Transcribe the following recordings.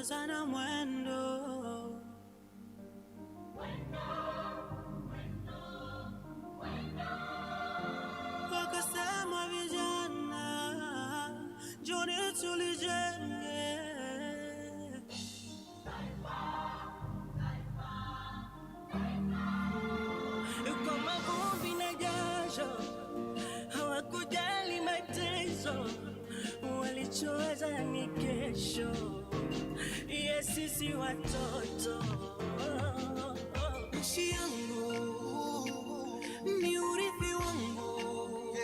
walicheza na mwendo. Wakasema vijana, njoni tulijenge kama vumbi na jasho, hawakujali mateso, walichoweza ni kesho. Yes, sisi watoto, nchi yangu ni urithi wangu,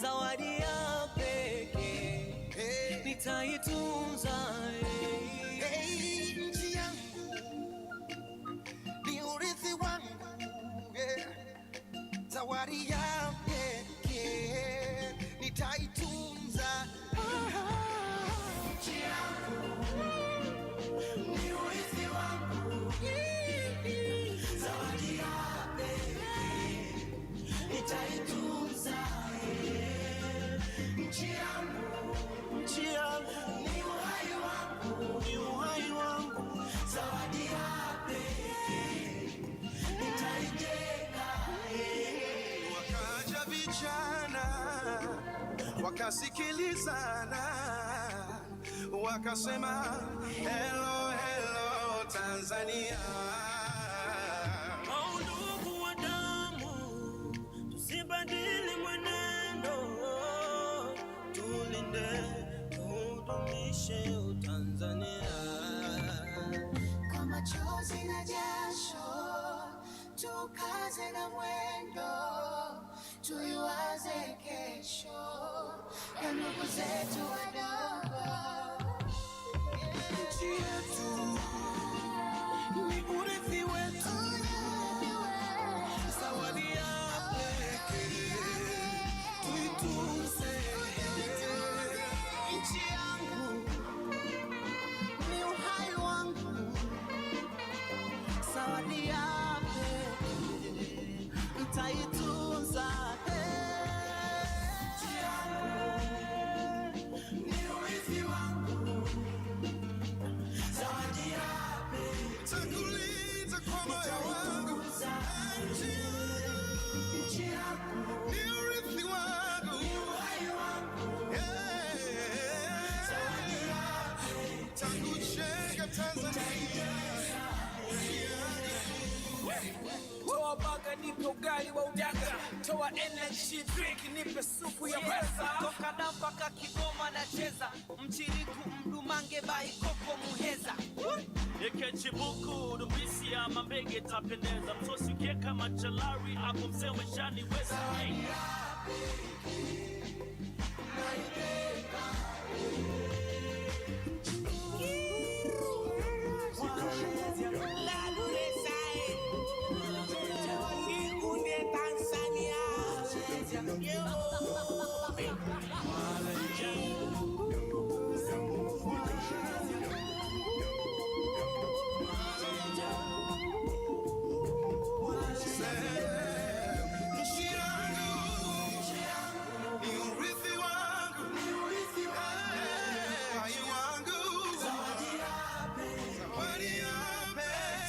zawadi ya pekee nitaitunza. Nchi yangu ni urithi wangu, zawadi ya pekee nitaitunza. Nchi yangu ni urithi wangu, zawadi ya pekee nitaitunza. Nchi yangu ni uhai wangu, zawadi ya pekee nitaijenga. Wakaja vijana wakasikilizana, wakasema hello hello Tanzania. Ndugu wa damu, tusibadili mwenendo, tulinde tudumishe Tanzania. Kwa machozi na jasho, tukaze na mwendo, tuiwaze kesho ya ndugu zetu wadogo. Nchi yetu ni urithi wetu, zawadi ya pekee tuitunze. Nchi yangu ni uhai wangu, zawadi ya pekee nitaitunza. Nchi yangu ni urithi wangu, zawadi ya pekee nitakulinda kwa moyo wangu. Nchi yangu ni urithi wangu, ni uhai wangu, zawadi ya pekee nitakujenga Tanzania. Toa baga nipe ugali wa udaga, toa energy drink nipe supu ya pesa. Toka Damba Kigoma na cheza, mchiriku mdumange bai koko muheza. Eke chibuku dumbisi ya mambege tapendeza, msosi ukieka machalari hapo msewe shani weza. Zawadi ya pekee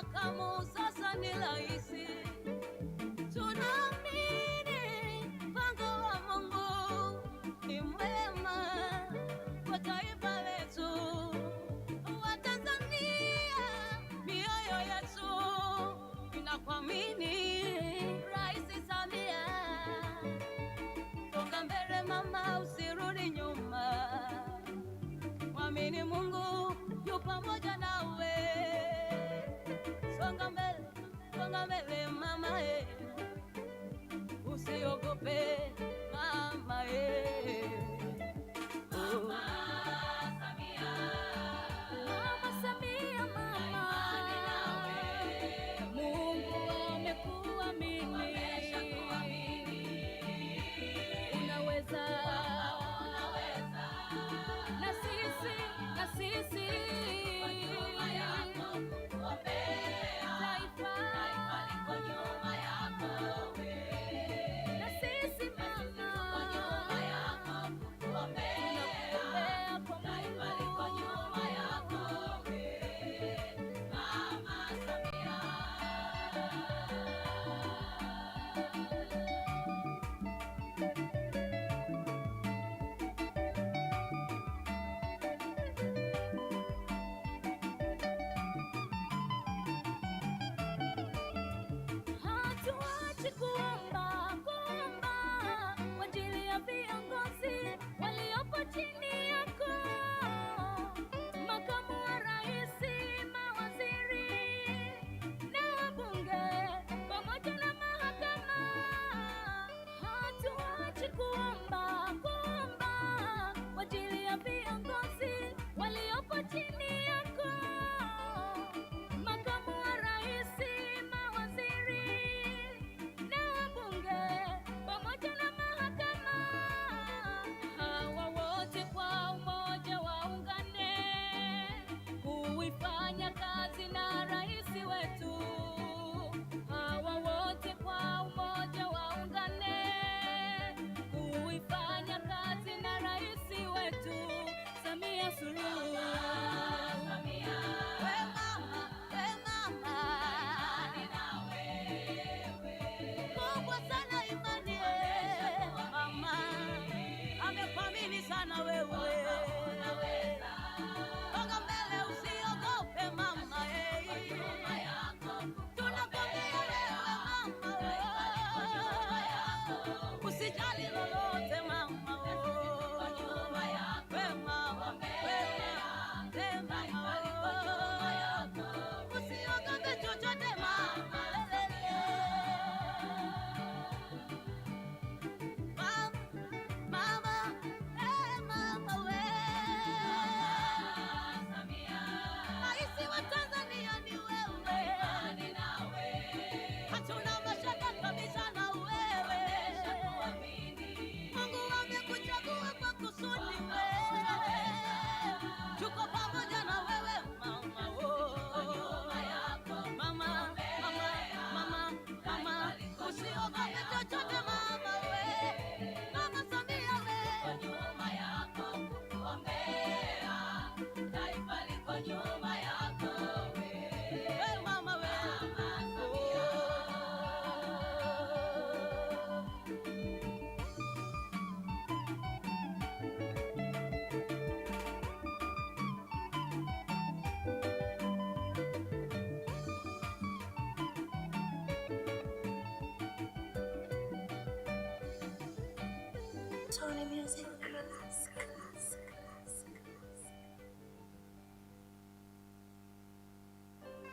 makamu sasa ni rahisi. Tunaamini mpango wa Mungu ni mwema kwa taifa letu wa Tanzania. Mioyo yetu inakuamini Rais Samia. Songa mbele mama, usirudi nyuma. Mwamini Mungu yu pamoja nawe. Songa mbele mama, usiogope mama, Mama Samia, Mama Samia, mama, Mungu amekuamini, unaweza, na sisi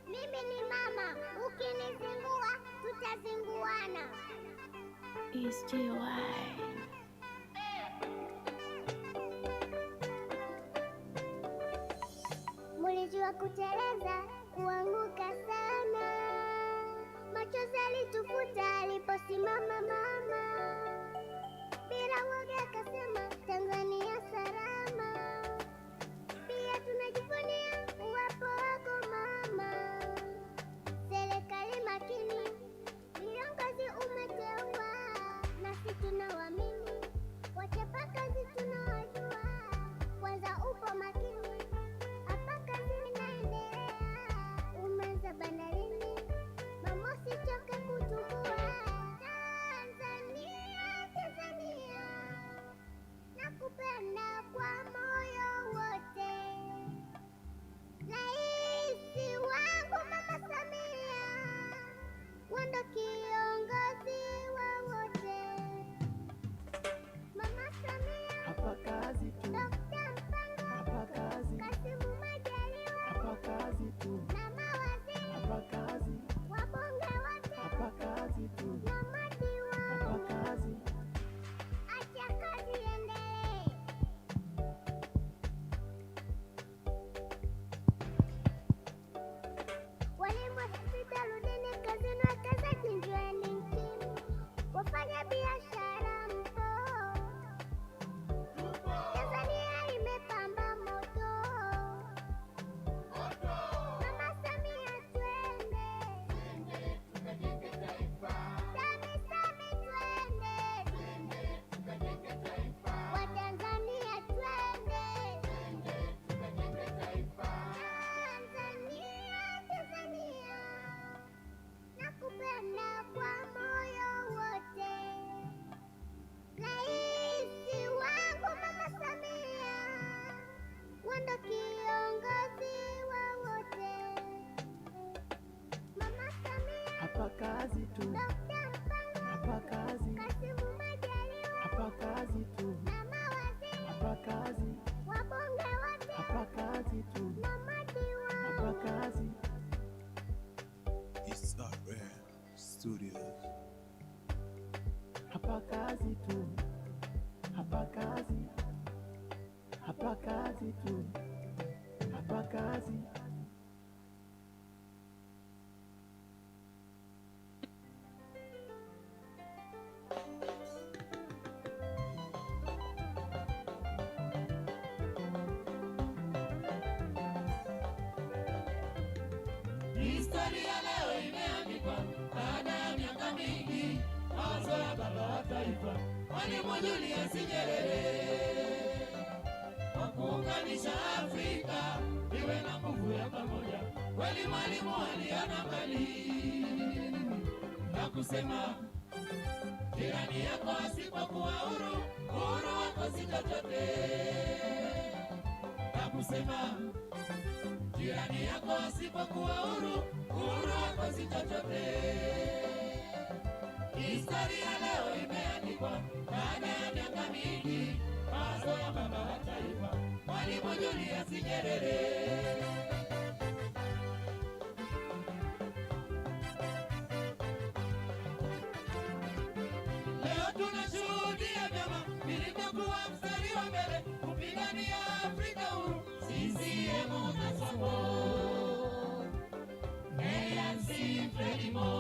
Mimi ni mama, ukinizingua tutazinguana. Mulijua kuteleza, kuanguka sana. Machozi alitufuta aliposimama mama. Bila woga akasema Tanzania salama. Pia tunajivunia uwapo wako mama. Serikali makini, viongozi umeteua, nasi tunawamini, wachapakazi tunawajua. Kwanza upo makini, hapa kazi inaendelea. Umeanza bandari kazi tu, Dokta Mpango, hapa kazi, Kasimu Majaliwa, hapa kazi tu, na mawaziri, hapa kazi, wabunge wote hapa kazi tu, na madiwani. hapa kazi. It's RM Studios. Hapa kazi tu, hapa kazi, hapa kazi tu, hapa kazi. Historia leo imeandikwa baada ya miaka mingi, mawazo ya baba wa taifa Mwalimu Julius Nyerere wa kuunganisha Afrika iwe na nguvu ya pamoja. Kweli Mwalimu aliona mbali na kusema, jirani yako asipokuwa huru, uhuru wako si chochote. Na kusema, jirani yako asipokuwa huru, uhuru wako si chochote. Historia leo imeandikwa baada ya miaka mingi, mawazo ya baba wa taifa Mwalimu Julius Nyerere. Leo tunashuhudia vyama vilivyokuwa mstari wa mbele kupigania Afrika huru. CCM na SACCO, ANC, Frelimo,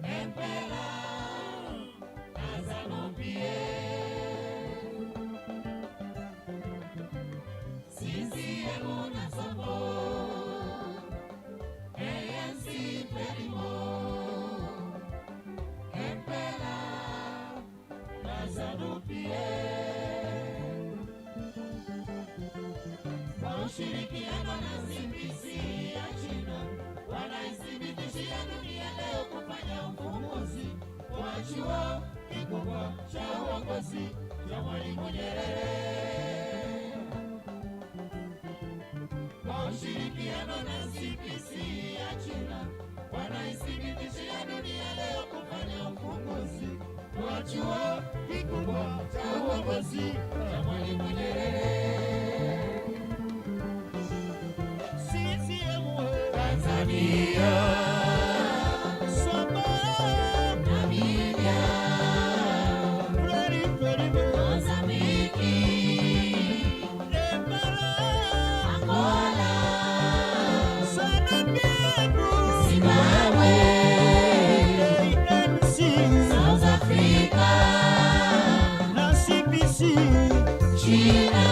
Empela, ZANU-PF, CCM na SACCO, ANC, Frelimo, Empela, ZANU-PF. Kwa ushirikiano na CPC ya China wanaithibitishia dunia leo kufanya ufumbuzi wa chuo kikubwa cha uongozi cha Mwalimu Nyerere. Kwa ushirikiano na CPC ya China wanaithibitishia dunia leo kufanya ufumbuzi wa chuo kikubwa cha uongozi cha Mwalimu Nyerere. Tanzania, Namibia, Mozambiki, Angola, Zimbabwe, South Africa, China.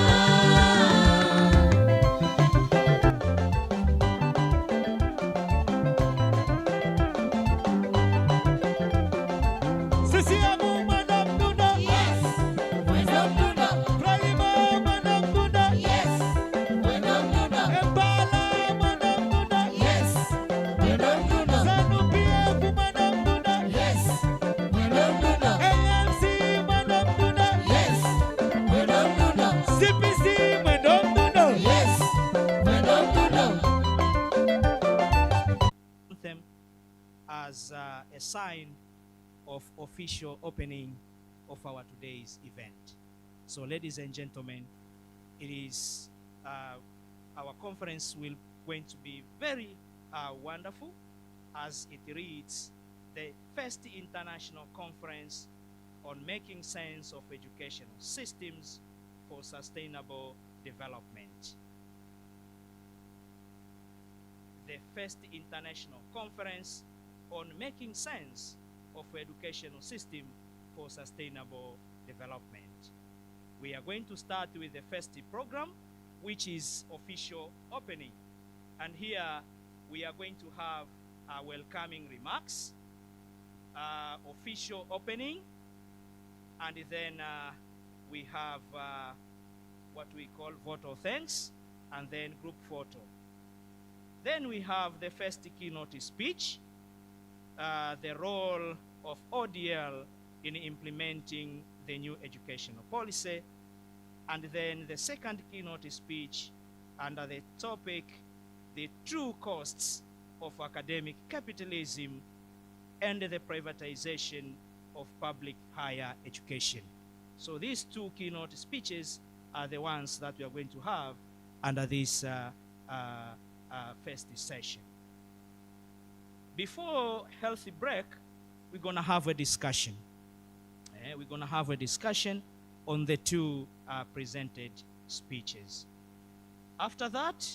As a sign of official opening of our today's event. So ladies and gentlemen, it is our conference will going to be very wonderful, as it reads the first international conference on making sense of educational systems for sustainable development. The first international conference on making sense of educational system for sustainable development. We are going to start with the first program, which is official opening. And here we are going to have welcoming remarks, official opening, and then we have what we call vote of thanks, and then group photo. Then we have the first keynote speech, the role of ODL in implementing the new educational policy, and then the second keynote speech under the topic, the true costs of academic capitalism and the privatization of public higher education. So these two keynote speeches are the ones that we are going to have under this first session. Before healthy break, we're going to have a discussion. We're going to have a discussion on the two presented speeches. After that,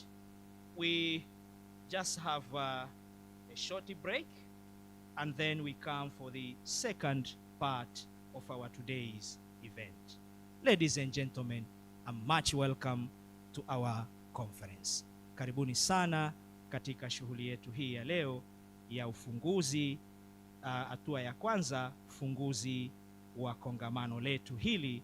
we just have a short break, and then we come for the second part of our today's event. Ladies and gentlemen, a much welcome to our conference. Karibuni sana katika shughuli yetu hii ya leo ya ufunguzi, hatua ya kwanza, ufunguzi wa kongamano letu hili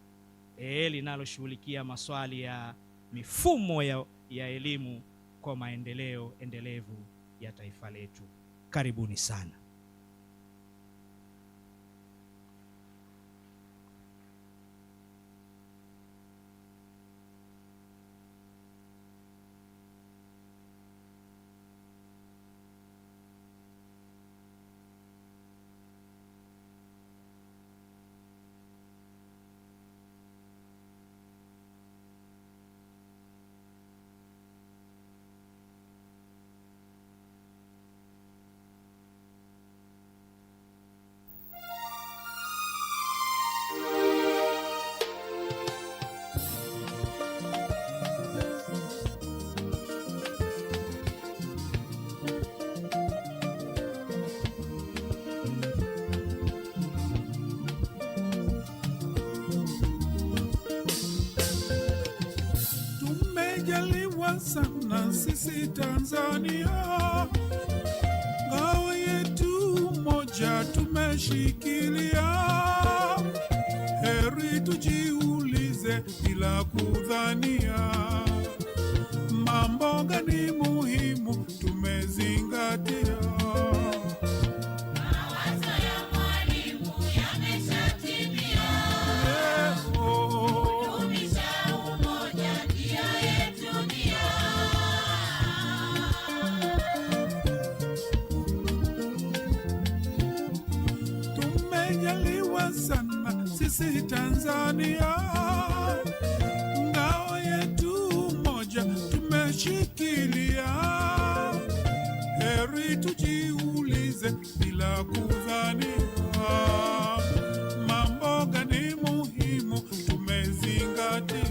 linaloshughulikia maswali ya mifumo ya elimu kwa maendeleo endelevu ya taifa letu. Karibuni sana. Tumejaliwa sana sisi Tanzania, ngao yetu moja tumeshikilia. Heri tujiulize bila kudhania, mambo gani muhimu tumezingatia. Sana sisi Tanzania, ngao yetu moja tumeshikilia. Heri tujiulize bila kudhania, mambo gani muhimu tumezingatia.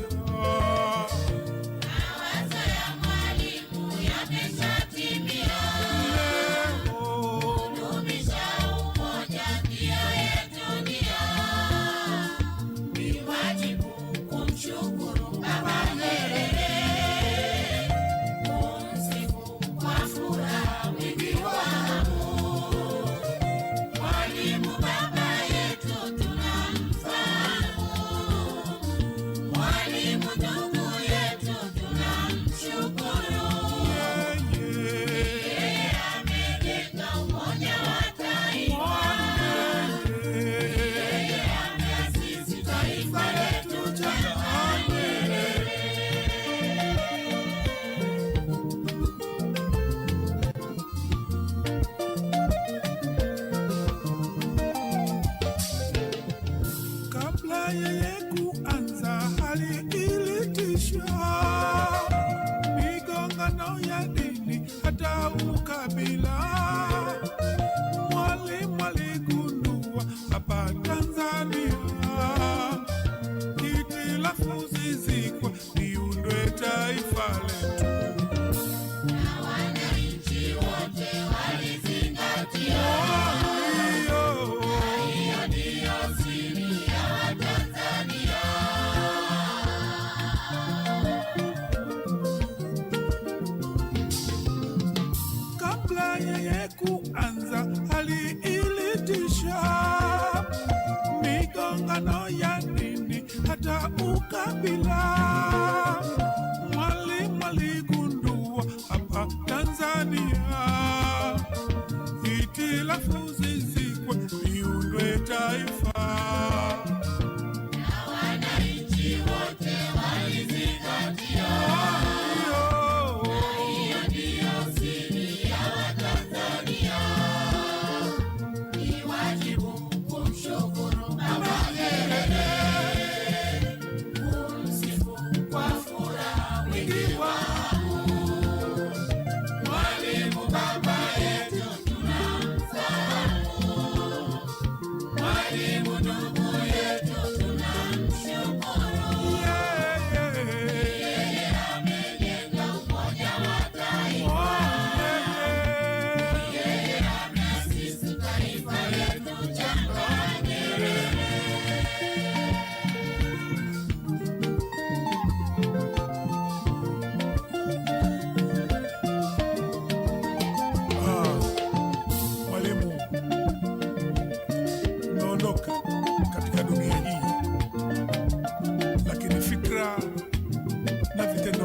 Migongano ya dini hata ukabila,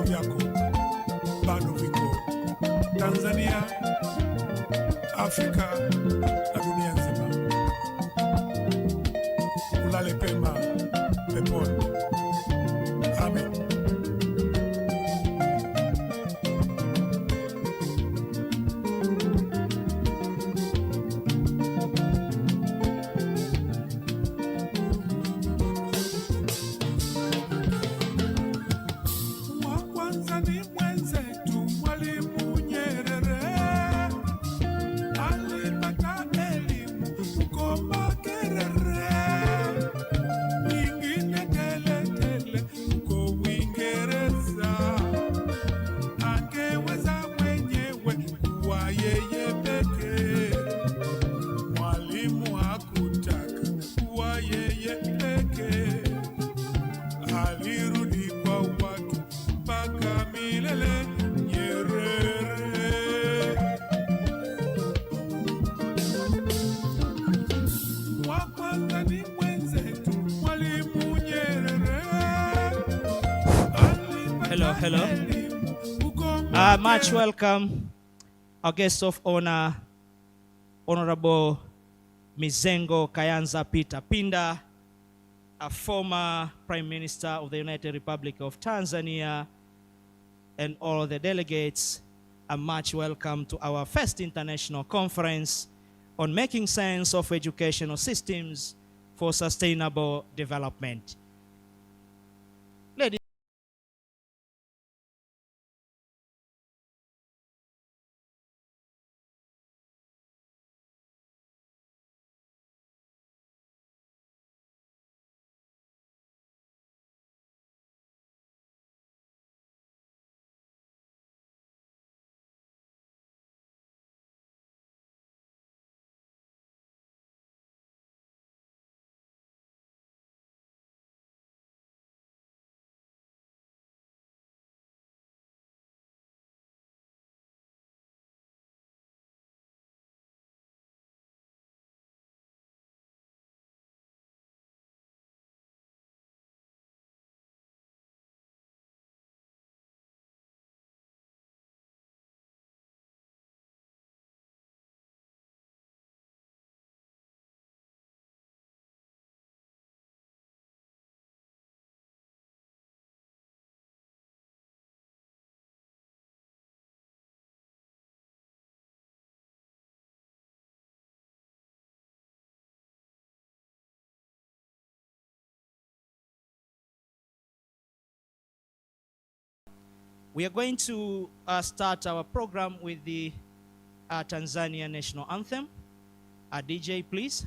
vyako bado viko Tanzania, Afrika na dunia nzima. Ulale pema peponi. Amen. Wa kwanza ni mwenzetu Mwalimu Nyerere, alipata elimu huko Makerere, nyingine teletele huko Uingereza. Angeweza mwenyewe kuwa yeye pekee, Mwalimu hakutaka kuwa yeye pekee. Alirudi kwa watu mpaka milele. Nyerere wa kwanza ni mwenzetu Mwalimu Nyerere. Hello. Much welcome our guest of honor, Honorable Mizengo Kayanza Peter Pinda, a former Prime Minister of the United Republic of Tanzania, and all the delegates. A much welcome to our first international conference on making sense of educational systems for sustainable development. Ladies we are going to start our program with the Tanzania National Anthem. DJ, please.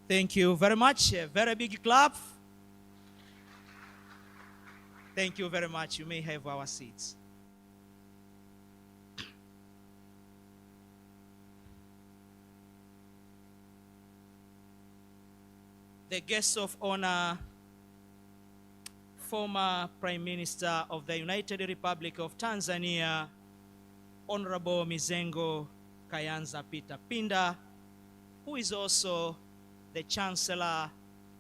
Thank you very much. A very big clap. Thank you very much. You may have our seats. the guests of honor, former Prime Minister of the United Republic of Tanzania, Honorable Mizengo Kayanza Peter Pinda, who is also the Chancellor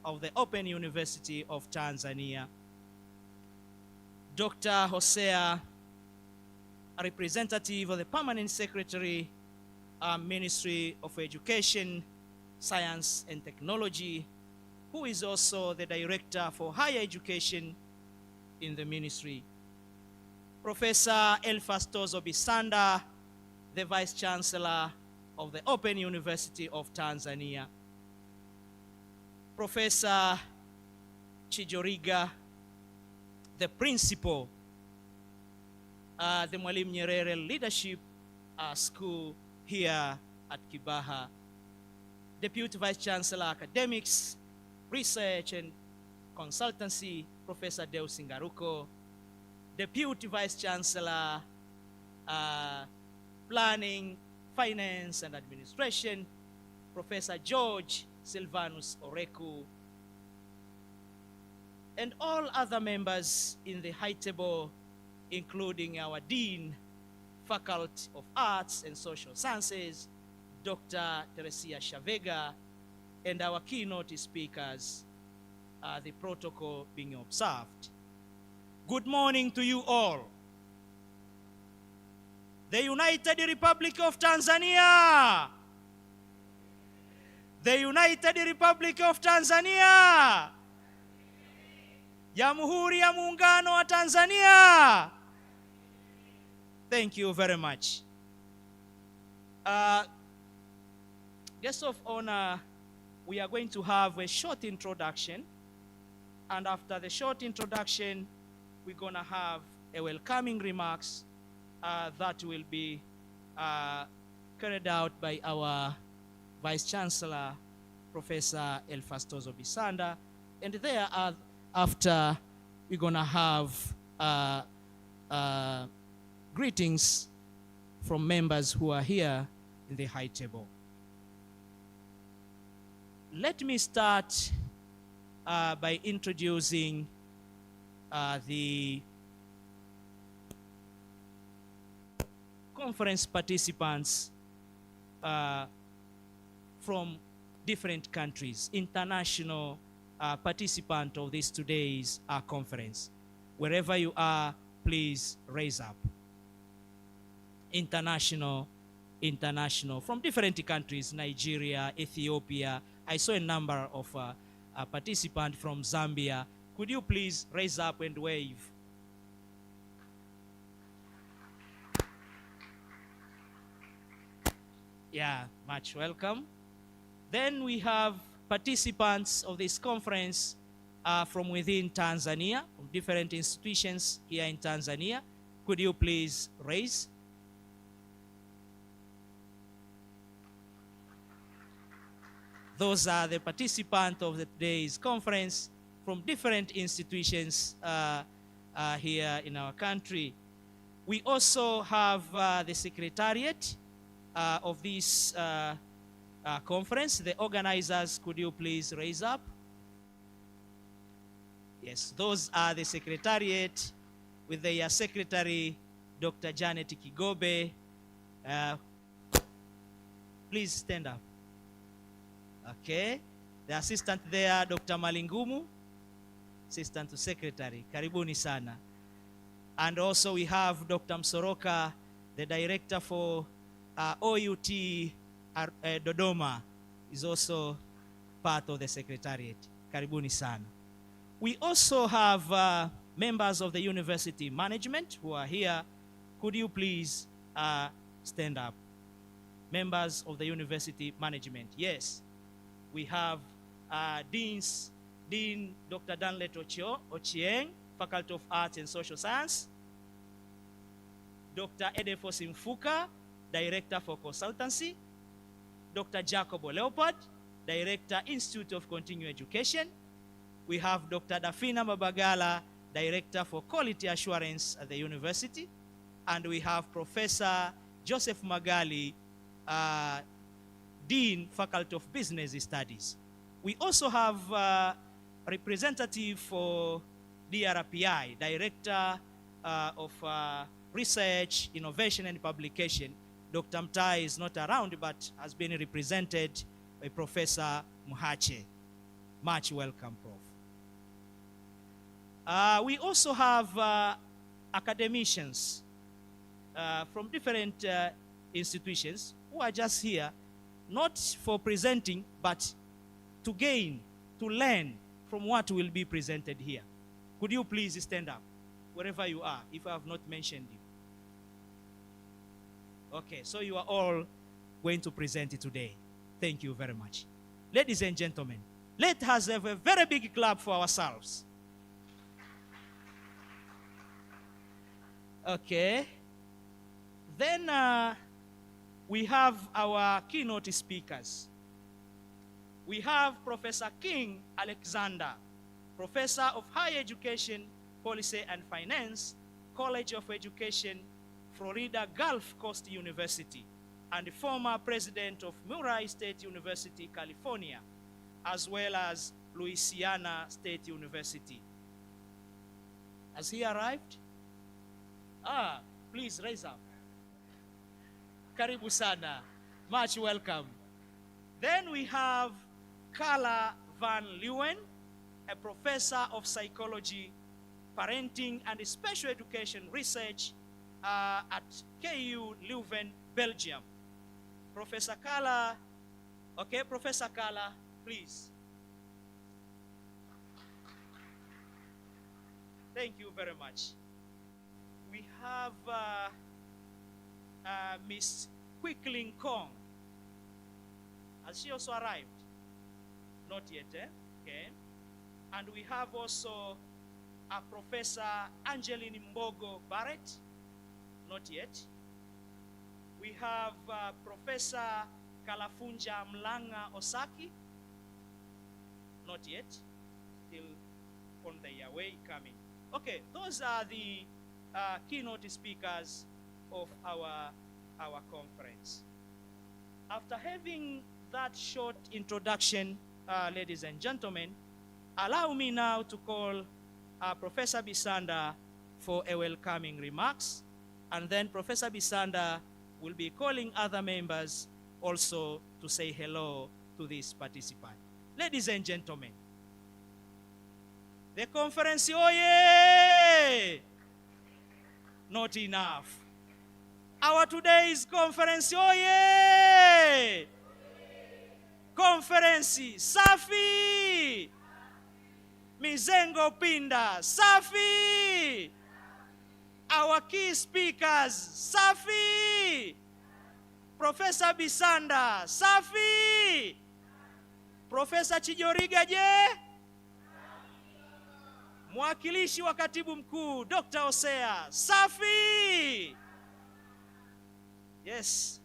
of the Open University of Tanzania, Dr. Hosea, a representative of the Permanent Secretary, Ministry of Education, Science and Technology, who is also the Director for Higher Education in the ministry, Professor Elfastozo Bisanda, the Vice Chancellor of the Open University of Tanzania, Professor Chijoriga, the Principal, the Mwalimu Nyerere Leadership School here at Kibaha, Deputy Vice Chancellor Academics, Research and Consultancy, Professor Deus Ngaruko, Deputy Vice Chancellor, Planning, Finance and Administration, Professor George Silvanus Oreku, and all other members in the high table, including our Dean, Faculty of Arts and Social Sciences, Dr. Teresia Shavega, and our keynote speakers, the protocol being observed. Good morning to you all. The United Republic of Tanzania. The United Republic of Tanzania. Jamhuri ya Muungano wa Tanzania. Thank you very much. Guests of honor, we are going to have a short introduction, and after the short introduction, we're going to have a welcoming remarks that will be carried out by our Vice Chancellor, Professor Elfastozo Bisanda, and thereafter, we're going to have greetings from members who are here in the high table. Let me start by introducing the conference participants from different countries, international participant of this today's conference. Wherever you are, please raise up. International from different countries, Nigeria, Ethiopia. I saw a number of participants from Zambia. Could you please raise up and wave? Yeah, much welcome. Then we have participants of this conference from within Tanzania, from different institutions here in Tanzania. Could you please raise? Those are the participants of today's conference from different institutions here in our country. We also have the secretariat of this conference. The organizers, could you please raise up? Yes, those are the secretariat with their secretary, Dr. Janet Kigobe. Please stand up. Okay, the assistant there, Dr. Malingumu, assistant to secretary. Karibuni sana. And also we have Dr. Msoroka, the director for OUT Dodoma, is also part of the secretariat. Karibuni sana. We also have members of the university management who are here. Could you please stand up? Members of the university management. Yes. We have Dean Dr. Danlet Ochieng, Faculty of Arts and Social Science, Dr. Edefo Simfuka, Director for Consultancy, Dr. Jacobo Leopard, Director, Institute of Continuing Education. We have Dr. Dafina Mabagala, Director for Quality Assurance at the university, and we have Professor Joseph Magali, Dean, Faculty of Business Studies. We also have representative for DRPI, Director of Research, Innovation, and Publication. Dr. Mtai is not around, but has been represented by Professor Muhache. Much welcome, Prof. We also have academicians from different institutions who are just here, not for presenting, but to gain, to learn from what will be presented here. Could you please stand up, wherever you are, if I have not mentioned you? Okay, so you are all going to present it today. Thank you very much. Ladies and gentlemen, let us have a very big clap for ourselves. Okay. Then we have our keynote speakers. We have Professor King Alexander, Professor of Higher Education, Policy and Finance, College of Education, Florida Gulf Coast University, and former president of Murray State University, California, as well as Louisiana State University. Has he arrived? Please raise up. Karibu sana. Much welcome. Then we have Carla Van Leeuwen, a professor of psychology, parenting, and special education research at KU Leuven, Belgium. Professor Carla, okay, Professor Carla, please. Thank you very much. We have Miss Quickling Kong. Has she also arrived? Not yet, eh? Okay. And we have also Professor Angeline Mbogo Barrett. Not yet. We have Professor Kalafunja Mlanga Osaki. Not yet. Still on their way coming. Okay, those are the keynote speakers of our conference. After having that short introduction, ladies and gentlemen, allow me now to call Professor Bisanda for a welcoming remarks, and then Professor Bisanda will be calling other members also to say hello to this participant. Ladies and gentlemen, the conference, oye! Not enough. Our today's conference, oye! Conference, safi! Mizengo Pinda, safi! Our key speakers, safi! Professor Bisanda, safi! Professor Chijoriga je? Mwakilishi wa katibu mkuu Dr. Osea, safi! Yes,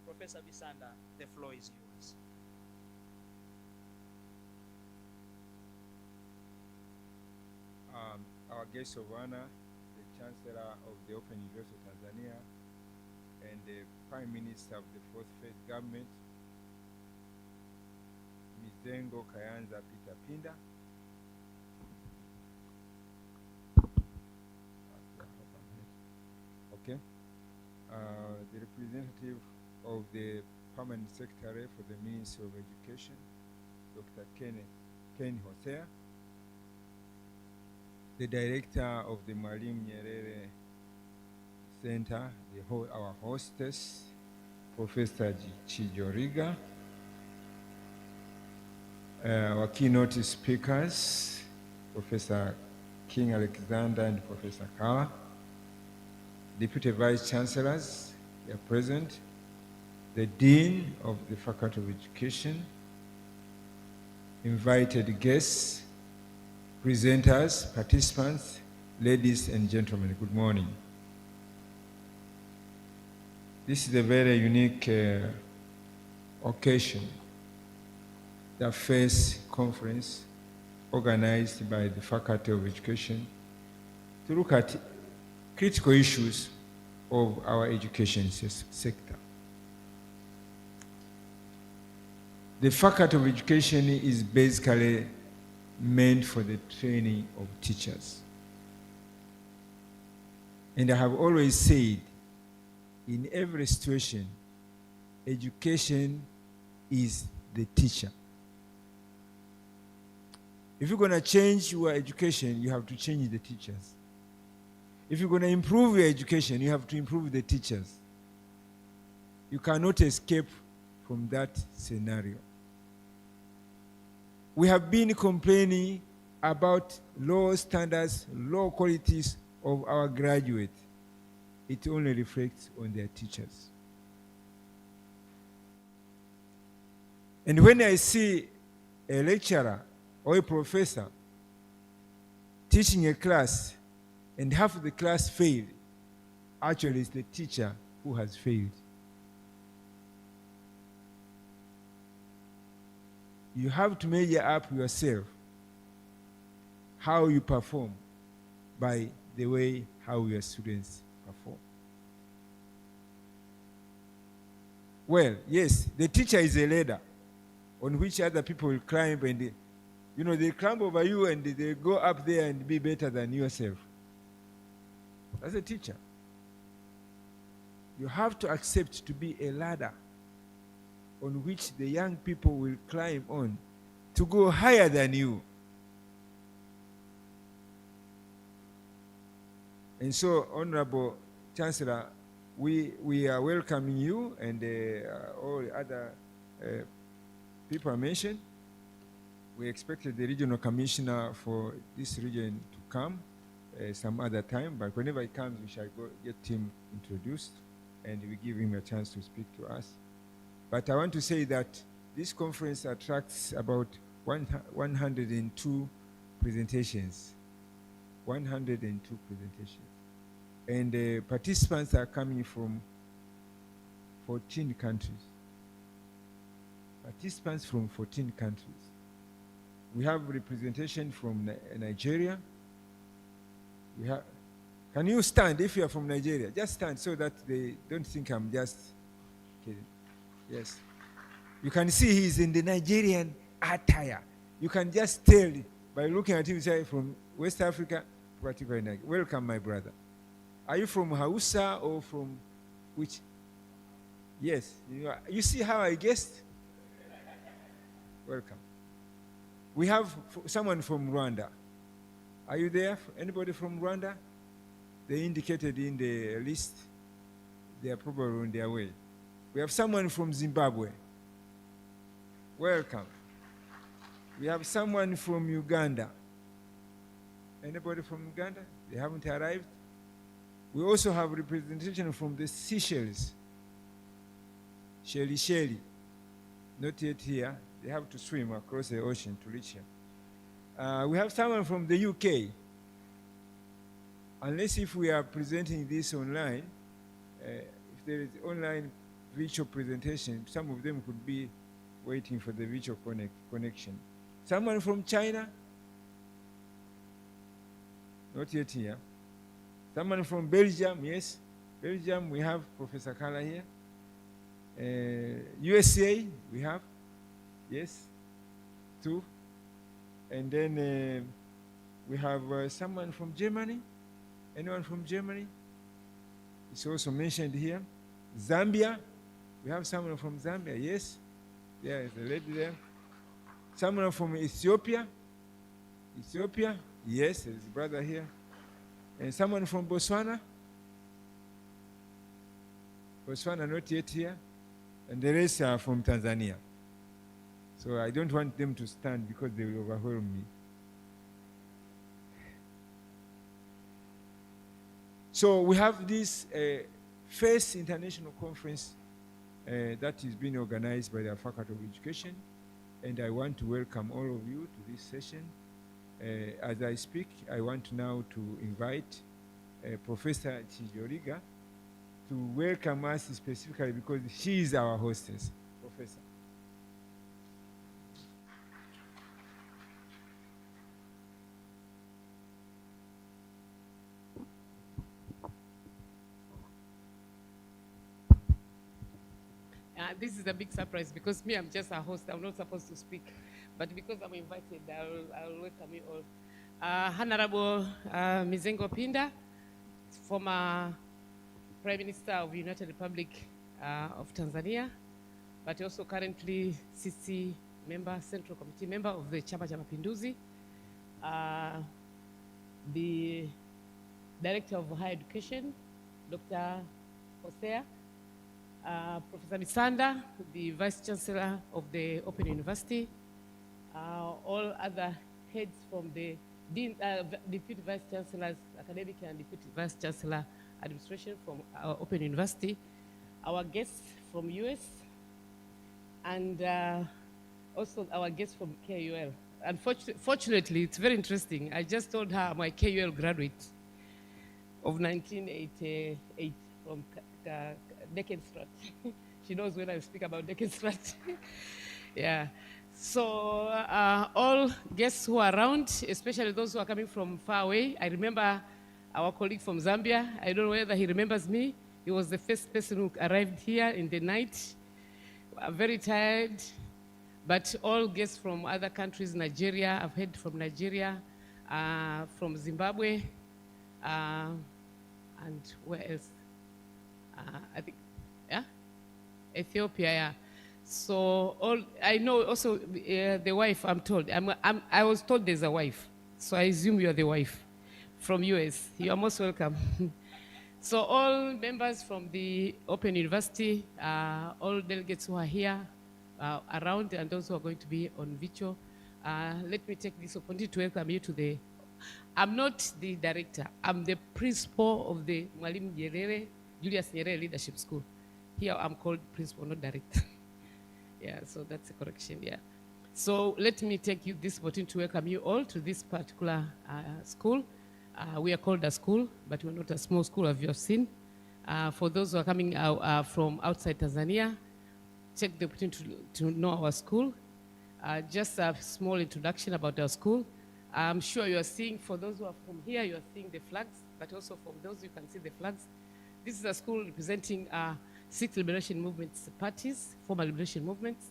Professor Bisanda, the floor is yours. Our guest of honor, the Chancellor of the Open University of Tanzania, and the Prime Minister of the Fourth Phase Government, Mizengo Kayanza Peter Pinda. Okay. The representative of the Permanent Secretary for the Ministry of Education, Dr. Ken Hosea. The Director of the Mwalimu Nyerere Center, our hostess, Professor Chijoriga. Our keynote speakers, Professor King Alexander and Professor Kala. Deputy Vice Chancellors, they are present. The Dean of the Faculty of Education, invited guests, presenters, participants, ladies and gentlemen, good morning. This is a very unique occasion, the first conference organized by the Faculty of Education to look at critical issues of our education sector. The Faculty of Education is basically meant for the training of teachers. And I have always said, in every situation, education is the teacher. If you're going to change your education, you have to change the teachers. If you're going to improve your education, you have to improve the teachers. You cannot escape from that scenario. We have been complaining about low standards, low qualities of our graduates. It only reflects on their teachers. And when I see a lecturer or a professor teaching a class and half the class failed, actually it's the teacher who has failed. You have to measure up yourself how you perform by the way how your students perform. Well, yes, the teacher is a ladder on which other people will climb, and they climb over you and they go up there and be better than yourself. That's a teacher. You have to accept to be a ladder on which the young people will climb on to go higher than you. And so, Honorable Chancellor, we are welcoming you and all other people mentioned. We expected the regional commissioner for this region to come some other time, but whenever he comes, we shall get him introduced and we give him a chance to speak to us. But I want to say that this conference attracts about 102 presentations. 102 presentations. And participants are coming from 14 countries. Participants from 14 countries. We have representation from Nigeria. Can you stand if you are from Nigeria? Just stand so that they don't think I'm just kidding. Yes. You can see he's in the Nigerian attire. You can just tell by looking at him, say from West Africa, particularly Nigeria. Welcome, my brother. Are you from Hausa or from which? Yes. You see how I guessed? Welcome. We have someone from Rwanda. Are you there? Anybody from Rwanda? They indicated in the list. They are probably on their way. We have someone from Zimbabwe. Welcome. We have someone from Uganda. Anybody from Uganda? They haven't arrived. We also have representation from the Seychelles. Shelly. Not yet here. They have to swim across the ocean to reach here. We have someone from the UK. Unless if we are presenting this online, if there is online virtual presentation, some of them could be waiting for the virtual connection. Someone from China? Not yet here. Someone from Belgium, yes. Belgium, we have Professor Kala here. USA, we have, yes, 2. And then we have someone from Germany. Anyone from Germany? It's also mentioned here. Zambia, we have someone from Zambia, yes. There is a lady there. Someone from Ethiopia. Yes, there's a brother here. And someone from Botswana. Botswana not yet here. And the rest are from Tanzania. So I don't want them to stand because they will overwhelm me. So we have this first international conference that is being organized by the Faculty of Education. And I want to welcome all of you to this session. As I speak, I want now to invite Professor Chijoriga to welcome us specifically because she is our hostess. Professor. This is a big surprise because me, I'm just a host. I'm not supposed to speak. But because I'm invited, I'll welcome you all. Honorable Mizengo Pinda, former Prime Minister of the United Republic of Tanzania, but also currently CC member, Central Committee member of the Chama cha Mapinduzi, the Director of Higher Education, Dr. Hosea, Professor Misanda, the Vice Chancellor of the Open University, all other heads from the Deputy Vice Chancellors, Academic and Deputy Vice Chancellor Administration from our Open University, our guests from US, and also our guests from KUL. Unfortunately, it's very interesting. I just told her I'm a KUL graduate of 1988 from Deckenstraat. She knows when I speak about Deckenstraat. Yeah. So all guests who are around, especially those who are coming from far away, I remember our colleague from Zambia. I don't know whether he remembers me. He was the first person who arrived here in the night. Very tired. But all guests from other countries, Nigeria, I've heard from Nigeria, from Zimbabwe, and where else? I think, yeah? Ethiopia, yeah. So all, I know also the wife, I'm told. I was told there's a wife. So I assume you're the wife from US. You are most welcome. So all members from the Open University, all delegates who are here around, and those who are going to be on virtual, let me take this opportunity to welcome you to the, I'm not the director, I'm the principal of the Mwalimu Nyerere, Julius Nyerere Leadership School. Here I'm called principal, not director. Yeah, so that's a correction, yeah. So let me take you this opportunity to welcome you all to this particular school. We are called a school, but we're not a small school, as you have seen. For those who are coming out, from outside Tanzania, take the opportunity to know our school. Just a small introduction about our school. I'm sure you are seeing, for those who are from here, you are seeing the flags, but also for those you can see the flags. This is a school representing 6 liberation movements parties, former liberation movements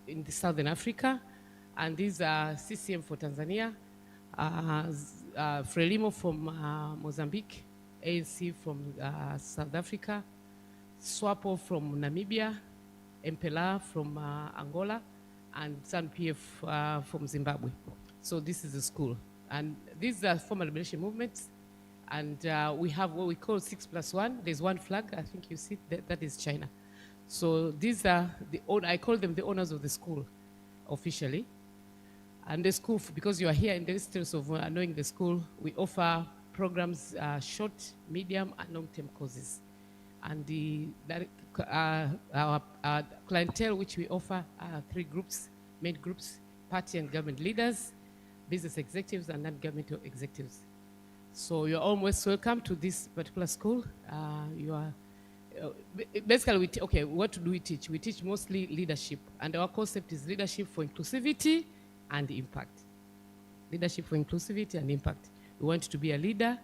in the Southern Africa. And these are CCM for Tanzania, Frelimo from Mozambique, ANC from South Africa, SWAPO from Namibia, MPLA from Angola, and ZANU-PF from Zimbabwe. So this is the school. And these are former liberation movements. And we have what we call 6+1. There's one flag, I think you see, that is China. So these are I call them the owners of the school, officially. And the school, because you are here in the distance of knowing the school, we offer programs, short, medium, and long-term courses. And our clientele, which we offer, are 3 groups, main groups: party and government leaders, business executives, and non-governmental executives. So you're almost welcome to this particular school. You are basically, what do we teach? We teach mostly leadership, and our concept is leadership for inclusivity and impact. Leadership for inclusivity and impact. We want you to be a leader.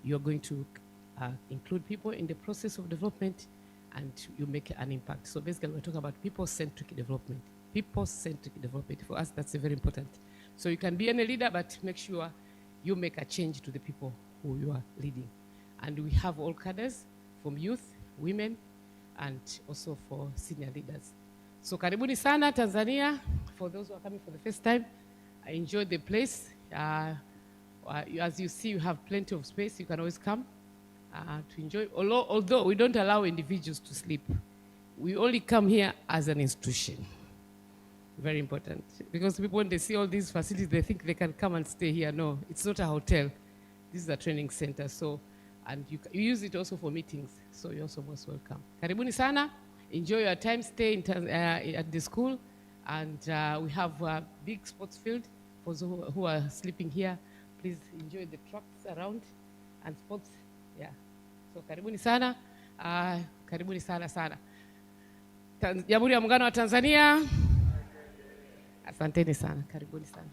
You're going to include people in the process of development, and you make an impact. So basically, we're talking about people-centric development. People-centric development. For us, that's very important. So you can be any leader, but make sure you make a change to the people who you are leading. And we have all cadres, from youth, women, and also for senior leaders. So karibuni sana Tanzania. For those who are coming for the first time, I enjoyed the place. As you see, you have plenty of space. You can always come to enjoy. Although we don't allow individuals to sleep. We only come here as an institution. Very important. Because people, when they see all these facilities, they think they can come and stay here. No, it's not a hotel. This is a training center. So, and you use it also for meetings. So you're also most welcome. Karibuni sana. Enjoy your time. Stay at the school. And we have a big sports field for those who are sleeping here. Please enjoy the tracks around and sports. Yeah. So karibuni sana. Karibuni sana sana. Jamhuri ya Muungano wa Tanzania. Asanteni sana. Karibuni sana.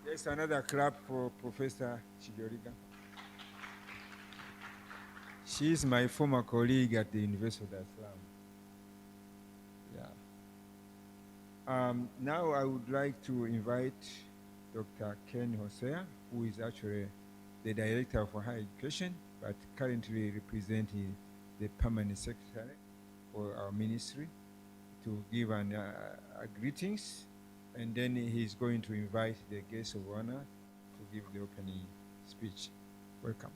Yes, another clap for Professor Chigoriga. She is my former colleague at the University of Dar es Salaam. Yeah. Now I would like to invite Dr. Ken Hosea, who is actually the Director of Higher Education, but currently representing the Permanent Secretary for our ministry, to give greetings, and then he's going to invite the guest of honor to give the opening speech. Welcome.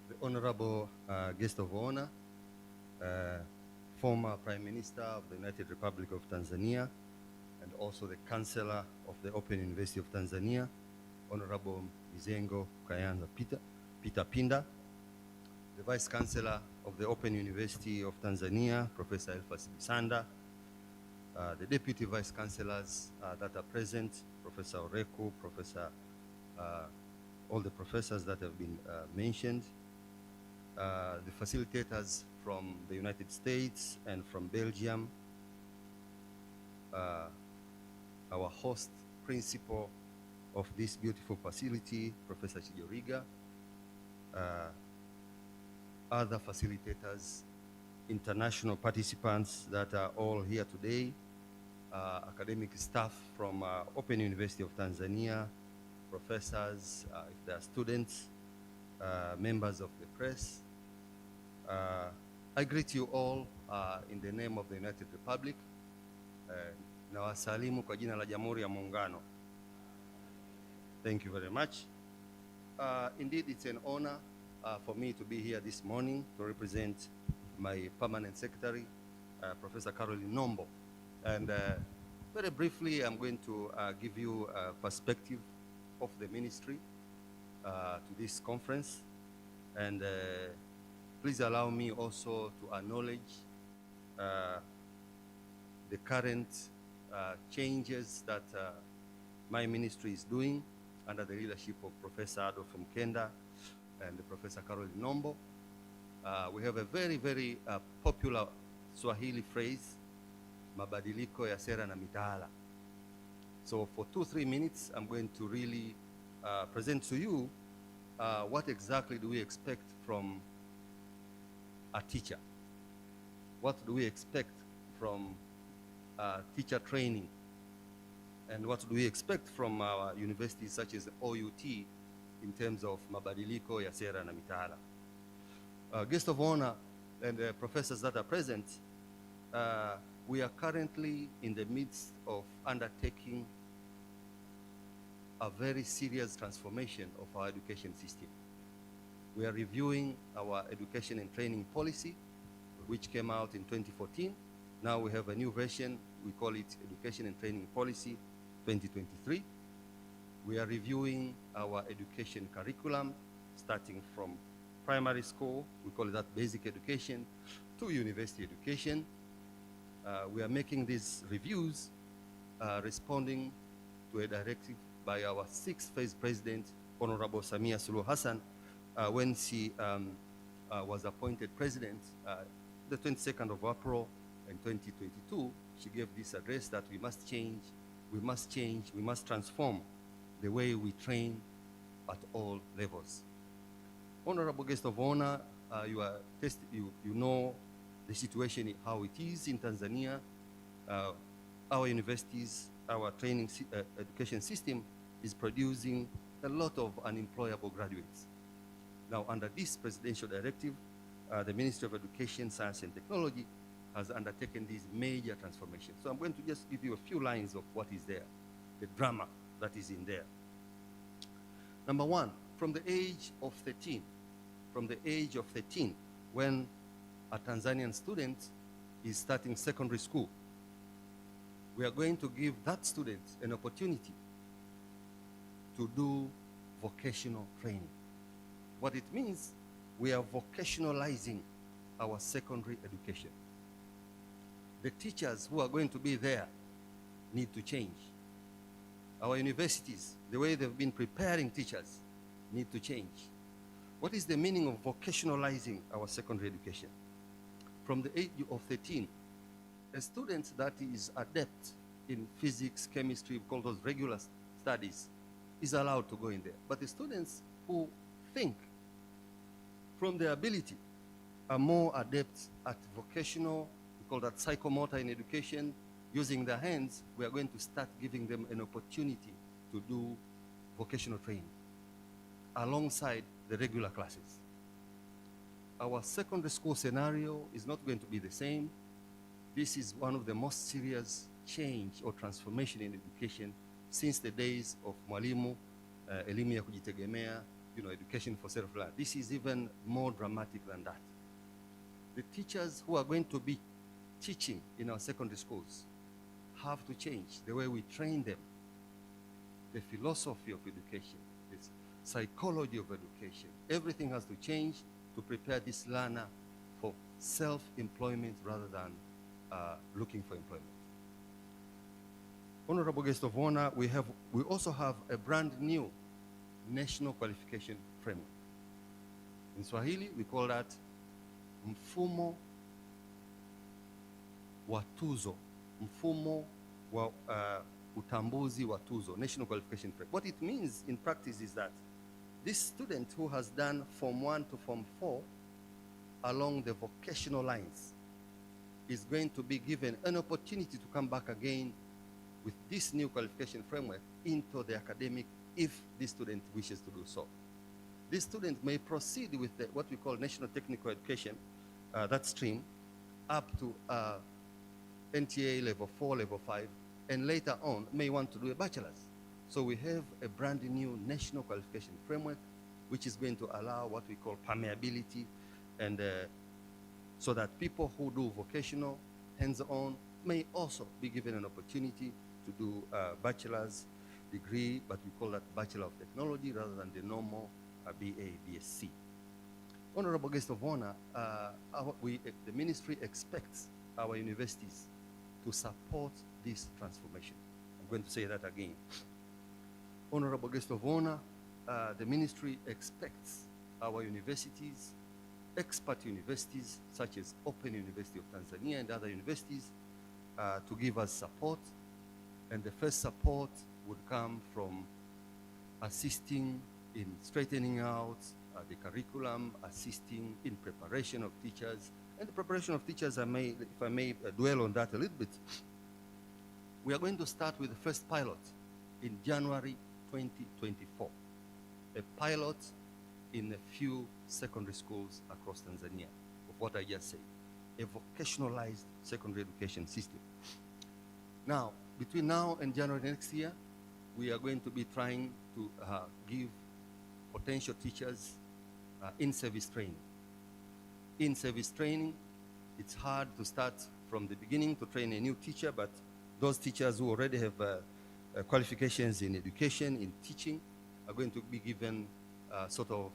The Honorable Guest of Honor, former Prime Minister of the United Republic of Tanzania, and also the Chancellor of the Open University of Tanzania, Honorable Mizengo Kayanza Peter Pinda, the Vice Chancellor of the Open University of Tanzania, Professor Elfas Bisanda, the Deputy Vice Chancellors that are present, Professor Oreku, all the professors that have been mentioned, the facilitators from the United States and from Belgium, our host principal of this beautiful facility, Professor Chijoriga, other facilitators, international participants that are all here today, academic staff from Open University of Tanzania, professors, if they are students, members of the press. I greet you all in the name of the United Republic. Nawasalimu kwa jina la Jamhuri ya Muungano. Thank you very much. Indeed, it's an honor for me to be here this morning to represent my permanent secretary, Professor Caroline Nombo. And very briefly, I'm going to give you a perspective of the ministry to this conference. And please allow me also to acknowledge the current changes that my ministry is doing under the leadership of Professor Adolf Mkenda and Professor Caroline Nombo. We have a very, very popular Swahili phrase, mabadiliko ya sera na mitaala. So for 2-3 minutes, I'm going to really present to you what exactly do we expect from a teacher? What do we expect from teacher training? And what do we expect from our universities such as OUT in terms of mabadiliko ya sera na mitaala? Guest of honor and professors that are present, we are currently in the midst of undertaking a very serious transformation of our education system. We are reviewing our education and training policy, which came out in 2014. Now we have a new version. We call it Education and Training Policy 2023. We are reviewing our education curriculum, starting from primary school, we call that basic education, to university education. We are making these reviews responding to a directive by our 6th Vice President, Honorable Samia Suluhu Hassan, when she was appointed president the 22nd of April in 2022. She gave this address that we must change, we must transform the way we train at all levels. Honorable guest of honor, you know the situation, how it is in Tanzania. Our universities, our training education system is producing a lot of unemployable graduates. Now, under this presidential directive, the Ministry of Education, Science and Technology has undertaken these major transformations. So I'm going to just give you a few lines of what is there, the drama that is in there. Number one, from the age of 13, when a Tanzanian student is starting secondary school, we are going to give that student an opportunity to do vocational training. What it means, we are vocationalizing our secondary education. The teachers who are going to be there need to change. Our universities, the way they've been preparing teachers, need to change. What is the meaning of vocationalizing our secondary education? From the age of 13, a student that is adept in physics, chemistry, we call those regular studies, is allowed to go in there. But the students who think from their ability are more adept at vocational, we call that psychomotor in education, using their hands, we are going to start giving them an opportunity to do vocational training alongside the regular classes. Our secondary school scenario is not going to be the same. This is one of the most serious change or transformation in education since the days of Mwalimu, elimu ya kujitegemea, education for self-reliance. This is even more dramatic than that. The teachers who are going to be teaching in our secondary schools have to change the way we train them, the philosophy of education, the psychology of education. Everything has to change to prepare this learner for self-employment rather than looking for employment. Honorable guest of honor, we also have a brand new national qualification framework. In Swahili, we call that mfumo wa tuzo, mfumo wa utambuzi wa tuzo, national qualification framework. What it means in practice is that this student who has done Form 1 to Form 4 along the vocational lines is going to be given an opportunity to come back again with this new qualification framework into the academic if this student wishes to do so. This student may proceed with what we call national technical education, that stream, up to NTA level 4, level 5, and later on may want to do a bachelor's. So we have a brand new national qualification framework which is going to allow what we call permeability, and so that people who do vocational, hands-on, may also be given an opportunity to do a bachelor's degree, but we call that Bachelor of Technology rather than the normal BA, BSc. Honorable guest of honor, the ministry expects our universities to support this transformation. I'm going to say that again. Honorable guest of honor, the ministry expects our universities, expert universities such as Open University of Tanzania and other universities to give us support. And the first support would come from assisting in straightening out the curriculum, assisting in preparation of teachers. And the preparation of teachers, if I may dwell on that a little bit, we are going to start with the first pilot in January 2024. A pilot in a few secondary schools across Tanzania of what I just said. A vocationalized secondary education system. Now, between now and January next year, we are going to be trying to give potential teachers in-service training. In-service training, it's hard to start from the beginning to train a new teacher, but those teachers who already have qualifications in education, in teaching, are going to be given sort of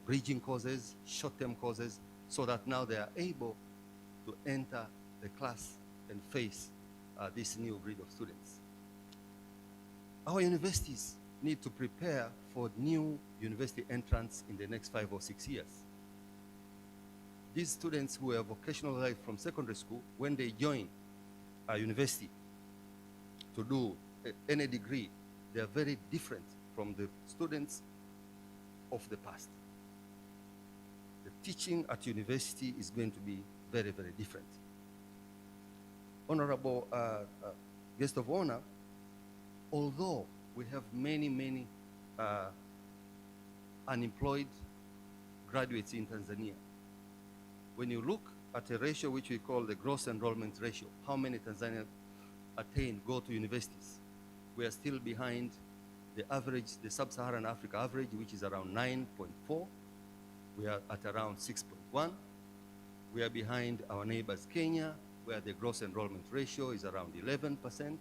bridging courses, short-term courses, so that now they are able to enter the class and face this new breed of students. Our universities need to prepare for new university entrants in the next 5 or 6 years. These students who are vocational life from secondary school, when they join a university to do any degree, they are very different from the students of the past. The teaching at university is going to be very, very different. Honorable guest of honor, although we have many, many unemployed graduates in Tanzania, when you look at a ratio which we call the gross enrollment ratio, how many Tanzanians go to universities, we are still behind the average, the sub-Saharan Africa average, which is around 9.4. We are at around 6.1. We are behind our neighbors Kenya, where the gross enrollment ratio is around 11%.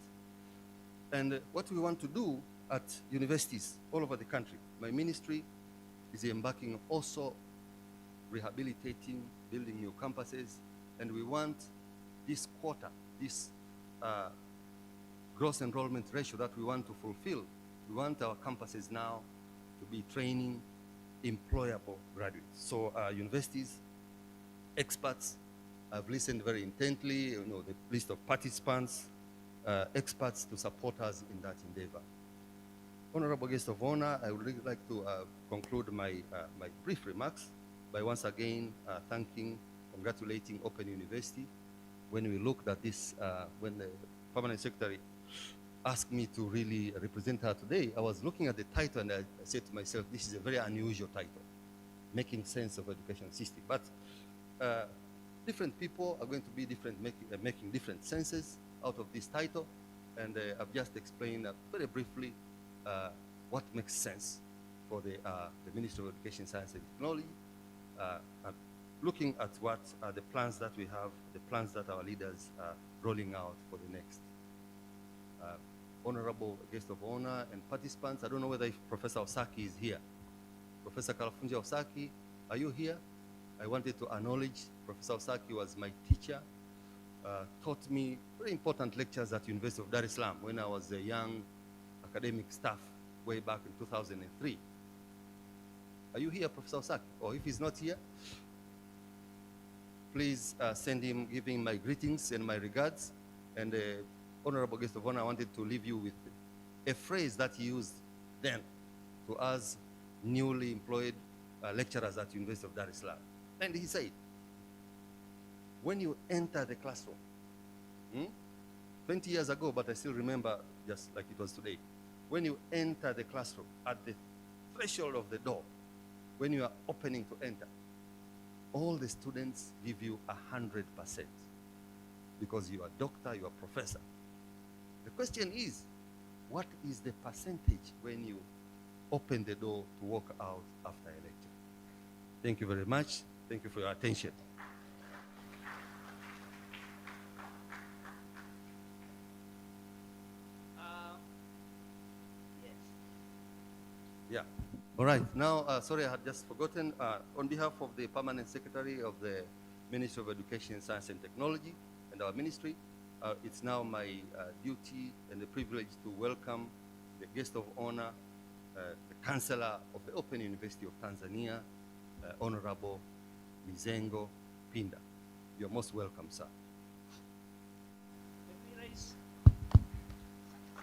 And what we want to do at universities all over the country, my ministry is embarking also rehabilitating, building new campuses, and we want this quota, this gross enrollment ratio that we want to fulfill. We want our campuses now to be training employable graduates. So universities, experts, have listened very intently, the list of participants, experts to support us in that endeavor. Honorable guest of honor, I would really like to conclude my brief remarks by once again thanking, congratulating Open University. When we looked at this, when the permanent secretary asked me to really represent her today, I was looking at the title and I said to myself, this is a very unusual title, making sense of education system. But different people are going to be making different senses out of this title, and I've just explained very briefly what makes sense for the Ministry of Education, Science and Technology, looking at what are the plans that we have, the plans that our leaders are rolling out for the next. Honorable guest of honor and participants, I don't know whether if Professor Osaki is here. Professor Kalafunja Osaki, are you here? I wanted to acknowledge Professor Osaki was my teacher, taught me very important lectures at University of Dar es Salaam when I was a young academic staff way back in 2003. Are you here, Professor Osaki? Or if he's not here, please send him, give him my greetings and my regards. And honorable guest of honor, I wanted to leave you with a phrase that he used then to us newly employed lecturers at University of Dar es Salaam. And he said, when you enter the classroom, 20 years ago, but I still remember just like it was today, when you enter the classroom, at the threshold of the door, when you are opening to enter, all the students give you 100% because you are doctor, you are professor. The question is, what is the percentage when you open the door to walk out after a lecture? Thank you very much. Thank you for your attention. Yeah. All right. Now, sorry, I had just forgotten. On behalf of the Permanent Secretary of the Ministry of Education, Science and Technology and our ministry, it's now my duty and the privilege to welcome the guest of honor, the Chancellor of the Open University of Tanzania, Honorable Mizengo Pinda. You're most welcome, sir.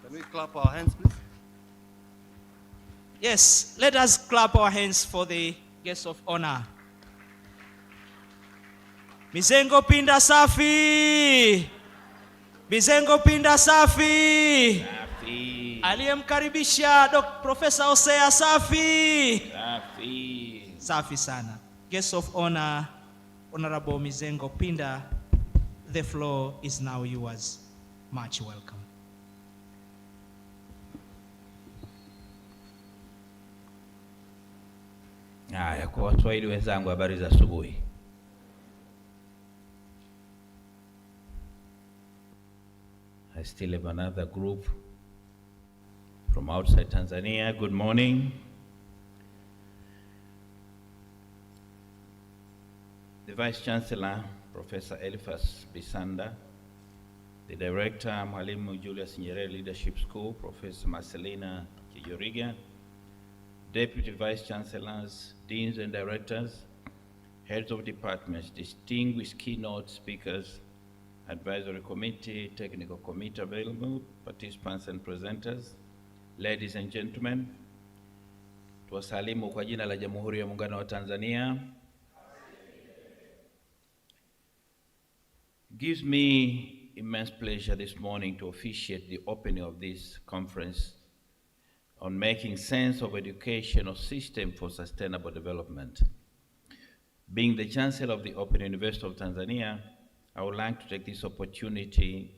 Can we clap our hands, please? Yes, let us clap our hands for the guest of honor. Mizengo Pinda safi! Mizengo Pinda safi! Safi! Aliyemkaribisha Professor Hosea safi! Safi! Safi sana. Guest of honor, Honorable Mizengo Pinda, the floor is now yours. Much welcome. Haya, kwa Waswahili wenzangu, habari za asubuhi. I still have another group from outside Tanzania. Good morning. The Vice Chancellor, Professor Eliphas Bisanda, the Director, Mwalimu Julius Nyerere Leadership School, Professor Marcelina Kijoriga, Deputy Vice Chancellors, Deans and Directors, Heads of Departments, distinguished keynote speakers, Advisory Committee, Technical Committee available, participants and presenters, ladies and gentlemen, tuwasalimu kwa jina la Jamhuri ya Muungano wa Tanzania. It gives me immense pleasure this morning to officiate the opening of this conference on making sense of educational system for sustainable development. Being the Chancellor of the Open University of Tanzania, I would like to take this opportunity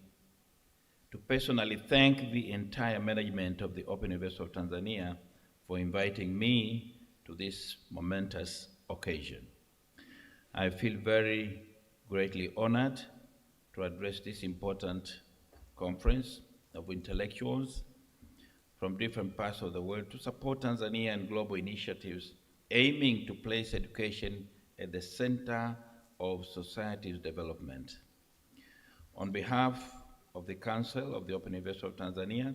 to personally thank the entire management of the Open University of Tanzania for inviting me to this momentous occasion. I feel very greatly honored to address this important conference of intellectuals from different parts of the world to support Tanzania and global initiatives aiming to place education at the center of society's development. On behalf of the Council of the Open University of Tanzania,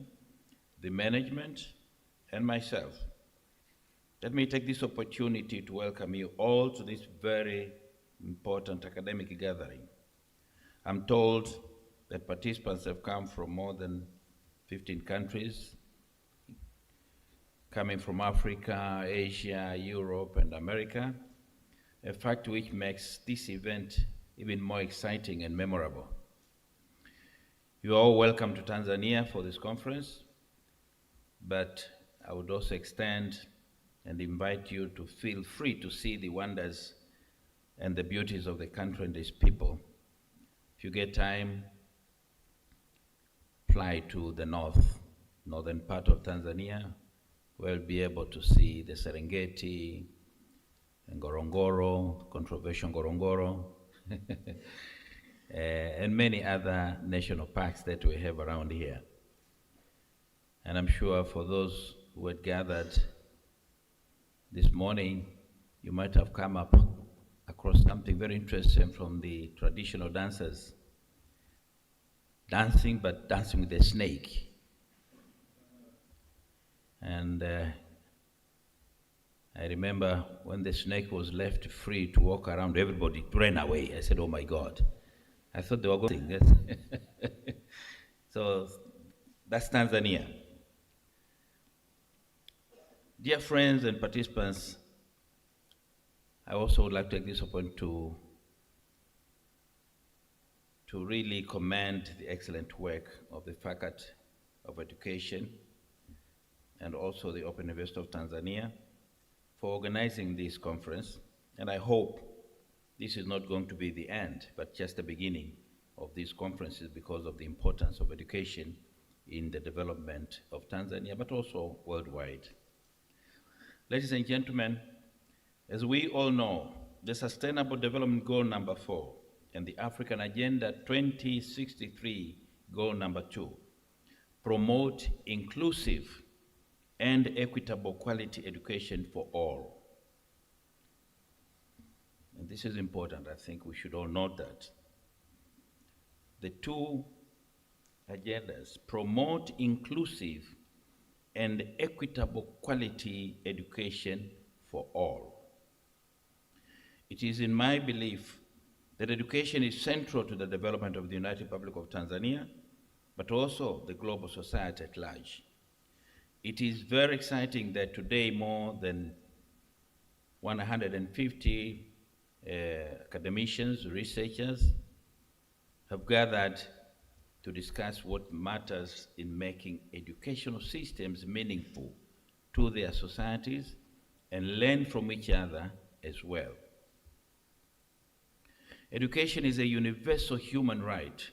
the management, and myself, let me take this opportunity to welcome you all to this very important academic gathering. I'm told that participants have come from more than 15 countries, coming from Africa, Asia, Europe, and America, a fact which makes this event even more exciting and memorable. You are all welcome to Tanzania for this conference, but I would also extend and invite you to feel free to see the wonders and the beauties of the country and its people. If you get time, fly to the northern part of Tanzania, where you'll be able to see the Serengeti, and Ngorongoro, controversial Ngorongoro, and many other national parks that we have around here. And I'm sure for those who had gathered this morning, you might have come up across something very interesting from the traditional dancers. Dancing, but dancing with a snake. And I remember when the snake was left free to walk around, everybody ran away. I said, oh my God. I thought they were going. So that's Tanzania. Dear friends and participants, I also would like to take this opportunity to really commend the excellent work of the Faculty of Education and also the Open University of Tanzania for organizing this conference. And I hope this is not going to be the end, but just the beginning of these conferences because of the importance of education in the development of Tanzania, but also worldwide. Ladies and gentlemen, as we all know, the Sustainable Development Goal number 4 and the African Agenda 2063 Goal number 2 promote inclusive and equitable quality education for all. And this is important. I think we should all note that. The two agendas promote inclusive and equitable quality education for all. It is in my belief that education is central to the development of the United Republic of Tanzania, but also the global society at large. It is very exciting that today more than 150 academicians, researchers have gathered to discuss what matters in making educational systems meaningful to their societies and learn from each other as well. Education is a universal human right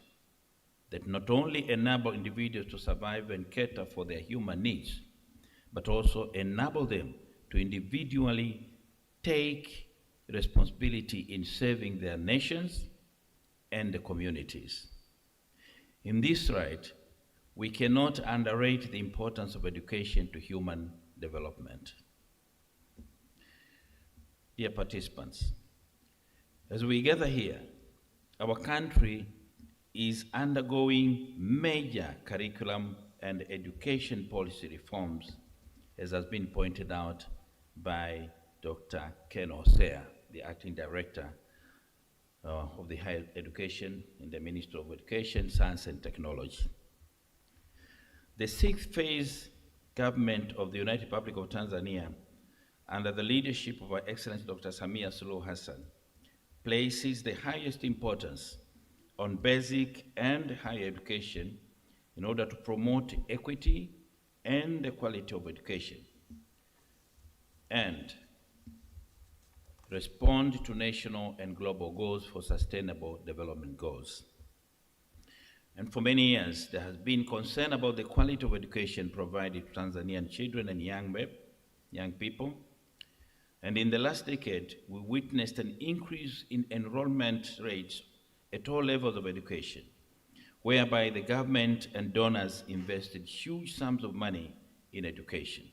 that not only enables individuals to survive and cater for their human needs, but also enable them to individually take responsibility in serving their nations and the communities. In this right, we cannot underrate the importance of education to human development. Dear participants, as we gather here, our country is undergoing major curriculum and education policy reforms, as has been pointed out by Dr. Ken Hosea, the acting director of the higher education in the Ministry of Education, Science and Technology. The sixth phase government of the United Republic of Tanzania, under the leadership of Her Excellency Dr. Samia Suluhu Hassan, places the highest importance on basic and higher education in order to promote equity and the quality of education and respond to national and global goals for sustainable development goals. And for many years, there has been concern about the quality of education provided to Tanzanian children and young people. And in the last decade, we witnessed an increase in enrollment rates at all levels of education, whereby the government and donors invested huge sums of money in education.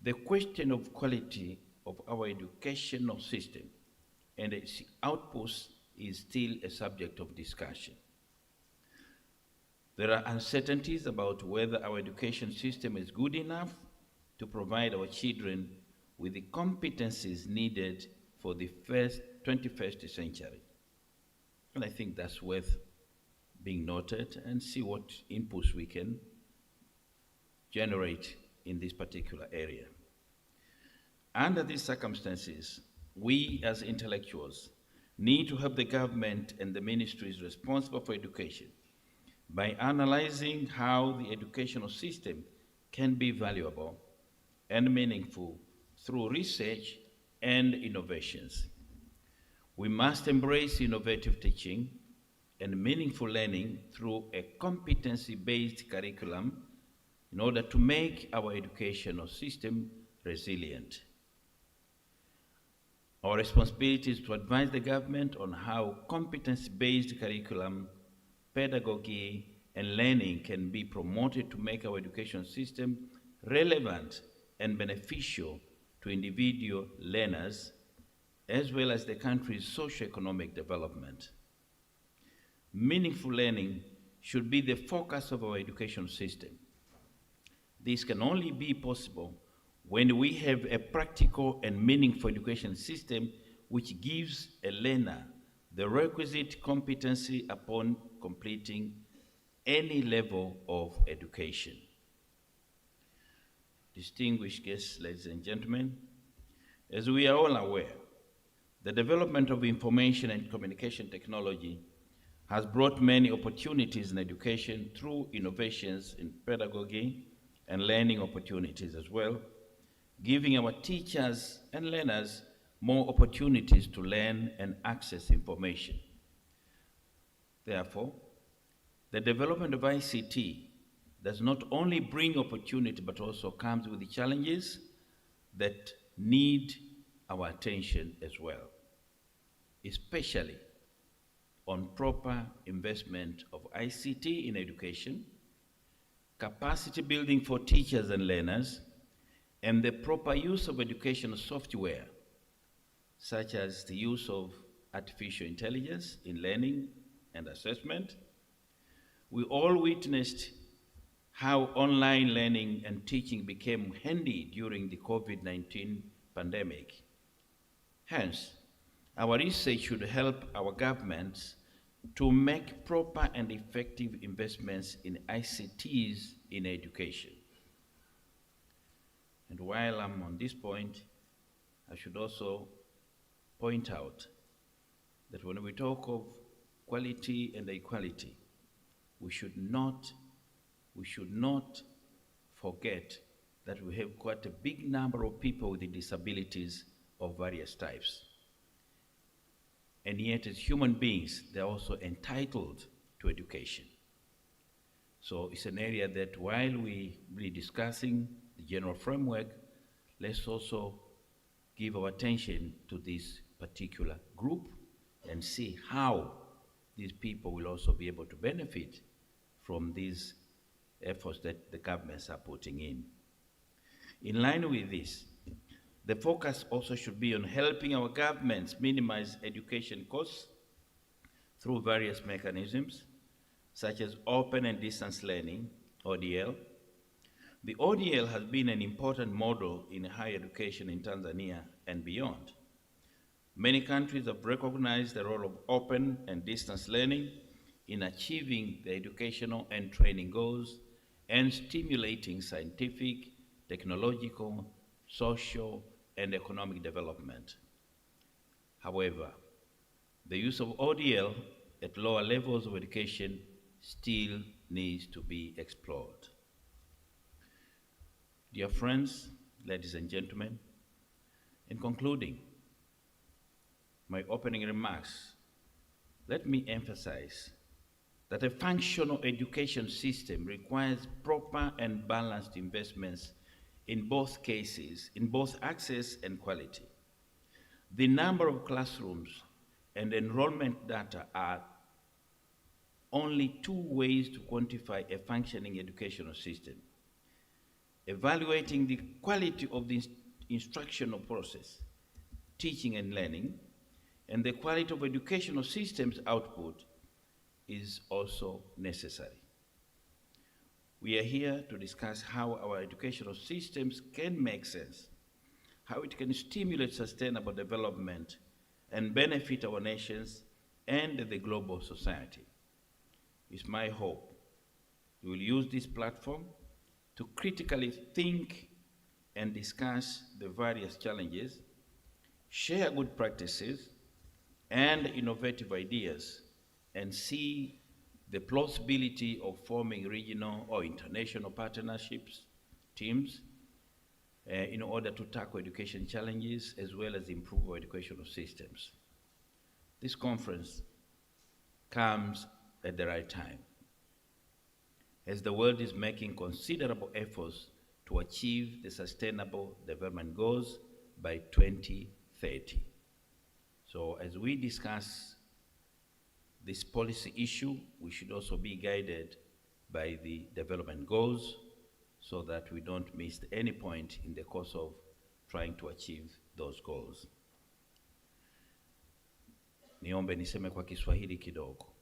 The question of quality of our educational system and its outputs is still a subject of discussion. There are uncertainties about whether our education system is good enough to provide our children with the competencies needed for the 21st century. And I think that's worth being noted and see what inputs we can generate in this particular area. Under these circumstances, we as intellectuals need to help the government and the ministries responsible for education by analyzing how the educational system can be valuable and meaningful through research and innovations. We must embrace innovative teaching and meaningful learning through a competency-based curriculum in order to make our educational system resilient. Our responsibility is to advise the government on how competence-based curriculum, pedagogy, and learning can be promoted to make our education system relevant and beneficial to individual learners, as well as the country's socio-economic development. Meaningful learning should be the focus of our education system. This can only be possible when we have a practical and meaningful education system which gives a learner the requisite competency upon completing any level of education. Distinguished guests, ladies and gentlemen, as we are all aware, the development of information and communication technology has brought many opportunities in education through innovations in pedagogy and learning opportunities as well, giving our teachers and learners more opportunities to learn and access information. Therefore, the development of ICT does not only bring opportunity but also comes with the challenges that need our attention as well, especially on proper investment of ICT in education, capacity building for teachers and learners, and the proper use of educational software, such as the use of artificial intelligence in learning and assessment. We all witnessed how online learning and teaching became handy during the COVID-19 pandemic. Hence, our research should help our governments to make proper and effective investments in ICTs in education. And while I'm on this point, I should also point out that when we talk of quality and equality, we should not forget that we have quite a big number of people with disabilities of various types. And yet, as human beings, they're also entitled to education. So it's an area that while we're discussing the general framework, let's also give our attention to this particular group and see how these people will also be able to benefit from these efforts that the governments are putting in. In line with this, the focus also should be on helping our governments minimize education costs through various mechanisms, such as open and distance learning, ODL. The ODL has been an important model in higher education in Tanzania and beyond. Many countries have recognized the role of open and distance learning in achieving the educational and training goals and stimulating scientific, technological, social, and economic development. However, the use of ODL at lower levels of education still needs to be explored. Dear friends, ladies and gentlemen, in concluding my opening remarks, let me emphasize that a functional education system requires proper and balanced investments in both cases, in both access and quality. The number of classrooms and enrollment data are only two ways to quantify a functioning educational system. Evaluating the quality of the instructional process, teaching and learning, and the quality of educational systems output is also necessary. We are here to discuss how our educational systems can make sense, how it can stimulate sustainable development and benefit our nations and the global society. it's my hope you will use this platform to critically think and discuss the various challenges, share good practices and innovative ideas, and see the plausibility of forming regional or international partnerships, teams, in order to tackle education challenges as well as improve our educational systems. This conference comes at the right time, as the world is making considerable efforts to achieve the Sustainable Development Goals by 2030. So as we discuss this policy issue, we should also be guided by the development goals so that we don't miss any point in the course of trying to achieve those goals. Niombe niseme kwa Kiswahili kidogo.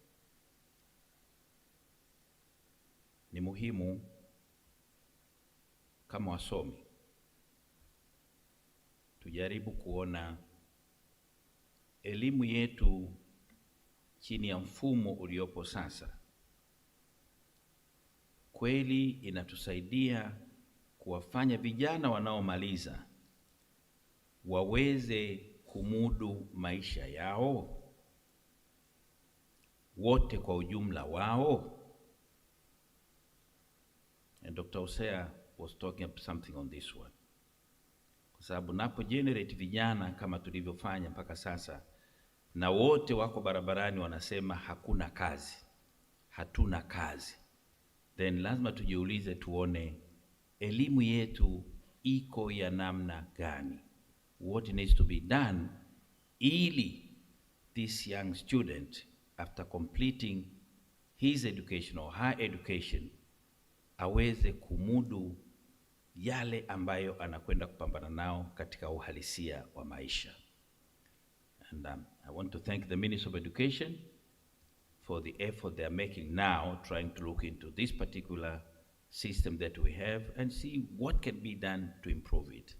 Ni muhimu kama wasomi tujaribu kuona elimu yetu chini ya mfumo uliopo sasa kweli inatusaidia kuwafanya vijana wanaomaliza waweze kumudu maisha yao wote kwa ujumla wao. And Dr. Hosea was talking about something on this one. Kwa sababu napo generate vijana kama tulivyofanya mpaka sasa, na wote wako barabarani wanasema hakuna kazi, hatuna kazi, then lazima tujiulize tuone elimu yetu iko ya namna gani. What needs to be done ili this young student after completing his education or her education aweze kumudu yale ambayo anakwenda kupambana nao katika uhalisia wa maisha. And I want to thank the Minister of Education for the effort they are making now, trying to look into this particular system that we have and see what can be done to improve it.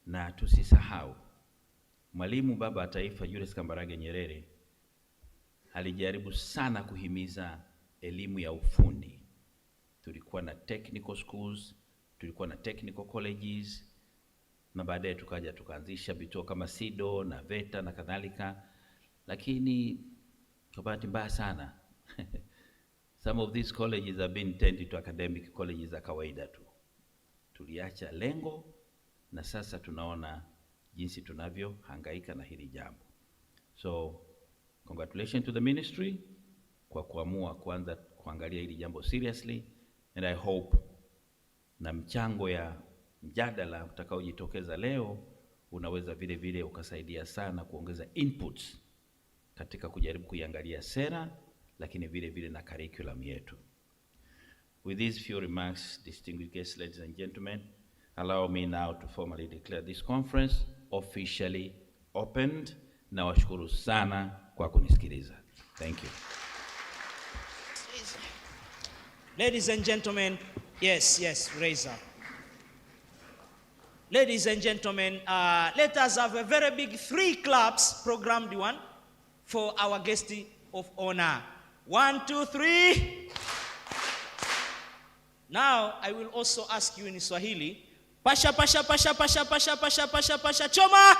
Na tusisahau, Mwalimu Baba wa Taifa Julius Kambarage Nyerere alijaribu sana kuhimiza elimu ya ufundi. Tulikuwa na technical schools, tulikuwa na technical colleges, na baadaye tukaanzisha vituo kama SIDO na VETA na kadhalika, lakini kwa bahati mbaya sana some of these colleges have been turned into academic colleges za kawaida tu. Tuliacha lengo na sasa tunaona jinsi tunavyohangaika na hili jambo. So congratulations to the ministry kwa kuamua kuanza kuangalia hili jambo seriously, and I hope na mchango ya mjadala utakaojitokeza leo unaweza vile vile ukasaidia sana kuongeza inputs katika kujaribu kuiangalia sera, lakini vile vile na curriculum yetu. With these few remarks, distinguished guests, ladies and gentlemen, allow me now to formally declare this conference officially opened. Na washukuru sana kwa kunisikiliza. Thank you. Ladies and gentlemen, yes, raise up. Ladies and gentlemen, let us have a very big 3 claps, programmed one, for our guest of honor. 1, 2, 3. Now, I will also ask you in Swahili, pasha, pasha, pasha, pasha, pasha, pasha, pasha, pasha, choma!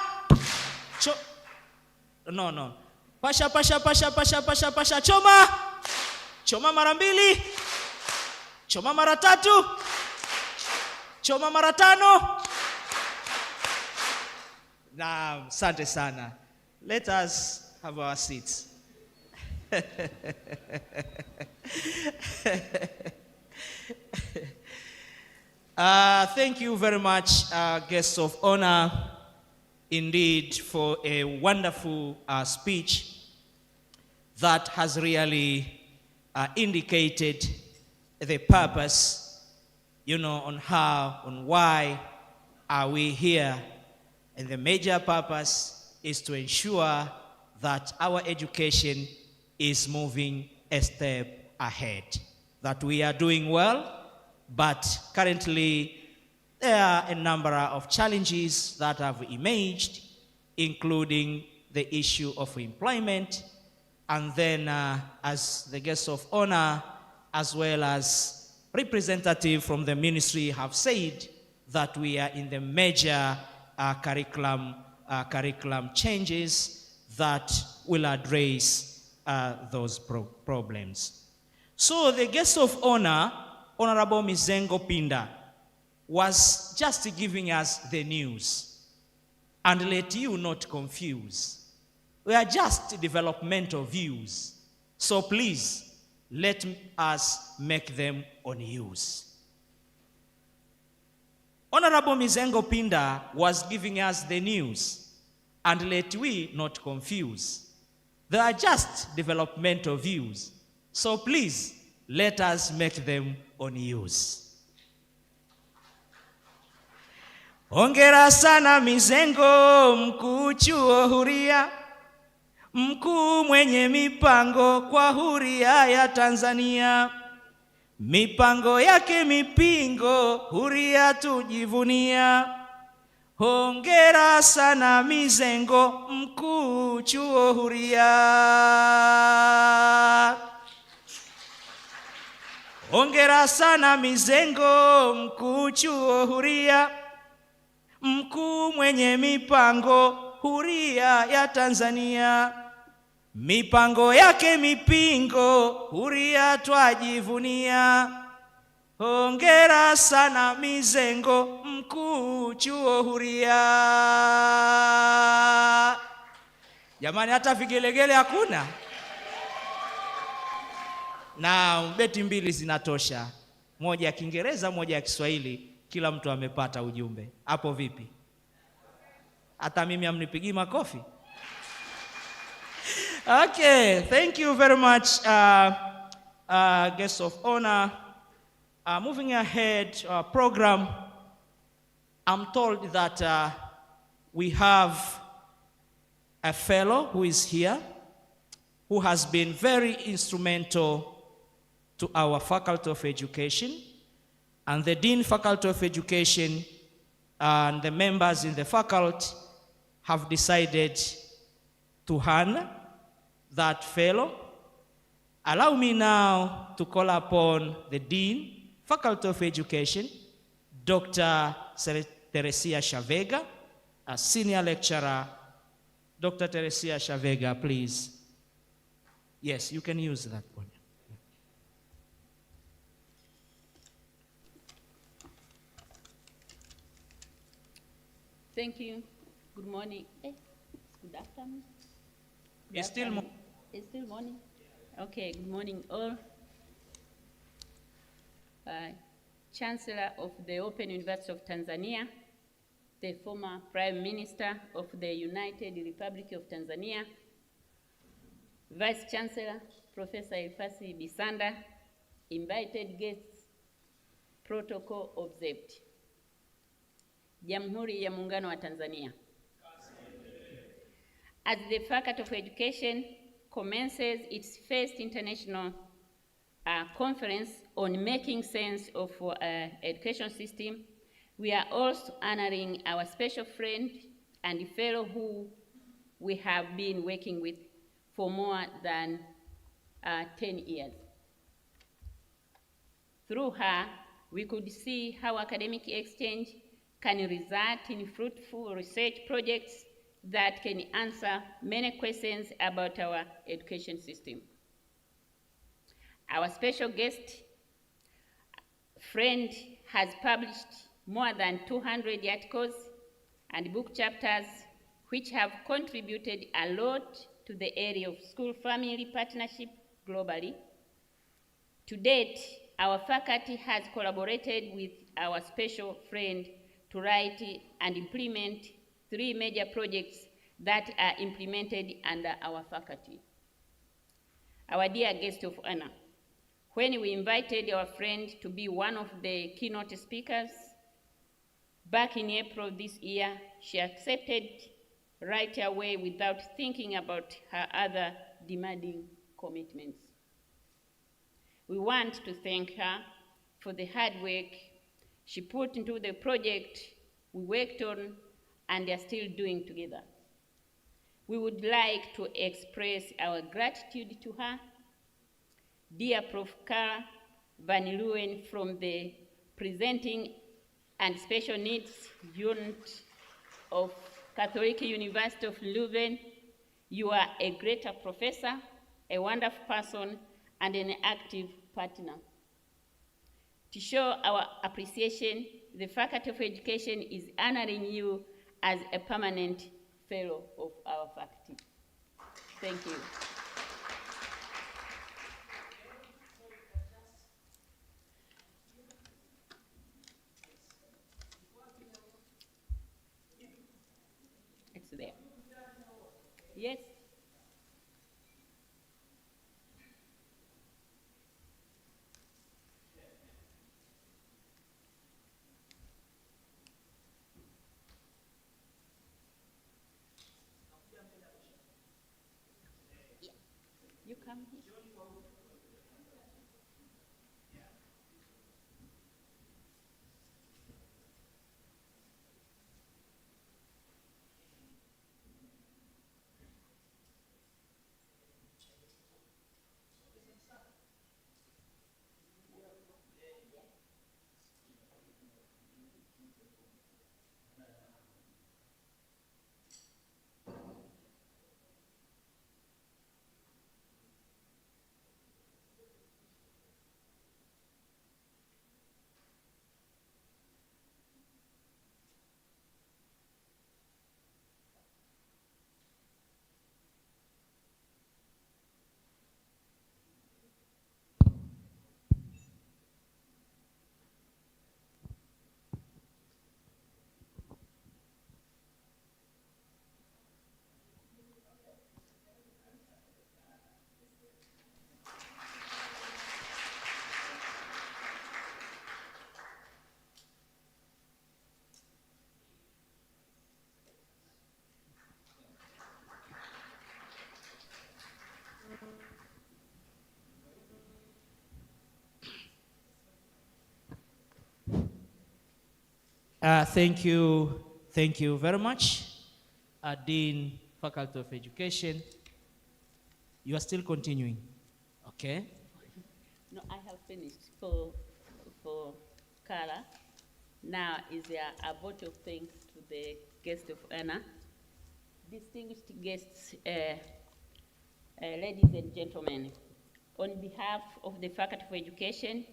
No. Pasha, pasha, pasha, pasha, pasha, pasha, choma! Choma mara 2. Choma mara 3. Choma mara 5. Naam, asante sana. Let us have our seats. Thank you very much, guests of honor, indeed, for a wonderful speech that has really indicated the purpose, on why are we here. And the major purpose is to ensure that our education is moving a step ahead, that we are doing well, but currently there are a number of challenges that have emerged, including the issue of employment, and then as the guest of honor, as well as representative from the ministry have said that we are in the major curriculum changes that will address those problems. So the guest of honor, Honorable Mizengo Pinda, was just giving us the news, and let you not confuse. We are just developmental views. So please, let us make them on use. Honorable Mizengo Pinda was giving us the news, and let we not confuse. They are just developmental views. So please, let us make them on use. Hongera sana Mizengo, mkuu chuo huria, mkuu mwenye mipango kwa huria ya Tanzania. Mipango yake mipingo, huria tujivunia. Hongera sana Mizengo, mkuu chuo huria. Hongera sana Mizengo, mkuu chuo huria, mkuu mwenye mipango huria ya Tanzania. Mipango yake mipingo, huria twajivunia. Hongera sana Mizengo, mkuu chuo huria. Jamani, hata vigelegele hakuna? Na beti mbili zinatosha, moja ya Kiingereza, moja ya Kiswahili. Kila mtu amepata ujumbe. Hapo vipi? Hata mimi amnipigi makofi? Okay, thank you very much, guest of honor. Moving ahead, program, I'm told that we have a fellow who is here, who has been very instrumental to our Faculty of Education, and the Dean Faculty of Education and the members in the faculty have decided to honor that fellow. Allow me now to call upon the Dean, Faculty of Education, Dr. Teresia Shavega, a senior lecturer. Dr. Teresia Shavega, please. Yes, you can use that one. Thank you. Good morning. Good afternoon. It's still morning. It's still morning? Okay, good morning all. Chancellor of the Open University of Tanzania, the former Prime Minister of the United Republic of Tanzania, Vice Chancellor Professor Elfasi Bisanda, invited guests, protocol observed. Jamhuri ya Muungano wa Tanzania. As the Faculty of Education commences its first international conference on making sense of education system, we are also honoring our special friend and fellow who we have been working with for more than 10 years. Through her, we could see how academic exchange can result in fruitful research projects that can answer many questions about our education system. Our special guest friend has published more than 200 articles and book chapters which have contributed a lot to the area of school-family partnership globally. To date, our faculty has collaborated with our special friend to write and implement 3 major projects that are implemented under our faculty. Our dear guest of honor, when we invited our friend to be one of the keynote speakers back in April this year, she accepted right away without thinking about her other demanding commitments. We want to thank her for the hard work she put into the project we worked on and are still doing together. We would like to express our gratitude to her. Dear Prof. Carla Van Leeuwen from the Presenting and Special Needs Unit of Catholic University of Leuven, you are a great professor, a wonderful person, and an active partner. To show our appreciation, the Faculty of Education is honoring you as a permanent fellow of our faculty. Thank you. It's there. Yes. Yeah. You come here. Thank you very much, Dean, Faculty of Education. You are still continuing, okay? No, I have finished for Carla. Now is there a vote of thanks to the guest of honor. Distinguished guests, ladies and gentlemen, on behalf of the Faculty of Education,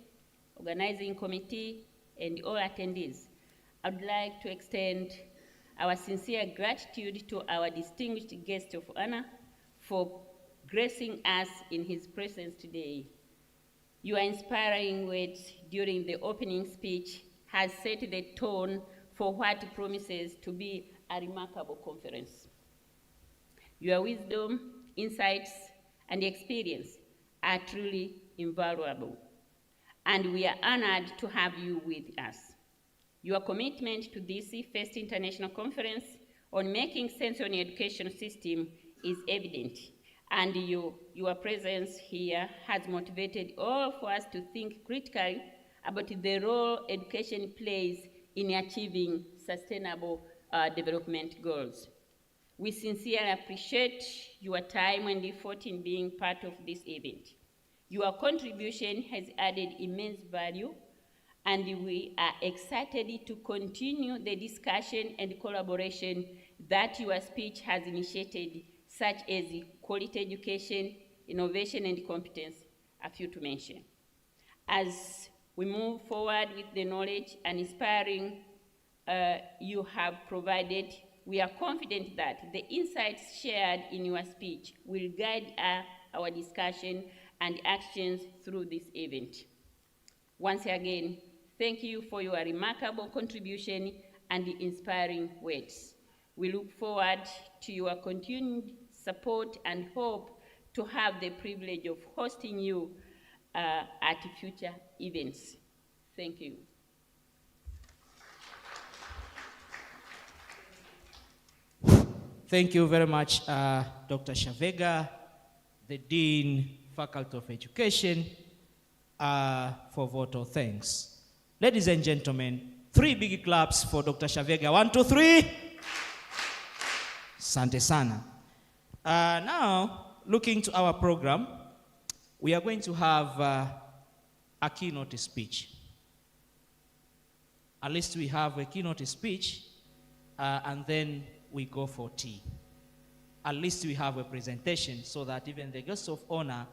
Organizing Committee, and all attendees, I would like to extend our sincere gratitude to our distinguished guest of honor for gracing us in his presence today. Your inspiring words during the opening speech has set the tone for what promises to be a remarkable conference. Your wisdom, insights, and experience are truly invaluable, and we are honored to have you with us. Your commitment to this first international conference on making sense on the education system is evident, and your presence here has motivated all of us to think critically about the role education plays in achieving sustainable development goals. We sincerely appreciate your time and effort in being part of this event. Your contribution has added immense value, and we are excited to continue the discussion and collaboration that your speech has initiated, such as quality education, innovation, and competence, a few to mention. As we move forward with the knowledge and inspiring you have provided, we are confident that the insights shared in your speech will guide our discussion and actions through this event. Once again, thank you for your remarkable contribution and inspiring words. We look forward to your continued support and hope to have the privilege of hosting you at future events. Thank you. Thank you very much, Dr. Shavega, the Dean, Faculty of Education, for vote of thanks. Ladies and gentlemen, 3 big claps for Dr. Shavega. 1, 2, 3. Sante sana. Now, looking to our program, we are going to have a keynote speech. At least we have a keynote speech, and then we go for tea. At least we have a presentation so that even the guests of honor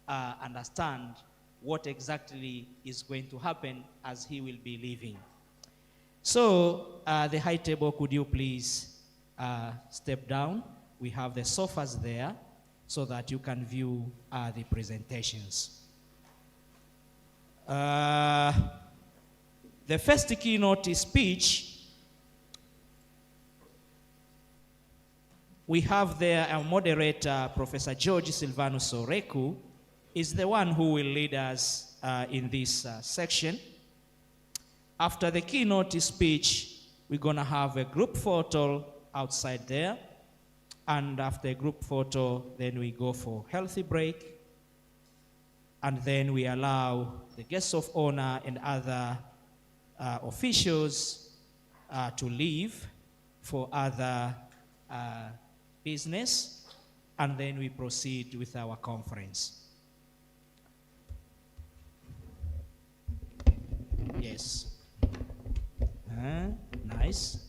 understand what exactly is going to happen as he will be leaving. So, the high table, could you please step down? We have the sofas there so that you can view the presentations. The first keynote speech, we have there a moderator, Professor George Silvanus Oreku, is the one who will lead us in this section. After the keynote speech, we're going to have a group photo outside there. And after a group photo, then we go for healthy break. And then we allow the guests of honor and other officials to leave for other business. And then we proceed with our conference. Yes. Nice.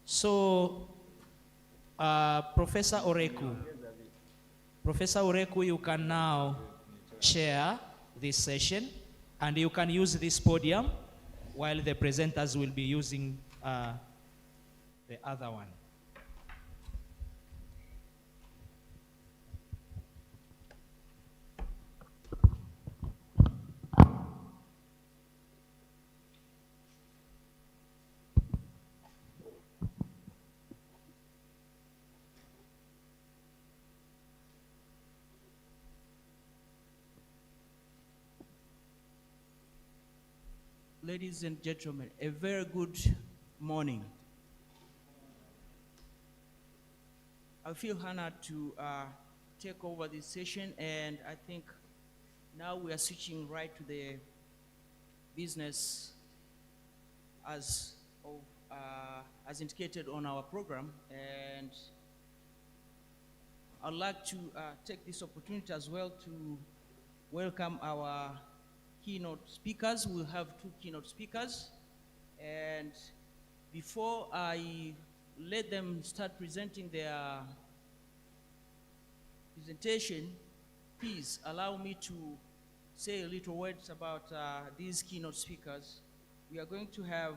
So, Professor Oreku, you can now chair this session, and you can use this podium while the presenters will be using the other one. Ladies and gentlemen, a very good morning. I feel honored to take over this session, and I think now we are switching right to the business as indicated on our program. And I'd like to take this opportunity as well to welcome our keynote speakers. We'll have 2 keynote speakers. And before I let them start presenting their presentation, please allow me to say a little words about these keynote speakers. We are going to have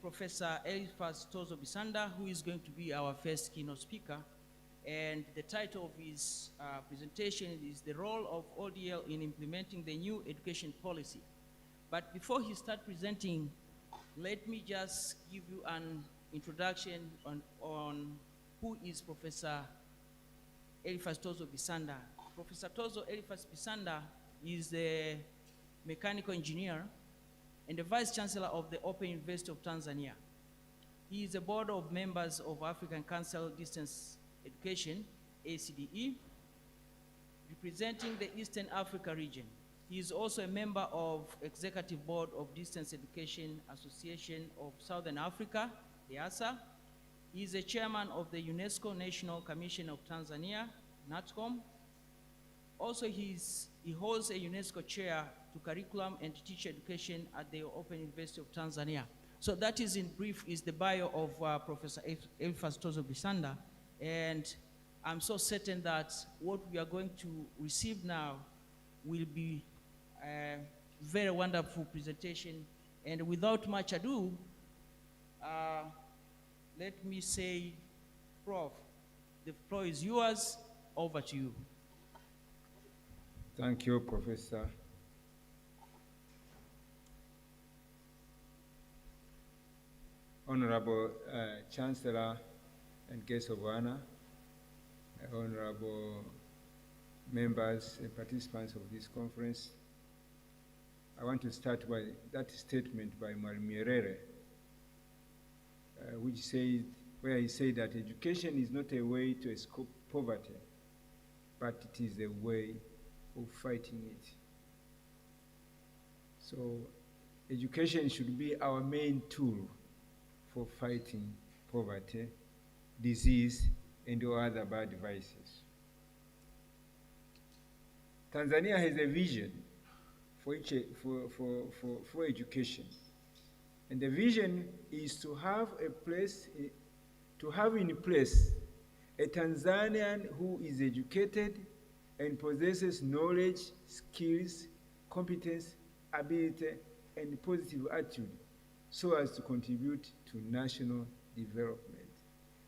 Professor Eliphas Tozo Bisanda, who is going to be our first keynote speaker. And the title of his presentation is The Role of ODL in Implementing the New Education Policy. But before he starts presenting, let me just give you an introduction on who is Professor Eliphas Tozo Bisanda. Professor Tozo Eliphas Bisanda is a mechanical engineer and the Vice Chancellor of the Open University of Tanzania. He is a board of members of African Council Distance Education, ACDE, representing the Eastern Africa region. He is also a member of Executive Board of Distance Education Association of Southern Africa, EASA. He is a chairman of the UNESCO National Commission of Tanzania, NATCOM. Also, he holds a UNESCO chair to curriculum and teacher education at the Open University of Tanzania. So that is in brief is the bio of Professor Eliphas Tozo Bisanda. And I'm so certain that what we are going to receive now will be a very wonderful presentation. And without much ado, let me say, Prof, the floor is yours. Over to you. Thank you, Professor. Honorable Chancellor and guests of honor, honorable members and participants of this conference, I want to start by that statement by Mwalimu Nyerere, where he said that education is not a way to escape poverty, but it is a way of fighting it. So education should be our main tool for fighting poverty, disease, and all other bad vices. Tanzania has a vision for education. And the vision is to have in place a Tanzanian who is educated and possesses knowledge, skills, competence, ability, and positive attitude so as to contribute to national development.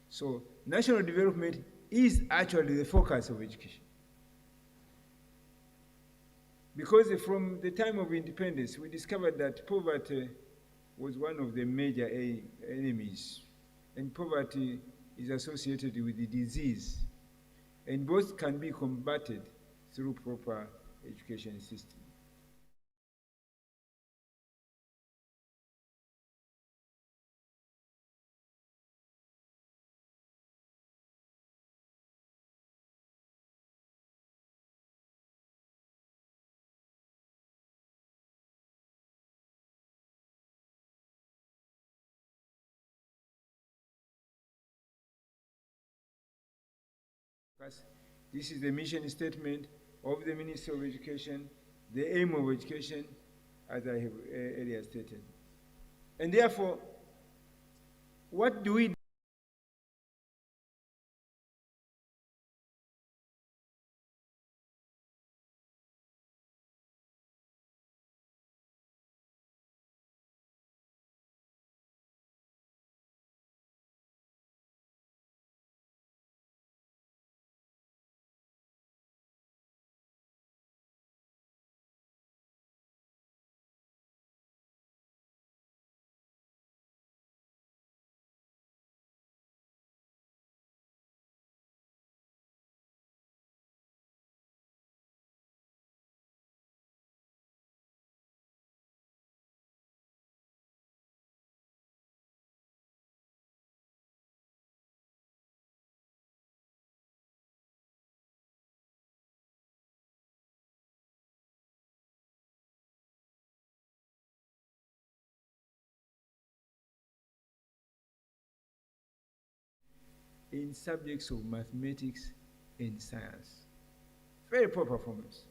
So national development is actually the focus of education. Because from the time of independence, we discovered that poverty was one of the major enemies. And poverty is associated with the disease. And both can be combated through proper education system. This is the mission statement of the Ministry of Education, the aim of education, as I have earlier stated. And therefore, what do we do? In subjects of mathematics and science. Very poor performance.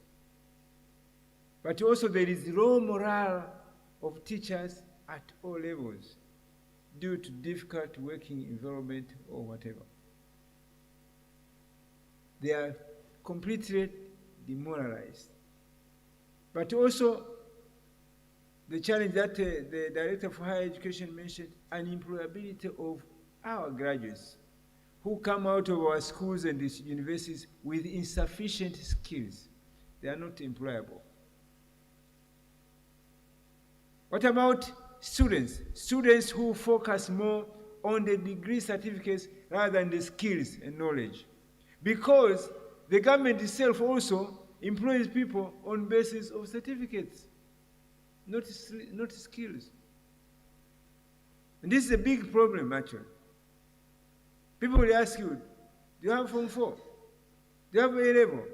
But also there is low morale of teachers at all levels due to difficult working environment or whatever. They are completely demoralized. But also the challenge that the Director for Higher Education mentioned, unemployability of our graduates who come out of our schools and these universities with insufficient skills. They are not employable. What about students? Students who focus more on the degree certificates rather than the skills and knowledge. Because the government itself also employs people on basis of certificates, not skills. And this is a big problem, actually. People will ask you, do you have Form 4? Do you have A-level?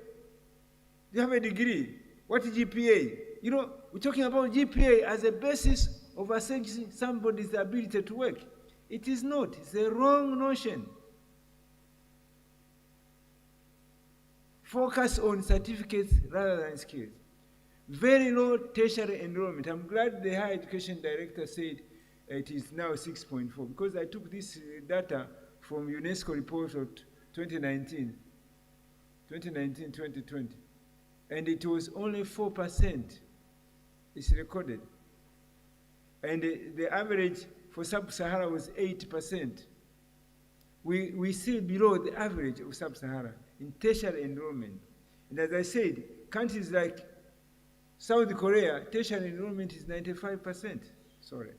Do you have a degree? What is GPA? You know, we're talking about GPA as a basis of assessing somebody's ability to work. It is not. It's a wrong notion. Focus on certificates rather than skills. Very low tertiary enrollment. I'm glad the Higher Education Director said it is now 6.4 because I took this data from UNESCO report of 2019-2020, and it was only 4%. It's recorded. And the average for Sub-Sahara was 8%. We still below the average of Sub-Sahara in tertiary enrollment. And as I said, countries like South Korea, tertiary enrollment is 95%. Sorry.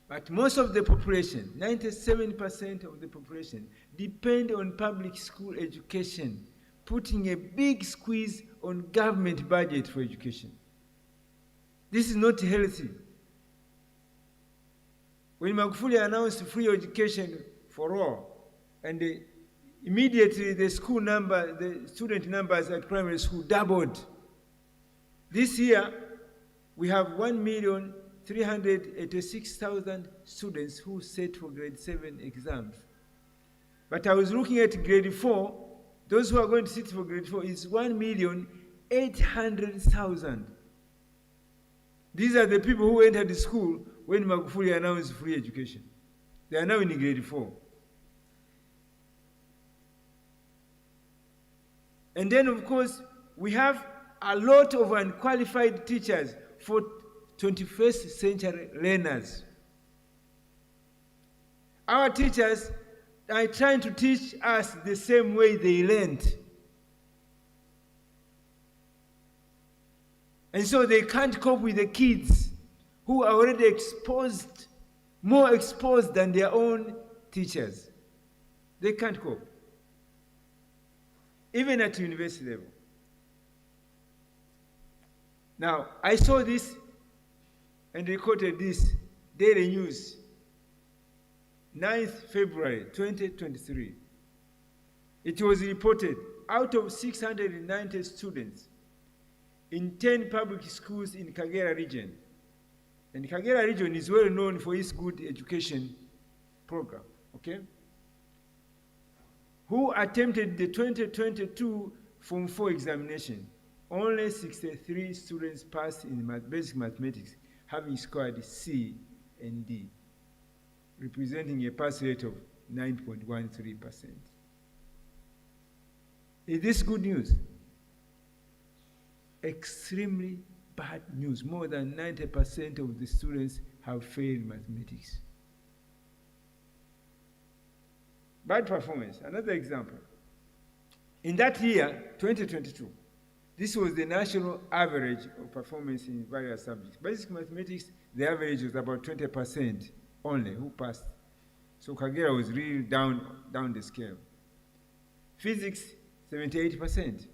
But most of the population, 97% of the population, depend on public school education, putting a big squeeze on government budget for education. This is not healthy. When Magufuli announced free education for all, and immediately the student numbers at primary school doubled. This year, we have 1,386,000 students who sit for grade 7 exams. But I was looking at grade 4, those who are going to sit for grade 4 is 1,800,000. These are the people who entered the school when Magufuli announced free education. They are now in grade 4. And then, of course, we have a lot of unqualified teachers for 21st century learners. Our teachers are trying to teach us the same way they learned. And so they can't cope with the kids who are already exposed, more exposed than their own teachers. They can't cope. Even at university level. Now, I saw this and recorded this, Daily News, 9th February 2023. It was reported out of 690 students in 10 public schools in Kagera region. And Kagera region is well known for its good education program, okay? Who attempted the 2022 Form 4 examination. Only 63 students passed in basic mathematics, having scored C and D, representing a pass rate of 9.13%. Is this good news? Extremely bad news. More than 90% of the students have failed mathematics. Bad performance. Another example. In that year, 2022, this was the national average of performance in various subjects. Basic mathematics, the average was about 20% only who passed. So Kagera was really down the scale. Physics, 78%.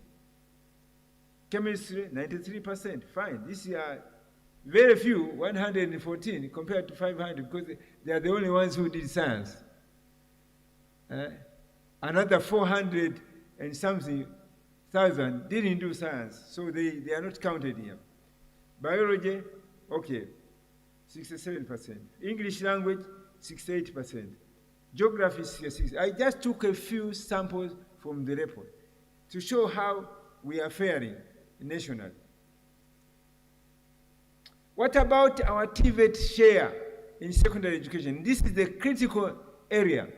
Chemistry, 93%. Fine. This year, very few, 114 compared to 500, because they are the only ones who did science. Another 400 and something thousand didn't do science, so they are not counted here. Biology, okay, 67%. English language, 68%. Geography, 66%. I just took a few samples from the report to show how we are faring nationally. What about our TVET share in secondary education? This is the critical area.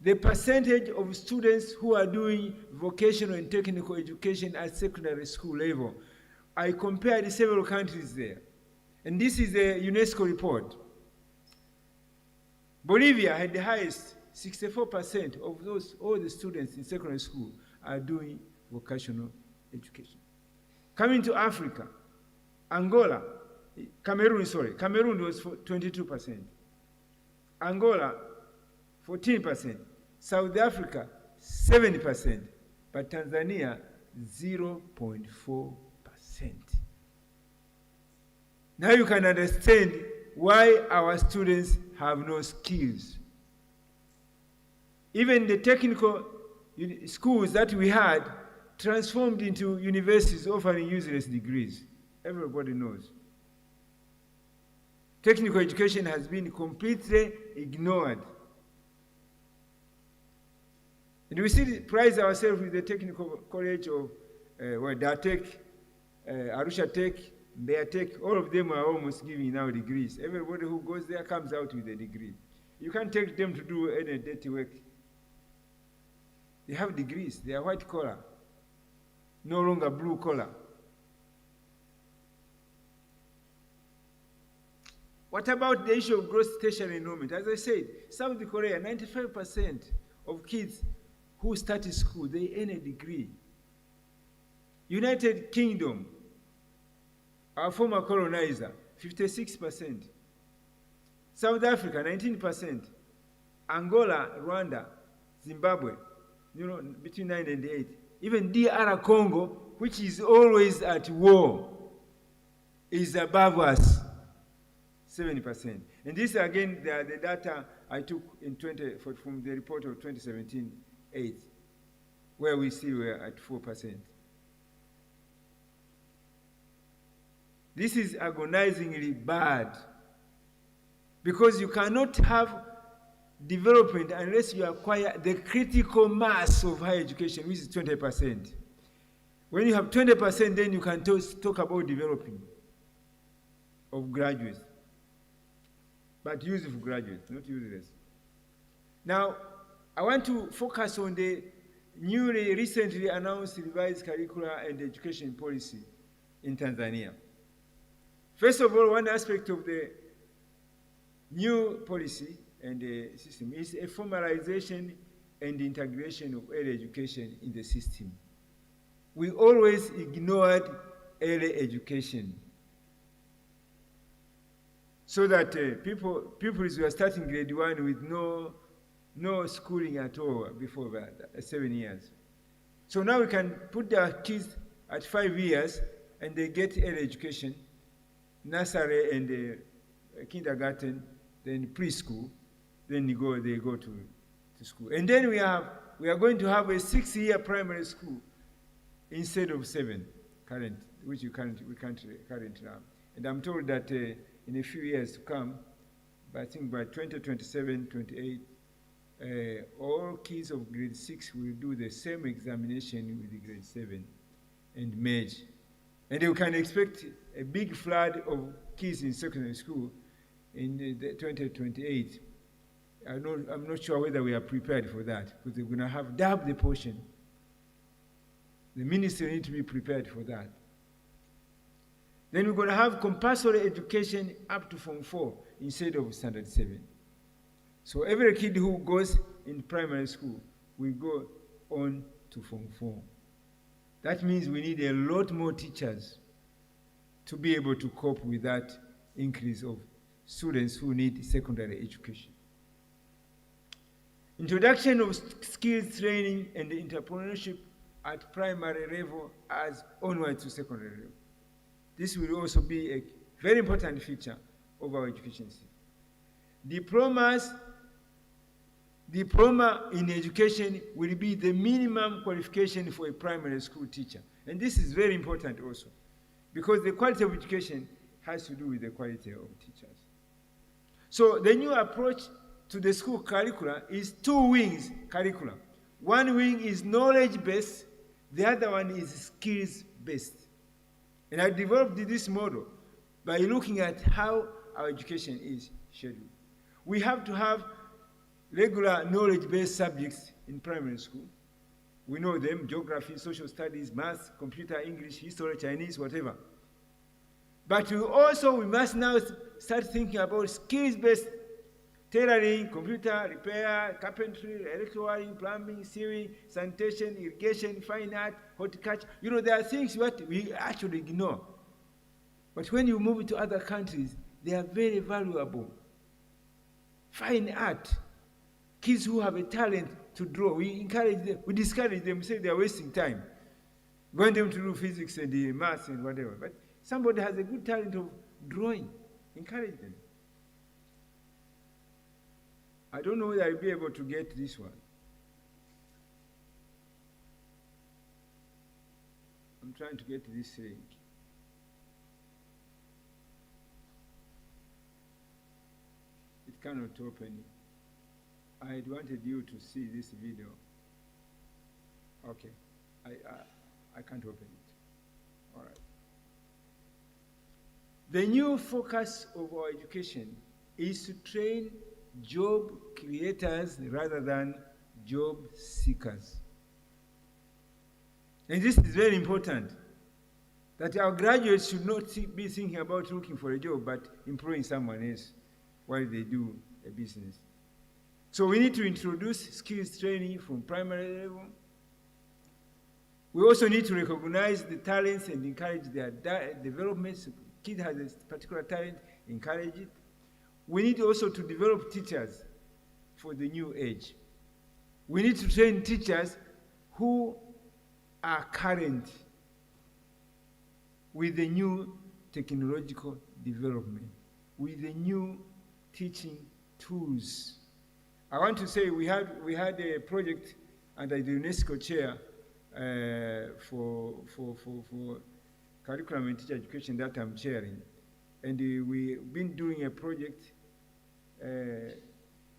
The percentage of students who are doing vocational and technical education at secondary school level. I compared several countries there. And this is a UNESCO report. Bolivia had the highest, 64% of all the students in secondary school are doing vocational education. Coming to Africa, Cameroon was 22%. Angola, 14%. South Africa, 70%, but Tanzania, 0.4%. Now you can understand why our students have no skills. Even the technical schools that we had transformed into universities offering useless degrees. Everybody knows. Technical education has been completely ignored. And we still prize ourselves with the technical college of DATEC, Arusha Tech, Mbeya Tech. All of them are almost giving now degrees. Everybody who goes there comes out with a degree. You can't take them to do any dirty work. They have degrees. They are white collar, no longer blue collar. What about the issue of gross tertiary enrollment? As I said, South Korea, 95% of kids who started school, they earn a degree. United Kingdom, our former colonizer, 56%. South Africa, 19%. Angola, Rwanda, Zimbabwe, between 9 and 8. Even DR Congo, which is always at war, is above us, 70%. And this again, the data I took from the report of 2017-8, where we see we're at 4%. This is agonizingly bad, because you cannot have development unless you acquire the critical mass of higher education, which is 20%. When you have 20%, then you can talk about developing of graduates, but useful graduates, not useless. Now, I want to focus on the recently announced revised curricula and education policy in Tanzania. First of all, one aspect of the new policy and the system is a formalization and integration of early education in the system. We always ignored early education, so that people were starting grade 1 with no schooling at all before that, 7 years. So now we can put their kids at 5 years and they get early education, nursery and kindergarten, then preschool, then they go to school. And then we are going to have a 6-year primary school instead of 7 current, which we currently have. And I'm told that in a few years to come, but I think by 2027, 28, all kids of grade 6 will do the same examination with the grade 7 and merge. And you can expect a big flood of kids in secondary school in 2028. I'm not sure whether we are prepared for that, because we're going to have double the portion. The ministry needs to be prepared for that. Then we're going to have compulsory education up to Form 4 instead of Standard 7. So every kid who goes in primary school will go on to Form 4. That means we need a lot more teachers to be able to cope with that increase of students who need secondary education. Introduction of skills training and entrepreneurship at primary level as onward to secondary level. This will also be a very important feature of our education system. Diploma in education will be the minimum qualification for a primary school teacher. And this is very important also, because the quality of education has to do with the quality of teachers. So the new approach to the school curricula is 2 wings curriculum. One wing is knowledge-based, the other one is skills-based. And I developed this model by looking at how our education is scheduled. We have to have regular knowledge-based subjects in primary school. We know them: geography, social studies, math, computer, English, history, Chinese, whatever. But we must now start thinking about skills-based: tailoring, computer repair, carpentry, electrical wiring, plumbing, sewing, sanitation, irrigation, fine art, horticulture. There are things that we actually ignore. But when you move to other countries, they are very valuable. Fine art. Kids who have a talent to draw, we encourage them, we discourage them, say they are wasting time. We want them to do physics and maths and whatever. But somebody has a good talent of drawing, encourage them. I don't know whether I'll be able to get this one. I'm trying to get this link. It cannot open it. I had wanted you to see this video. Okay, I can't open it. All right. The new focus of our education is to train job creators rather than job seekers. And this is very important, that our graduates should not be thinking about looking for a job, but employing someone else while they do a business. So we need to introduce skills training from primary level. We also need to recognize the talents and encourage their development. So kid has a particular talent, encourage it. We need also to develop teachers for the new age. We need to train teachers who are current with the new technological development, with the new teaching tools. I want to say we had a project under the UNESCO chair for curriculum and teacher education that I'm chairing. And we've been doing a project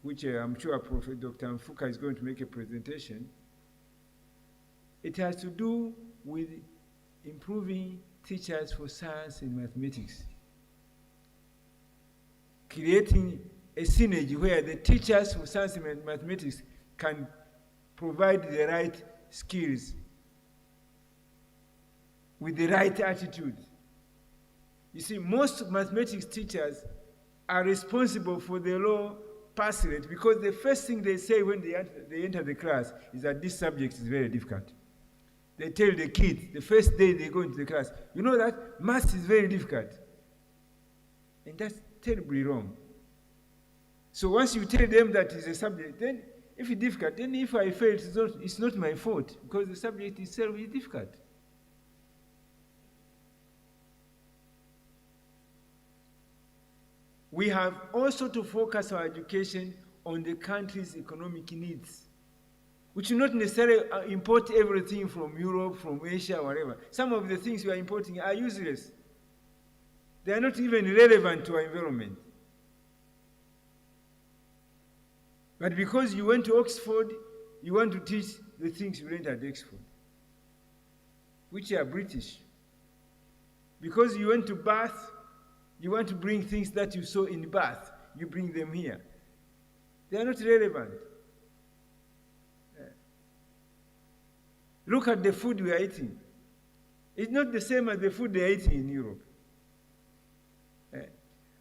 which I'm sure Professor Dr. Mfuka is going to make a presentation. It has to do with improving teachers for science and mathematics. Creating a synergy where the teachers for science and mathematics can provide the right skills with the right attitude. You see, most mathematics teachers are responsible for the low pass rate because the first thing they say when they enter the class is that this subject is very difficult. They tell the kids the first day they go into the class, you know that math is very difficult. And that's terribly wrong. So once you tell them that it's a subject, then if it's difficult, then if I fail, it's not my fault because the subject itself is difficult. We have also to focus our education on the country's economic needs. We should not necessarily import everything from Europe, from Asia, whatever. Some of the things we are importing are useless. They are not even relevant to our environment. But because you went to Oxford, you want to teach the things you learned at Oxford, which are British. Because you went to Bath, you want to bring things that you saw in Bath, you bring them here. They are not relevant. Look at the food we are eating. It's not the same as the food they are eating in Europe.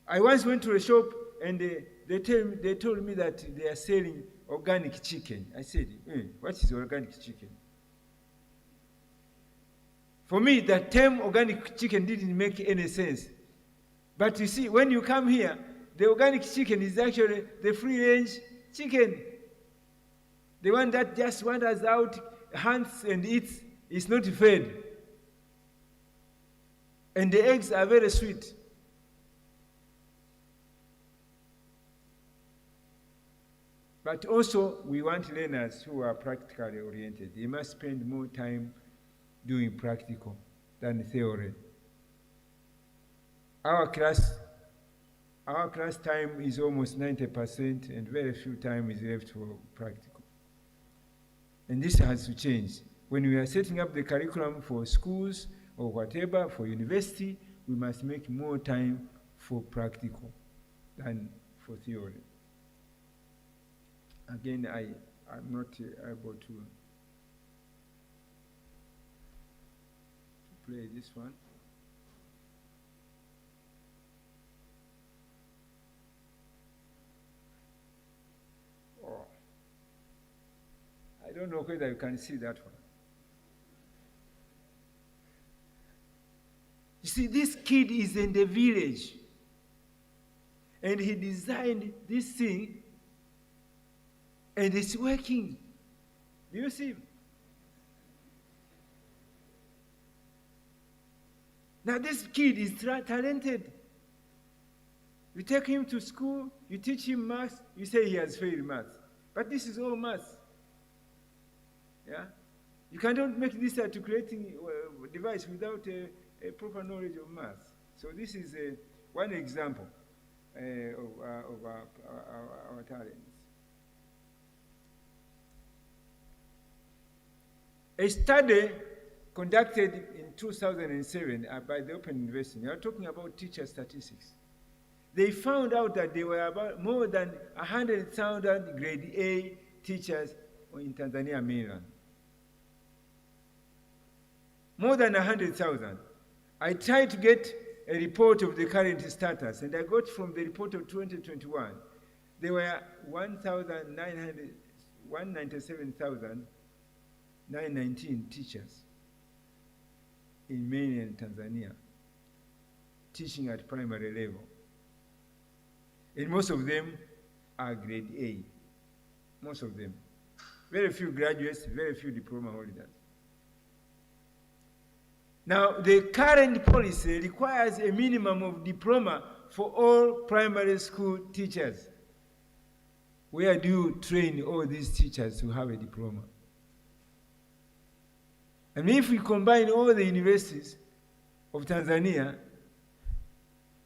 I once went to a shop and they told me that they are selling organic chicken. I said, what is organic chicken? For me, the term organic chicken didn't make any sense. But you see, when you come here, the organic chicken is actually the free-range chicken. The one that just wanders out, hunts and eats, is not fed. And the eggs are very sweet. But also, we want learners who are practically oriented. They must spend more time doing practical than theory. Our class time is almost 90% and very few time is left for practical. And this has to change. When we are setting up the curriculum for schools or whatever, for university, we must make more time for practical than for theory. Again, I'm not able to play this one. I don't know whether you can see that one. You see, this kid is in the village, and he designed this thing, and it's working. Do you see? Now this kid is talented. You take him to school, you teach him math, you say he has failed math. But this is all math. Yeah? You cannot make this articulating device without a proper knowledge of math. So this is one example of our talents. A study conducted in 2007 by the Open University, we are talking about teacher statistics. They found out that there were about more than 100,000 grade A teachers in Tanzania mainland. More than 100,000. I tried to get a report of the current status, and I got from the report of 2021, there were 197,919 teachers in mainland Tanzania teaching at primary level. And most of them are grade A. Most of them. Very few graduates, very few diploma holders. Now, the current policy requires a minimum of diploma for all primary school teachers. Where do you train all these teachers to have a diploma? And if we combine all the universities, of Tanzania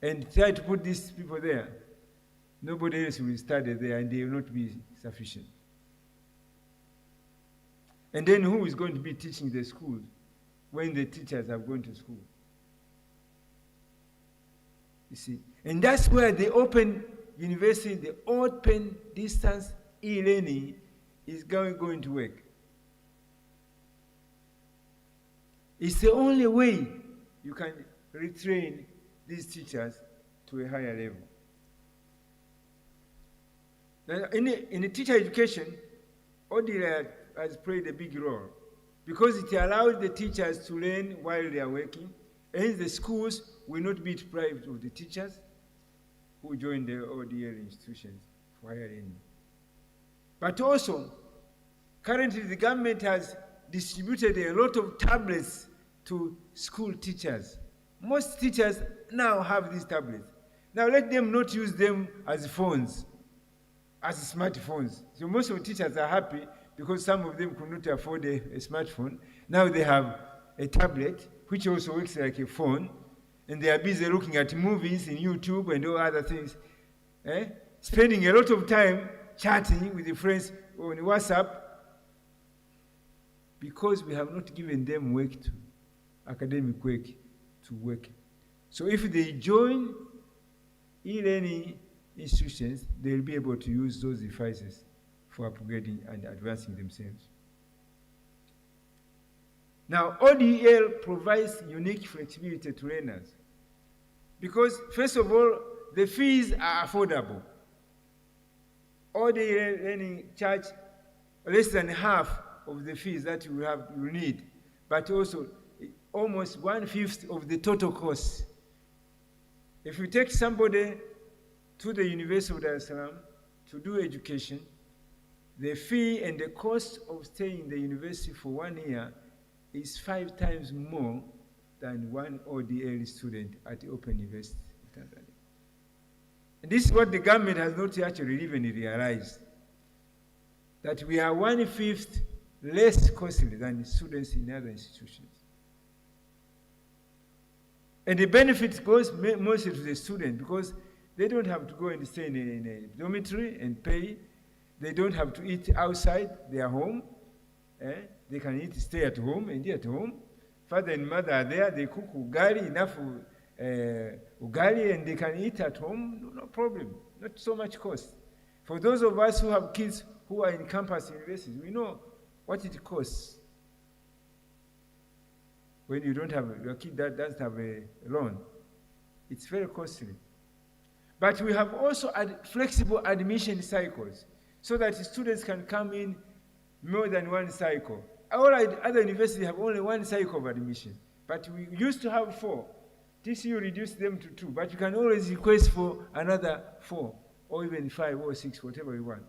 and try to put these people there, nobody else will study there and they will not be sufficient. And then who is going to be teaching the schools when the teachers have gone to school? You see, and that's where the open university, the open distance e-learning is going to work. It's the only way you can retrain these teachers to a higher level. Now, in teacher education, ODA has played a big role because it allows the teachers to learn while they are working, and the schools will not be deprived of the teachers who join the ODL institutions for higher learning. But also, currently the government has distributed a lot of tablets to school teachers. Most teachers now have these tablets. Now let them not use them as phones, as smartphones. So most of the teachers are happy because some of them could not afford a smartphone. Now they have a tablet, which also works like a phone, and they are busy looking at movies in YouTube and all other things, spending a lot of time chatting with the friends on WhatsApp because we have not given them work to, academic work to work. So if they join e-learning institutions, they'll be able to use those devices for upgrading and advancing themselves. Now, ODL provides unique flexibility to learners because, first of all, the fees are affordable. ODL learning charge less than half of the fees that you need, but also almost 1/5 of the total cost. If you take somebody to the University of Dar es Salaam to do education, the fee and the cost of staying in the university for 1 year is 5 times more than one ODL student at the Open University of Tanzania. And this is what the government has not actually even realized, that we are 1/5 less costly than students in other institutions. And the benefit goes mostly to the student because they don't have to go and stay in a dormitory and pay. They don't have to eat outside their home. They can stay at home and eat at home. Father and mother are there. They cook ugali, enough ugali, and they can eat at home, no problem. Not so much cost. For those of us who have kids who are in campus universities, we know what it costs when you don't have, your kid that doesn't have a loan. It's very costly. But we have also flexible admission cycles so that students can come in more than one cycle. All other universities have only one cycle of admission, but we used to have 4. TCU reduced them to 2, but you can always request for another 4, or even 5 or 6, whatever you want.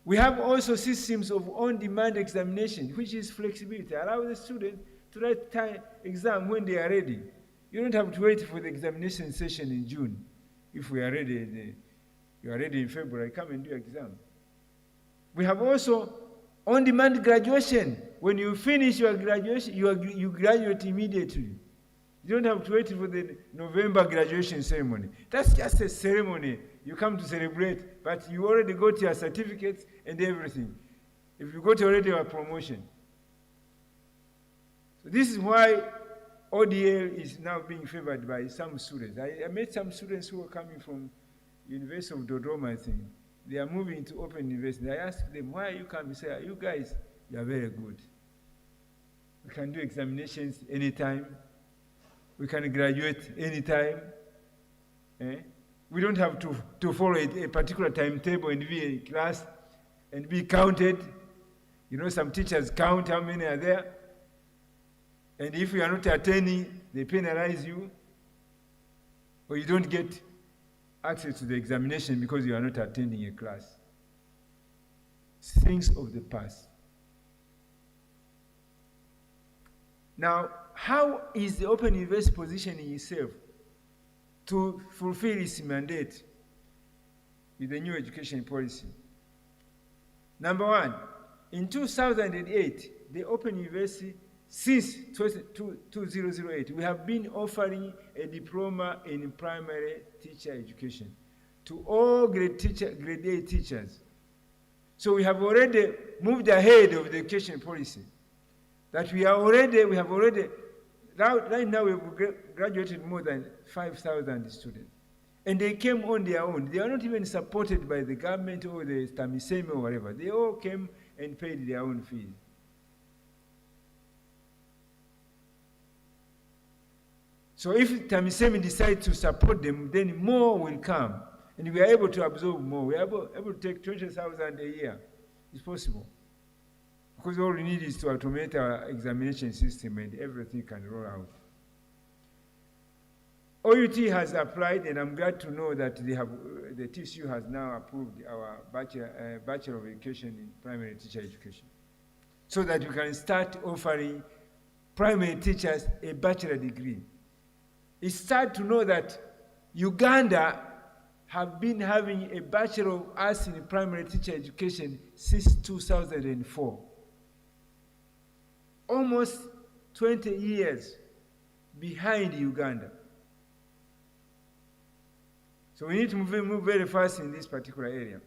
We have also systems of on-demand examination, which is flexibility. Allow the student to write exam when they are ready. You don't have to wait for the examination session in June. If we are ready, you are ready in February, come and do exam. We have also on-demand graduation. When you finish your graduation, you graduate immediately. You don't have to wait for the November graduation ceremony. That's just a ceremony you come to celebrate, but you already got your certificates and everything. If you got already your promotion. So this is why ODL is now being favored by some students. I met some students who are coming from University of Dodoma, I think. They are moving to Open University. I asked them, why are you coming? They say, you guys, you are very good. We can do examinations anytime. We can graduate anytime. We don't have to follow a particular timetable and be in class and be counted. You know, some teachers count how many are there. And if you are not attending, they penalize you, or you don't get access to the examination because you are not attending a class. Things of the past. Now, how is the Open University positioning itself to fulfill its mandate with the new education policy? Number one, in 2008, the Open University since 2008, we have been offering a diploma in primary teacher education to all grade A teachers. So we have already moved ahead of the education policy. That we have already, right now we've graduated more than 5,000 students. And they came on their own. They are not even supported by the government or the TAMISEMI or whatever. They all came and paid their own fees. So if TAMISEMI decides to support them, then more will come. And we are able to absorb more. We are able to take 20,000 a year. It's possible. Because all we need is to automate our examination system and everything can roll out. OUT has applied, and I'm glad to know that the TCU has now approved our Bachelor of Education in Primary Teacher Education, so that we can start offering primary teachers a bachelor degree. It's sad to know that Uganda have been having a Bachelor of Arts in Primary Teacher Education since 2004. Almost 20 years behind Uganda. So we need to move very fast in this particular area.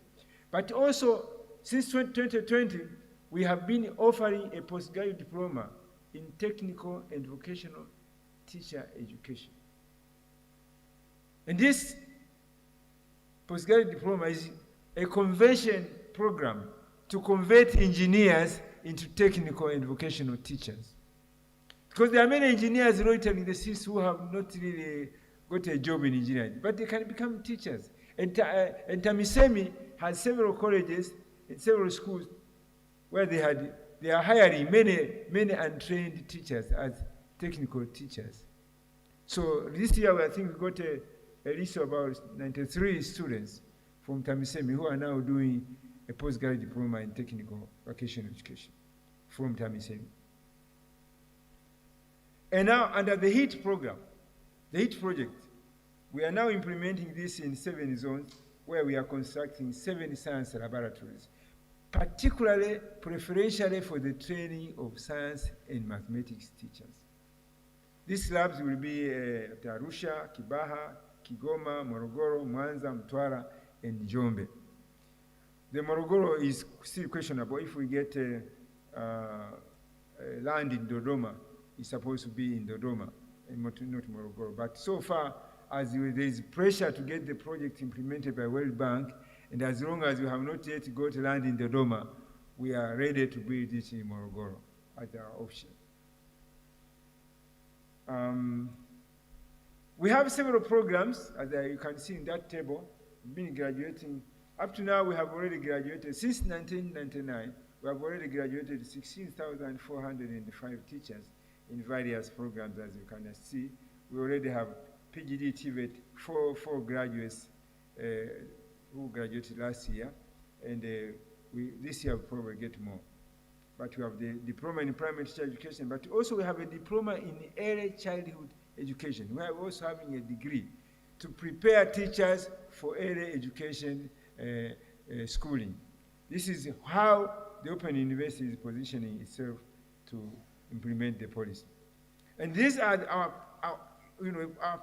But also, since 2020, we have been offering a postgraduate diploma in technical and vocational teacher education. And this postgraduate diploma is a conversion program to convert engineers into technical and vocational teachers. Because there are many engineers loitering the seats who have not really got a job in engineering, but they can become teachers. And TAMISEMI has several colleges and several schools where they are hiring many untrained teachers as technical teachers. So this year, I think we got a list of about 93 students from TAMISEMI who are now doing a postgraduate diploma in technical vocational education from TAMISEMI. And now under the HEAT program, the HEAT project, we are now implementing this in 7 zones where we are constructing 7 science laboratories, particularly, preferentially for the training of science and mathematics teachers. These labs will be at Arusha, Kibaha, Kigoma, Morogoro, Mwanza, Mtwara, and Njombe. The Morogoro is still questionable. If we get land in Dodoma, it's supposed to be in Dodoma, and not Morogoro. But so far, as there is pressure to get the project implemented by World Bank, and as long as we have not yet got land in Dodoma, we are ready to build it in Morogoro as our option. We have several programs, as you can see in that table, been graduating. Up to now, we have already graduated, since 1999, we have already graduated 16,405 teachers in various programs, as you can see. We already have PGD TVET, four graduates who graduated last year, and this year we'll probably get more. But we have the diploma in primary teacher education, but also we have a diploma in early childhood education. We are also having a degree to prepare teachers for early education schooling. This is how the Open University is positioning itself to implement the policy. And these are our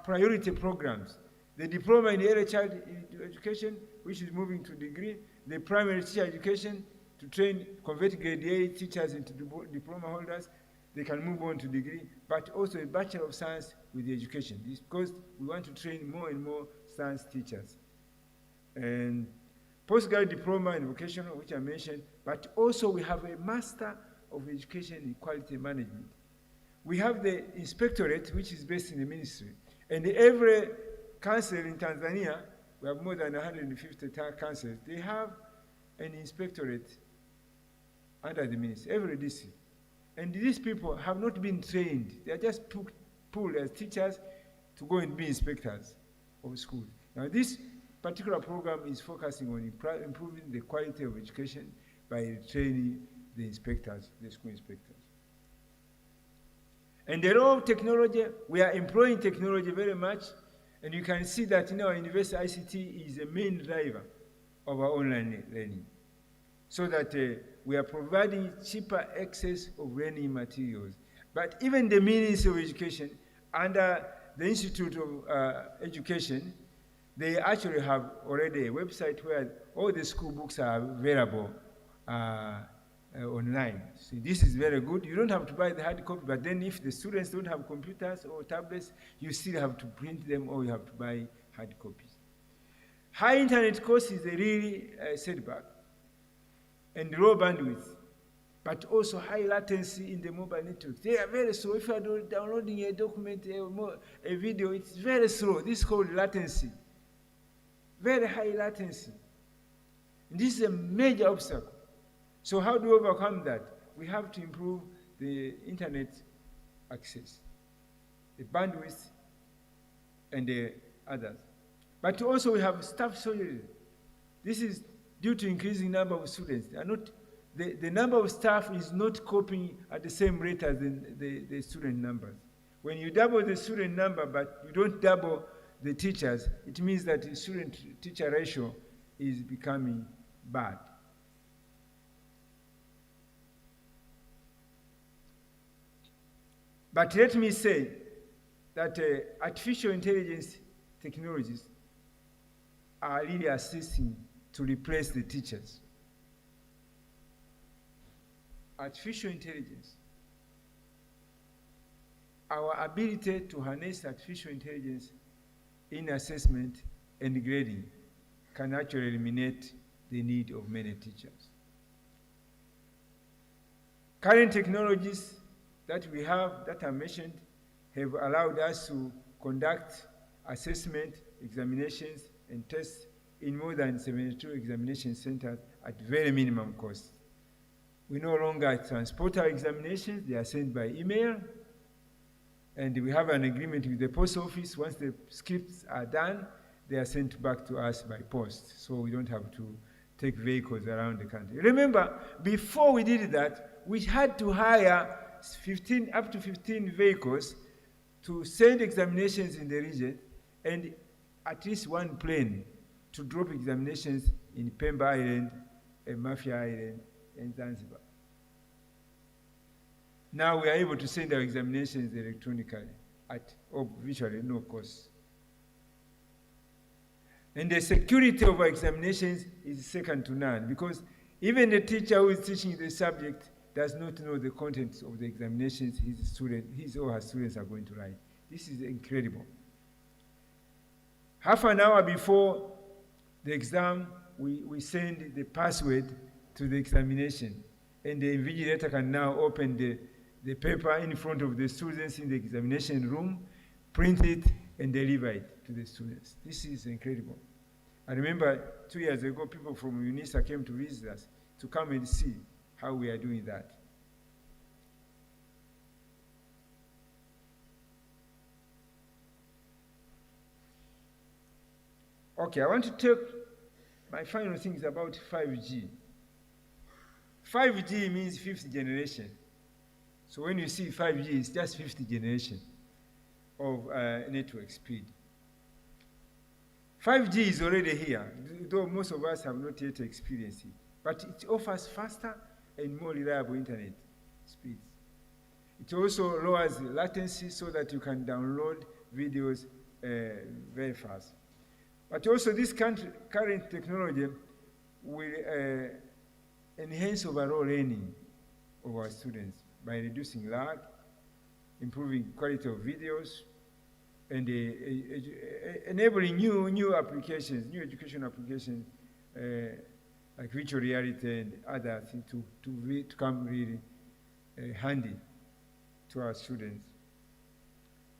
priority programs. The diploma in early child education, which is moving to degree, the primary teacher education to convert grade A teachers into diploma holders, they can move on to degree, but also a Bachelor of Science with the education. This because we want to train more and more science teachers. And postgraduate diploma in vocational, which I mentioned, but also we have a Master of Education in Quality Management. We have the inspectorate, which is based in the ministry. And every council in Tanzania, we have more than 150 councils, they have an inspectorate under the ministry, every district. And these people have not been trained. They are just pulled as teachers to go and be inspectors of schools. Now this particular program is focusing on improving the quality of education by training the inspectors, the school inspectors. And the role of technology, we are employing technology very much, and you can see that in our university, ICT is the main driver of our online learning, so that we are providing cheaper access of learning materials But even the Ministry of Education, under the Institute of Education, they actually have already a website where all the school books are available online. So this is very good. You don't have to buy the hard copy, but then if the students don't have computers or tablets, you still have to print them or you have to buy hard copies. High internet cost is a really setback, and low bandwidth, but also high latency in the mobile network. They are very slow. If you are downloading a document, a video, it's very slow. This is called latency. Very high latency. And this is a major obstacle. So how do we overcome that? We have to improve the internet access, the bandwidth, and the others. But also we have staff shortage. This is due to increasing number of students. They are not, the number of staff is not coping at the same rate as the student numbers. When you double the student number, but you don't double the teachers, it means that the student-teacher ratio is becoming bad. But let me say that artificial intelligence technologies are really assisting to replace the teachers. Artificial intelligence, our ability to harness artificial intelligence in assessment and grading can actually eliminate the need of many teachers. Current technologies that we have, that I mentioned, have allowed us to conduct assessment, examinations, and tests in more than 72 examination centers at very minimum cost. We no longer transport our examinations, they are sent by email, and we have an agreement with the post office. Once the scripts are done, they are sent back to us by post, so we don't have to take vehicles around the country. Remember, before we did that, we had to hire up to 15 vehicles to send examinations in the region, and at least one plane to drop examinations in Pemba Island, and Mafia Island, and Zanzibar. Now we are able to send our examinations electronically at virtually no cost. And the security of our examinations is second to none, because even the teacher who is teaching the subject does not know the contents of the examinations his or her students are going to write. This is incredible. Half an hour before the exam, we send the password to the examination, and the invigilator can now open the paper in front of the students in the examination room, print it, and deliver it to the students. This is incredible. I remember 2 years ago, people from UNISA came to visit us to come and see how we are doing that. Okay, I want to take my final things about 5G. 5G means fifth generation. So when you see 5G, it's just fifth generation of network speed. 5G is already here, though most of us have not yet experienced it. But it offers faster and more reliable internet speeds. It also lowers latency so that you can download videos very fast. But also this current technology will enhance overall learning of our students by reducing lag, improving quality of videos, and enabling new applications, new education applications, like virtual reality and other things to come really handy to our students.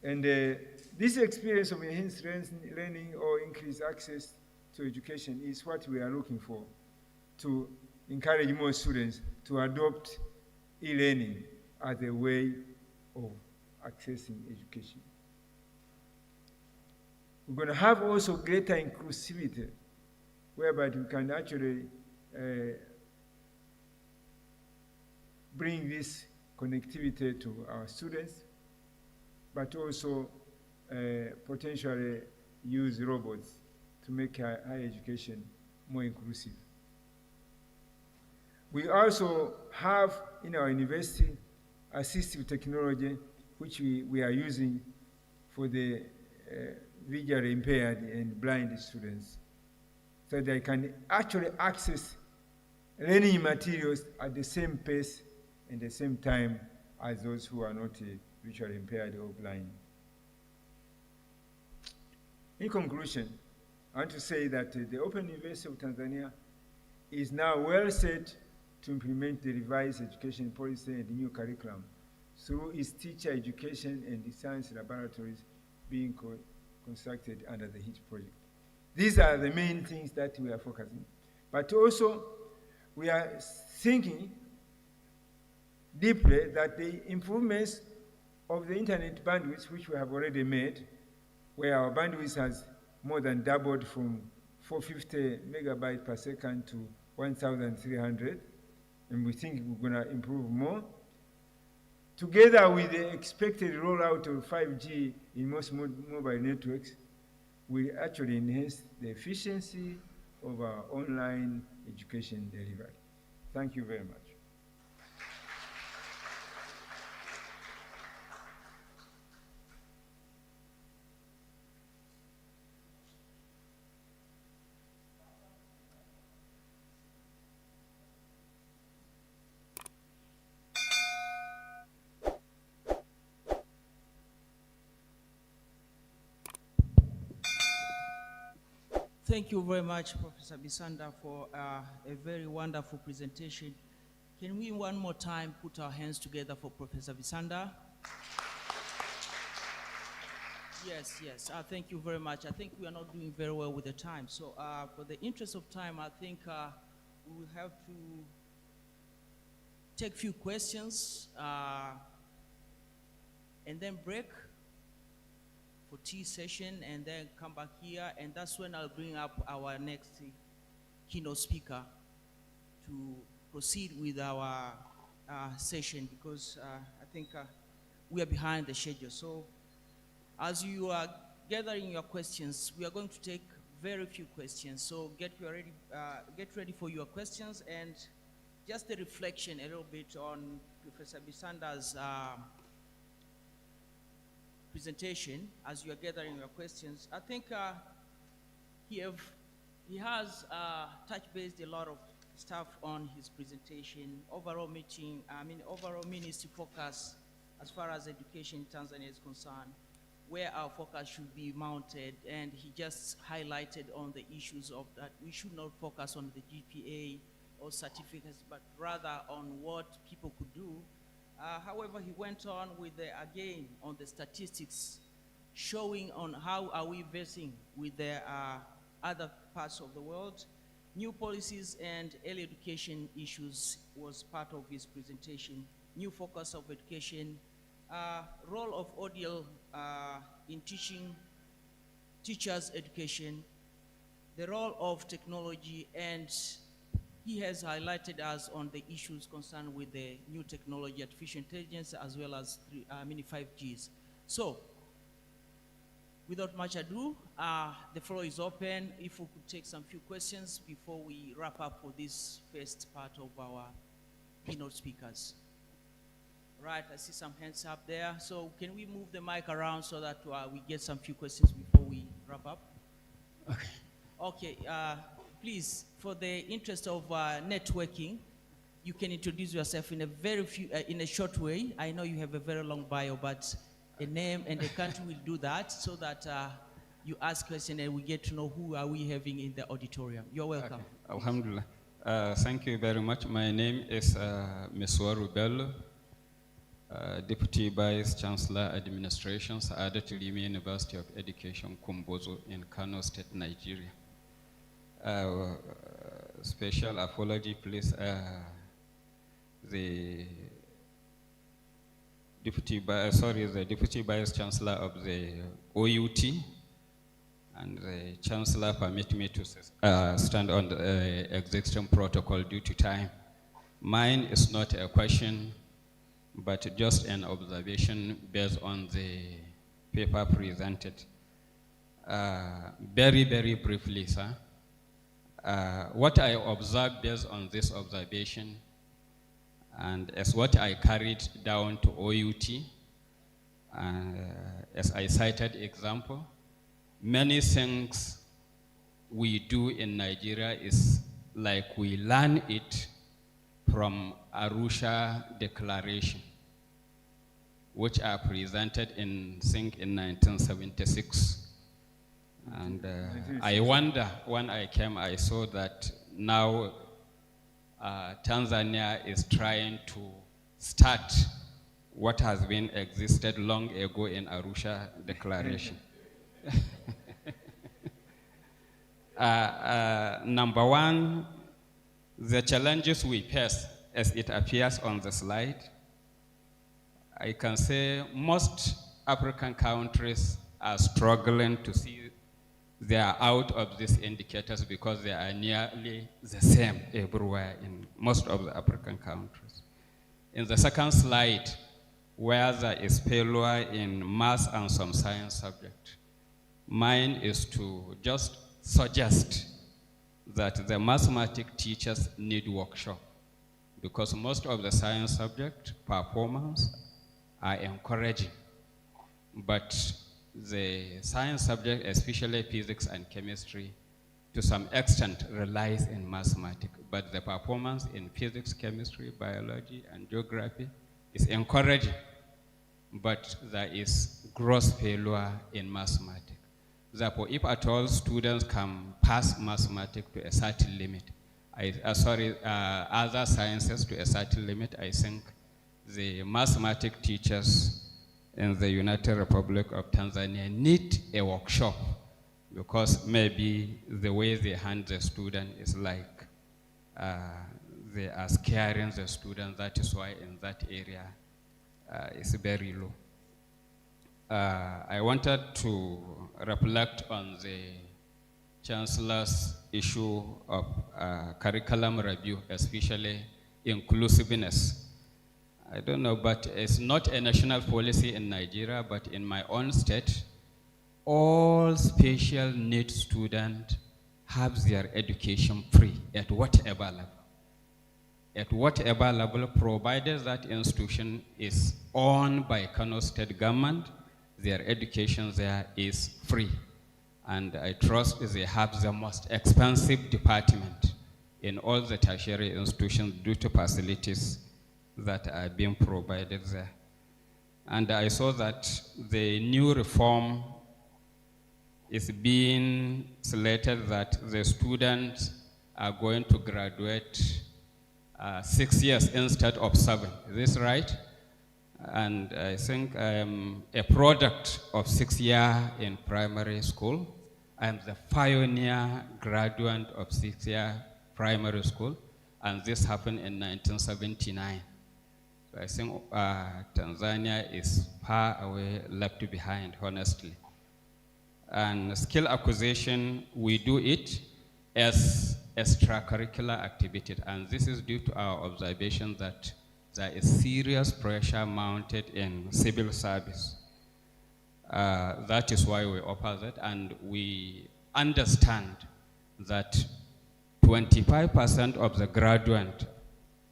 And this experience of enhanced learning or increased access to education is what we are looking for, to encourage more students to adopt e-learning as a way of accessing education. We're going to have also greater inclusivity, whereby we can actually bring this connectivity to our students, but also potentially use robots to make higher education more inclusive. We also have in our university assistive technology which we are using for the visually impaired and blind students, so they can actually access learning materials at the same pace and the same time as those who are not visually impaired or blind. In conclusion, I want to say that the Open University of Tanzania is now well set to implement the revised education policy and new curriculum through its teacher education and the science laboratories being constructed under the HIT project. These are the main things that we are focusing. But also, we are thinking deeply that the improvements of the internet bandwidth, which we have already made, where our bandwidth has more than doubled from 450 megabytes per second to 1,300, and we think we're going to improve more. Together with the expected rollout of 5G in most mobile networks, will actually enhance the efficiency of our online education delivery. Thank you very much. Thank you very much, Professor Bisanda, for a very wonderful presentation. Can we one more time put our hands together for Professor Bisanda? Yes, yes. Thank you very much. I think we are not doing very well with the time. So for the interest of time, I think we will have to take a few questions and then break for tea session, and then come back here, and that's when I'll bring up our next keynote speaker to proceed with our session, because I think we are behind the schedule. So as you are gathering your questions, we are going to take very few questions. So get ready for your questions, and just a reflection a little bit on Professor Bisanda's presentation as you are gathering your questions. I think he has touch based a lot of stuff on his presentation. Overall ministry focus as far as education in Tanzania is concerned, where our focus should be mounted, and he just highlighted on the issues of that we should not focus on the GPA or certificates, but rather on what people could do. However, he went on with again on the statistics, showing on how are we versing with the other parts of the world. New policies and early education issues was part of his presentation. New focus of education, role of audio in teachers' education, the role of technology, and he has highlighted us on the issues concerned with the new technology, artificial intelligence, as well as 5Gs. So, without much ado, the floor is open. If we could take some few questions before we wrap up for this first part of our keynote speakers. Right, I see some hands up there. So can we move the mic around so that we get some few questions before we wrap up? Okay. Okay, please, for the interest of networking, you can introduce yourself in a short way. I know you have a very long bio, but a name and a country will do that, so that you ask questions and we get to know who are we having in the auditorium. You're welcome. Okay. Alhamdulillah. Thank you very much. My name is Meswaru Bello, Deputy Vice Chancellor Administration, Saadat Limi University of Education, Kumbozo in Kano State, Nigeria. Special apology, please. The Deputy Vice Chancellor of the OUT and the Chancellor permit me to stand on the existing protocol due to time. Mine is not a question, but just an observation based on the paper presented. Very, very briefly, sir. What I observed based on this observation, And as what I carried down to OUT, as I cited example, many things we do in Nigeria is like we learn it from Arusha Declaration, which are presented in, I think, in 1976. And I wonder, when I came, I saw that now Tanzania is trying to start what has been existed long ago in Arusha Declaration. Number one, the challenges we face, as it appears on the slide, I can say most African countries are struggling to see they are out of these indicators because they are nearly the same everywhere in most of the African countries. In the second slide, where there is failure in math and some science subject, mine is to just suggest that the mathematics teachers need workshop, because most of the science subject performance are encouraging, but the science subject, especially physics and chemistry, to some extent relies in mathematics, but the performance in physics, chemistry, biology, and geography is encouraging, but there is gross failure in mathematics. Therefore, if at all students can pass mathematics to a certain limit, other sciences to a certain limit, I think the mathematics teachers in the United Republic of Tanzania need a workshop, because maybe the way they hand the student is like they are scaring the student. That is why in that area it's very low. I wanted to reflect on the Chancellor's issue of curriculum review, especially inclusiveness. I don't know, but it's not a national policy in Nigeria, but in my own state, all special needs students have their education free at whatever level. At whatever level, provided that institution is owned by Kano State government, their education there is free. And I trust they have the most expensive department in all the tertiary institutions due to facilities that are being provided there. And I saw that the new reform is being slated that the students are going to graduate 6 years instead of 7. Is this right? And I think I am a product of 6 years in primary school. I am the pioneer graduate of 6 years primary school, and this happened in 1979. So I think Tanzania is far away left behind, honestly. And skill acquisition, we do it as extracurricular activity, and this is due to our observation that there is serious pressure mounted in civil service. That is why we offer that, and we understand that 25% of the graduates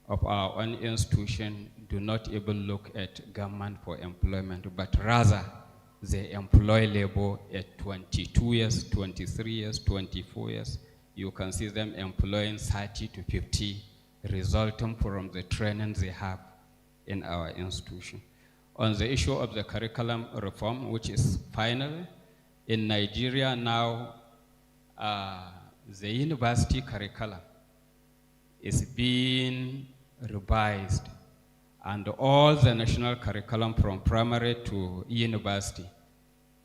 of our own institution do not even look at government for employment, but rather they employ labor at 22 years, 23 years, 24 years. You can see them employing 30 to 50, resulting from the training they have in our institution. On the issue of the curriculum reform, which is final, in Nigeria now, the university curriculum is being revised, and all the national curriculum from primary to university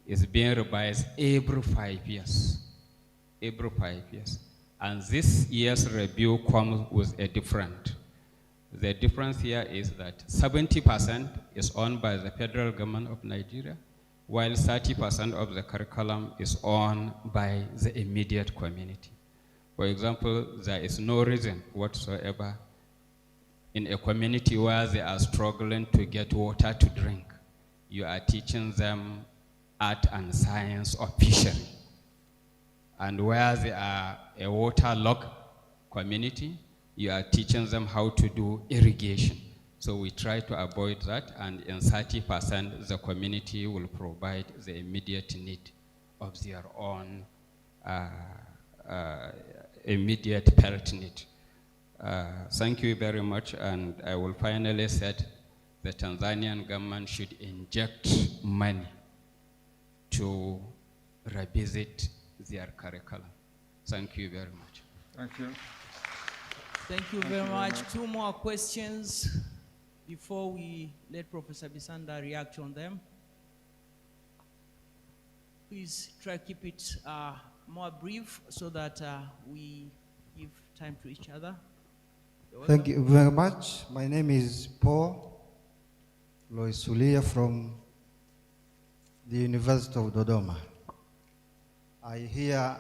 is being revised every 5 years. Every 5 years. And this year's review comes with a different. The difference here is that 70% is owned by the federal government of Nigeria, while 30% of the curriculum is owned by the immediate community. For example, there is no reason whatsoever in a community where they are struggling to get water to drink, you are teaching them art and science of fishery. And where they are a waterlogged community, you are teaching them how to do irrigation. So we try to avoid that, and in 30%, the community will provide the immediate need of their own immediate pertinent. Thank you very much, and I will finally say the Tanzanian government should inject money to revisit their curriculum. Thank you very much. Thank you. Thank you very much. Two more questions before we let Professor Bisanda react on them. Please try to keep it more brief so that we give time to each other. Thank you very much. My name is Paul Loisulia from the University of Dodoma. I hear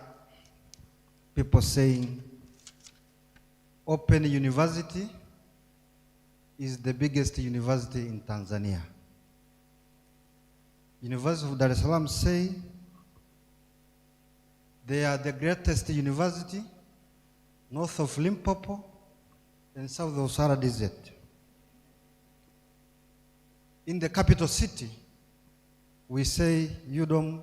people saying Open University is the biggest university in Tanzania. University of Dar es Salaam say they are the greatest university north of Limpopo and south of Sahara Desert. In the capital city, we say UDOM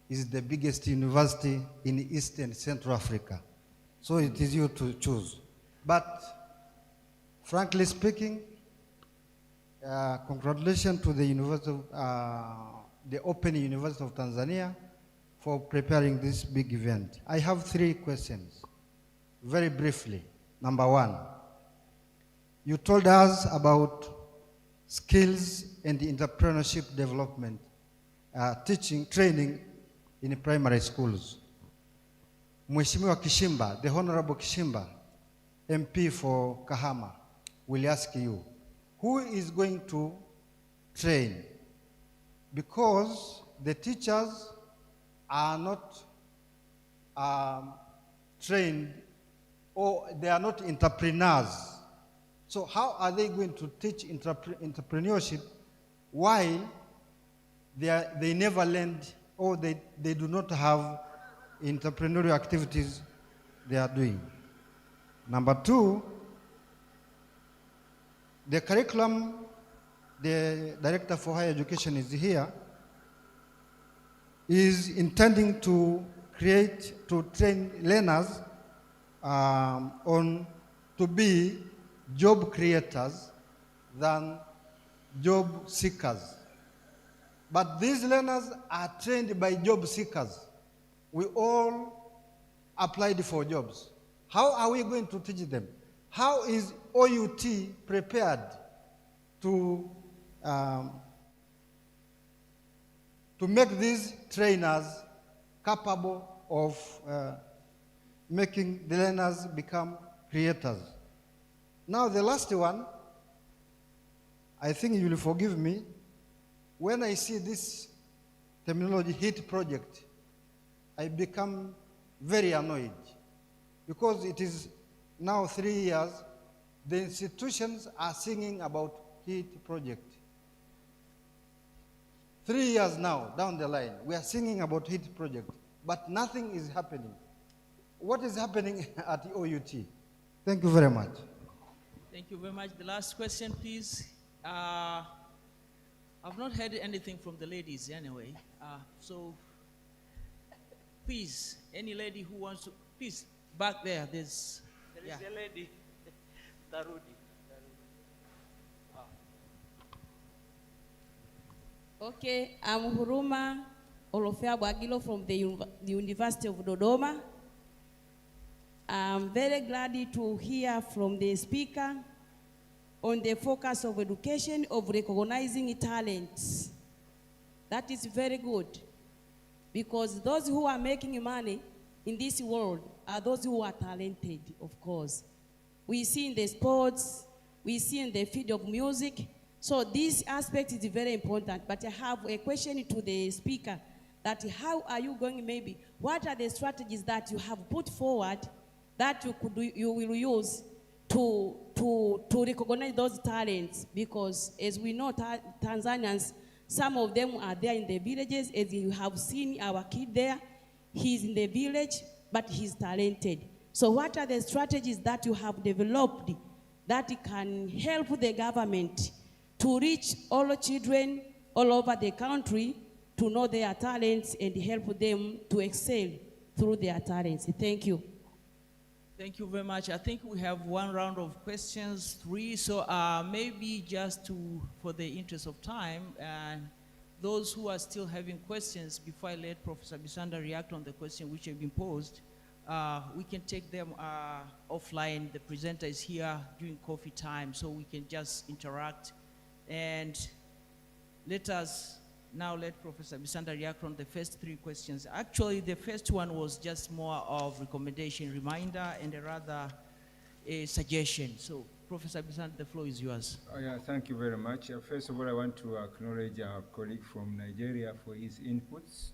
is the biggest university in East and Central Africa. So it is you to choose. But frankly speaking, congratulations to the University of, the Open University of Tanzania for preparing this big event. I have 3 questions, very briefly. Number 1, you told us about skills and entrepreneurship development, training in primary schools. Mheshimiwa Kishimba, the Honorable Kishimba, MP for Kahama, will ask you, who is going to train? Because the teachers are not trained, or they are not entrepreneurs. So how are they going to teach entrepreneurship while they never learned, or they do not have entrepreneurial activities they are doing? Number 2, the curriculum, the Director for Higher Education is here, is intending to train learners to be job creators than job seekers. But these learners are trained by job seekers. We all applied for jobs. How are we going to teach them? How is OUT prepared to make these trainers capable of making the learners become creators? Now the last one, I think you will forgive me, when I see this terminology, HIT project, I become very annoyed, because it is now 3 years, the institutions are singing about HIT project. 3 years now, down the line, we are singing about HIT project, but nothing is happening. What is happening at the OUT? Thank you very much. Thank you very much. The last question, please. I've not heard anything from the ladies anyway. So please, any lady who wants to, please, back there, there is a lady, Darudi. Okay, I'm Huruma Olofea Bwagilo from the University of Dodoma. I'm very glad to hear from the speaker on the focus of education, of recognizing talents. That is very good, because those who are making money in this world are those who are talented, of course. We see in the sports, we see in the field of music. So this aspect is very important, but I have a question to the speaker, that how are you going, maybe, what are the strategies that you have put forward that you will use to recognize those talents? Because as we know, Tanzanians, some of them are there in the villages. As you have seen our kid there, he's in the village, but he's talented. So what are the strategies that you have developed that can help the government to reach all children all over the country to know their talents and help them to excel through their talents. Thank you. Thank you very much. I think we have one round of questions, 3. So maybe just for the interest of time, those who are still having questions, before I let Professor Bisanda react on the question which have been posed, we can take them offline. The presenter is here during coffee time, so we can just interact. And let us now let Professor Bisanda react on the first 3 questions. Actually, the first one was just more of recommendation, reminder, and a rather a suggestion. So, Professor Bisanda, the floor is yours. Oh, yeah, thank you very much. First of all, I want to acknowledge our colleague from Nigeria for his inputs.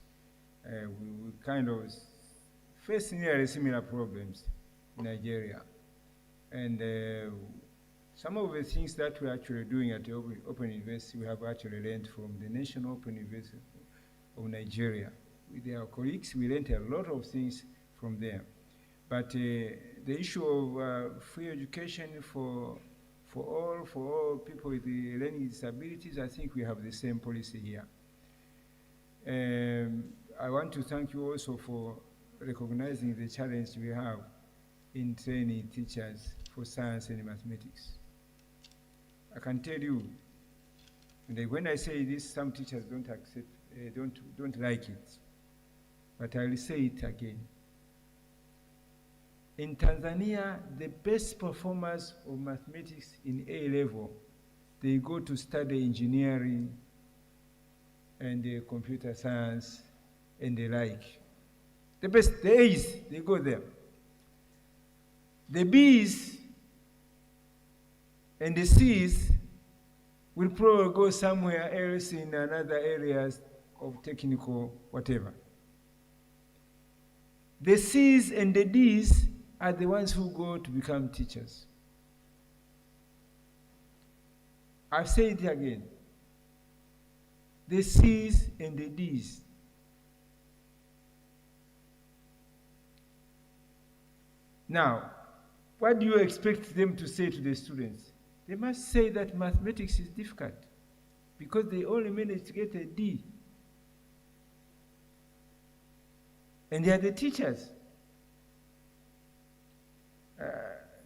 We kind of face nearly similar problems in Nigeria. And some of the things that we're actually doing at the Open University, we have actually learned from the National Open University of Nigeria. With our colleagues, we learned a lot of things from them. But the issue of free education for all people with the learning disabilities, I think we have the same policy here. I want to thank you also for recognizing the challenge we have in training teachers for science and mathematics. I can tell you, when I say this, some teachers don't accept, don't like it. But I will say it again. In Tanzania, the best performers of mathematics in A level, they go to study engineering and computer science and the like. The best, the A's, they go there. The B's and the C's will probably go somewhere else in another areas of technical whatever. The C's and the D's are the ones who go to become teachers. I'll say it again. The C's and the D's. Now, what do you expect them to say to the students? They must say that mathematics is difficult because they only managed to get a D. And they are the teachers.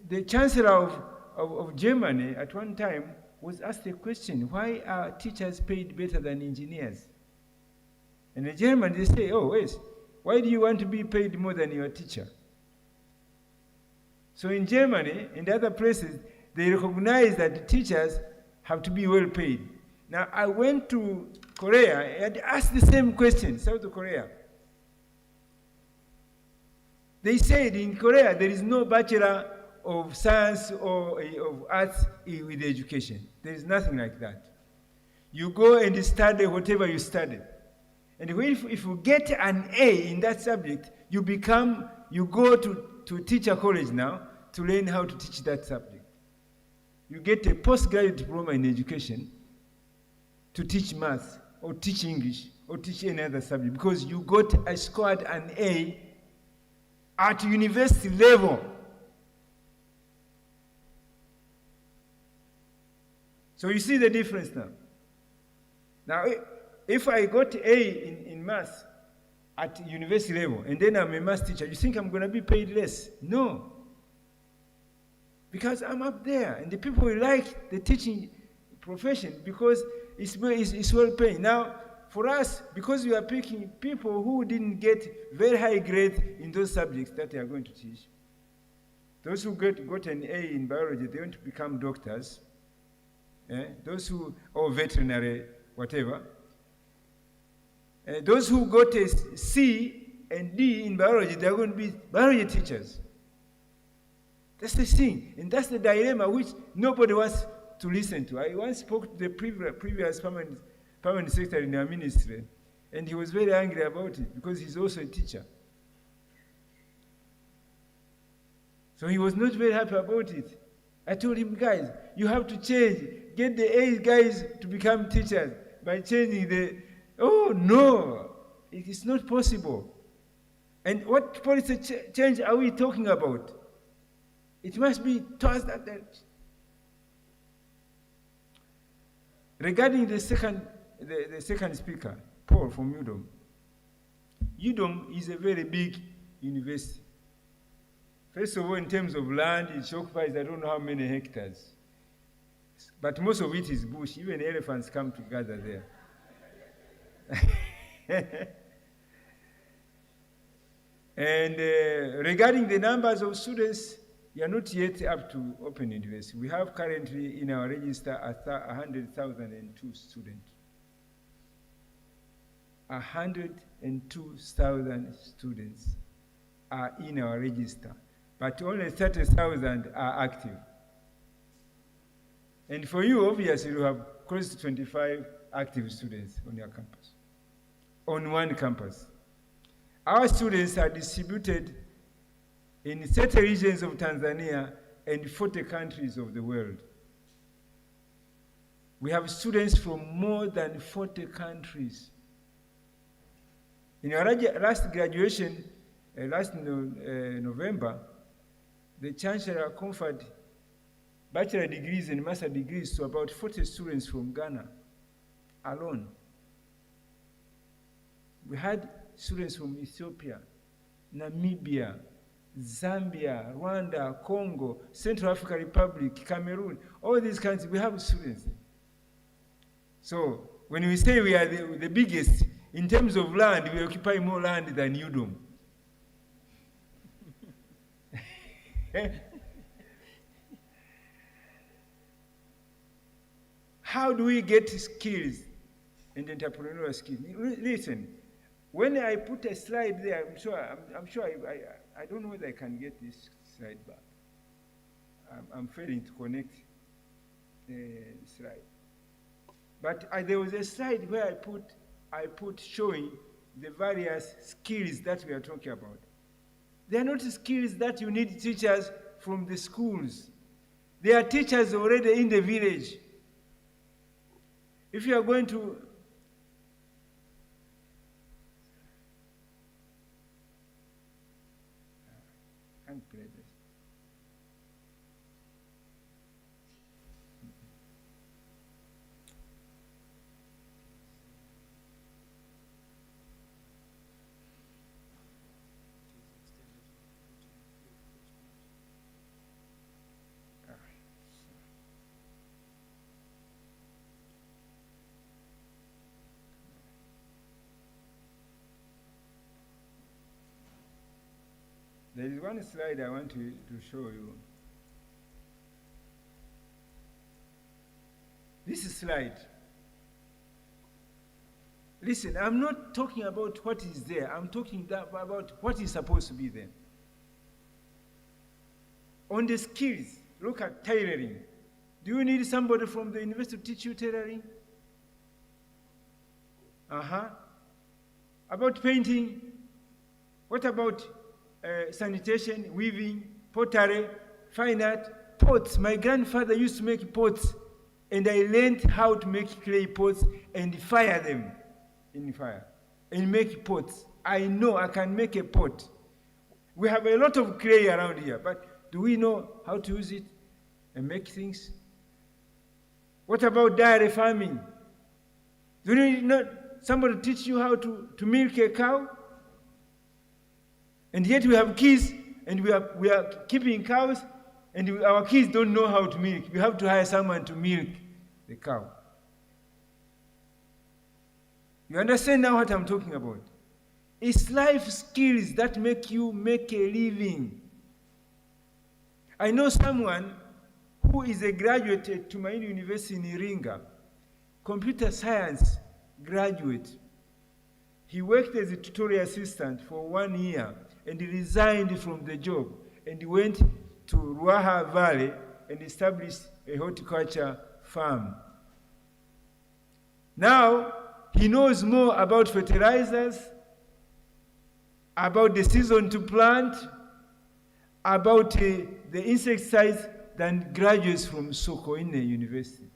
The Chancellor of Germany at one time was asked a question, why are teachers paid better than engineers? And in Germany they say, oh, wait, why do you want to be paid more than your teacher? So in Germany and other places, they recognize that teachers have to be well paid. Now, I went to Korea and asked the same question, South Korea. They said in Korea there is no Bachelor of Science or of Arts with education. There is nothing like that. You go and study whatever you study. And if you get an A in that subject, you go to teacher college now to learn how to teach that subject. You get a postgraduate diploma in education to teach math or teach English or teach any other subject because you scored an A at university level. So you see the difference now. Now, if I got A in math at university level and then I'm a math teacher, you think I'm going to be paid less? No. Because I'm up there, and the people will like the teaching profession because it's well paying. Now, for us, because we are picking people who didn't get very high grades in those subjects that they are going to teach, those who got an A in biology, they want to become doctors. Those who, or veterinary, whatever. Those who got a C and D in biology, they are going to be biology teachers. That's the thing, and that's the dilemma which nobody wants to listen to. I once spoke to the previous permanent secretary in our ministry, and he was very angry about it because he's also a teacher. So he was not very happy about it. I told him, guys, you have to change. Get the A guys to become teachers by changing the... Oh, no, it is not possible. And what policy change are we talking about? It must be towards that direction. Regarding the second speaker, Paul from UDOM. UDOM is a very big university. First of all, in terms of land, it occupies I don't know how many hectares. But most of it is bush. Even elephants come to gather there. And regarding the numbers of students, we are not yet up to Open University. We have currently in our register 100,002 students. 102,000 students are in our register, but only 30,000 are active. And for you, obviously, you have close to 25 active students on your campus, on one campus. Our students are distributed in 30 regions of Tanzania and 40 countries of the world. We have students from more than 40 countries. In our last graduation, last November, the Chancellor conferred bachelor degrees and master degrees to about 40 students from Ghana alone. We had students from Ethiopia, Namibia, Zambia, Rwanda, Congo, Central African Republic, Cameroon, all these countries, we have students. So when we say we are the biggest, in terms of land, we occupy more land than UDOM. How do we get skills and entrepreneurial skills? Listen, when I put a slide there, I'm sure I don't know whether I can get this slide back. I'm failing to connect the slide. But there was a slide where I put showing the various skills that we are talking about. They are not skills that you need teachers from the schools. They are teachers already in the village. If you are going to can't play this. There is one slide I want to show you. This slide. Listen, I'm not talking about what is there. I'm talking about what is supposed to be there. On the skills, look at tailoring. Do you need somebody from the university to teach you tailoring? About painting, what about sanitation, weaving, pottery, fine art, pots? My grandfather used to make pots, and I learned how to make clay pots and fire them in fire and make pots. I know I can make a pot. We have a lot of clay around here, but do we know how to use it and make things? What about dairy farming? Do you need somebody to teach you how to milk a cow? And yet we have kids, and we are keeping cows, and our kids don't know how to milk. We have to hire someone to milk the cow. You understand now what I'm talking about? It's life skills that make you make a living. I know someone who is a graduate at Tumaini University in Iringa, computer science graduate. He worked as a tutorial assistant for 1 year, and he resigned from the job, and he went to Ruaha Valley and established a horticulture farm. Now, he knows more about fertilizers, about the season to plant, about the insecticides than graduates from Sokoine University.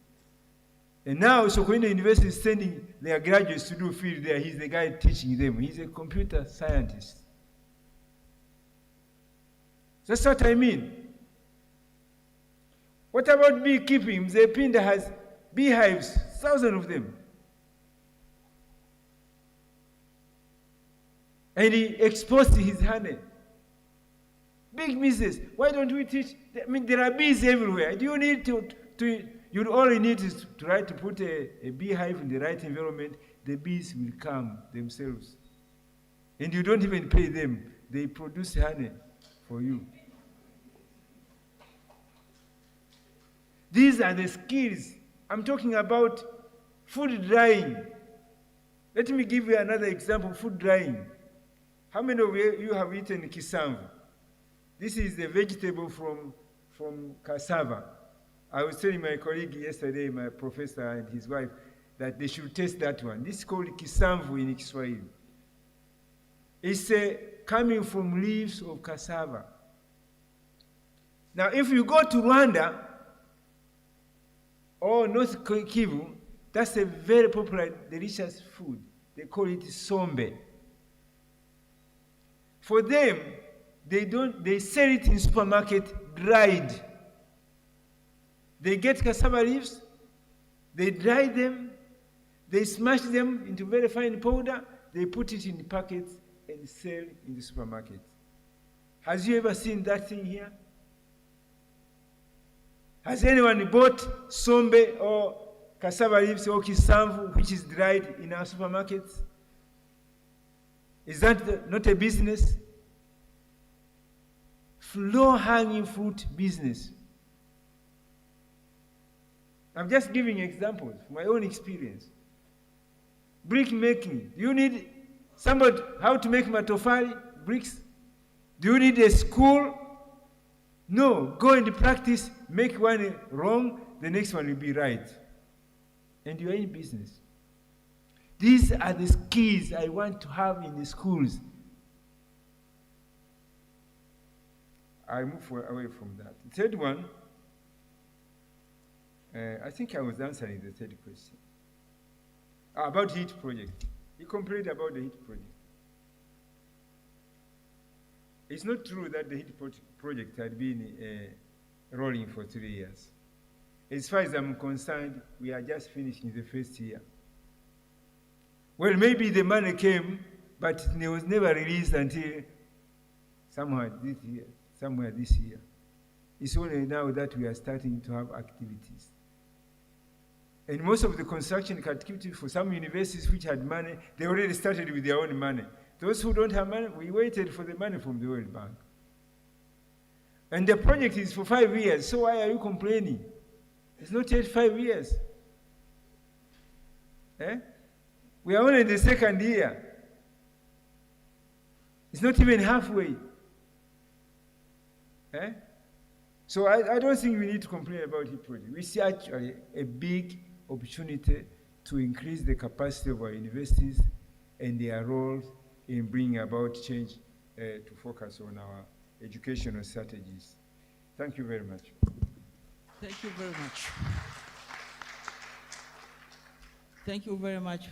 And now Sokoine University is sending their graduates to do field there. He's the guy teaching them. He's a computer scientist. That's what I mean. What about beekeeping? Mzee Pinda has beehives thousands of them. And he exposed his honey. Big business. Why don't we teach? I mean, there are bees everywhere. Do you need you only need is to try to put a beehive in the right environment. The bees will come themselves. And you don't even pay them. They produce honey for you. These are the skills. I'm talking about food drying. Let me give you another example, food drying. How many of you have eaten kisamvu? This is a vegetable from cassava. I was telling my colleague yesterday, my professor and his wife, that they should taste that one. This is called kisamvu in Kiswahili. It's coming from leaves of cassava. Now, if you go to Rwanda or North Kivu, that's a very popular, delicious food. They call it sombe. For them, they sell it in supermarket dried. They get cassava leaves, they dry them, they smash them into very fine powder, they put it in packets and sell in the supermarket. Has you ever seen that thing here? Has anyone bought sombe or cassava leaves or kisamvu, which is dried in our supermarkets? Is that not a business? Low-hanging fruit business. I'm just giving examples from my own experience. Brick making. Do you need somebody how to make matofali, bricks? Do you need a school? No. Go and practice, make one wrong, the next one will be right. And you are in business. These are the skills I want to have in the schools. I move away from that. The third one, I think I was answering the third question. About HEAT project. He complained about the HEAT project. It's not true that the HEAT project had been rolling for 3 years. As far as I'm concerned, we are just finishing the first year. Well, maybe the money came, but it was never released until somewhere this year. It's only now that we are starting to have activities. And most of the construction activities for some universities which had money, they already started with their own money. Those who don't have money, we waited for the money from the World Bank. And the project is for 5 years, so why are you complaining? It's not yet 5 years. We are only in the second year. It's not even halfway. So I don't think we need to complain about the project. We see actually a big opportunity to increase the capacity of our universities and their role in bringing about change to focus on our educational strategies. Thank you very much. Thank you very much. Thank you very much,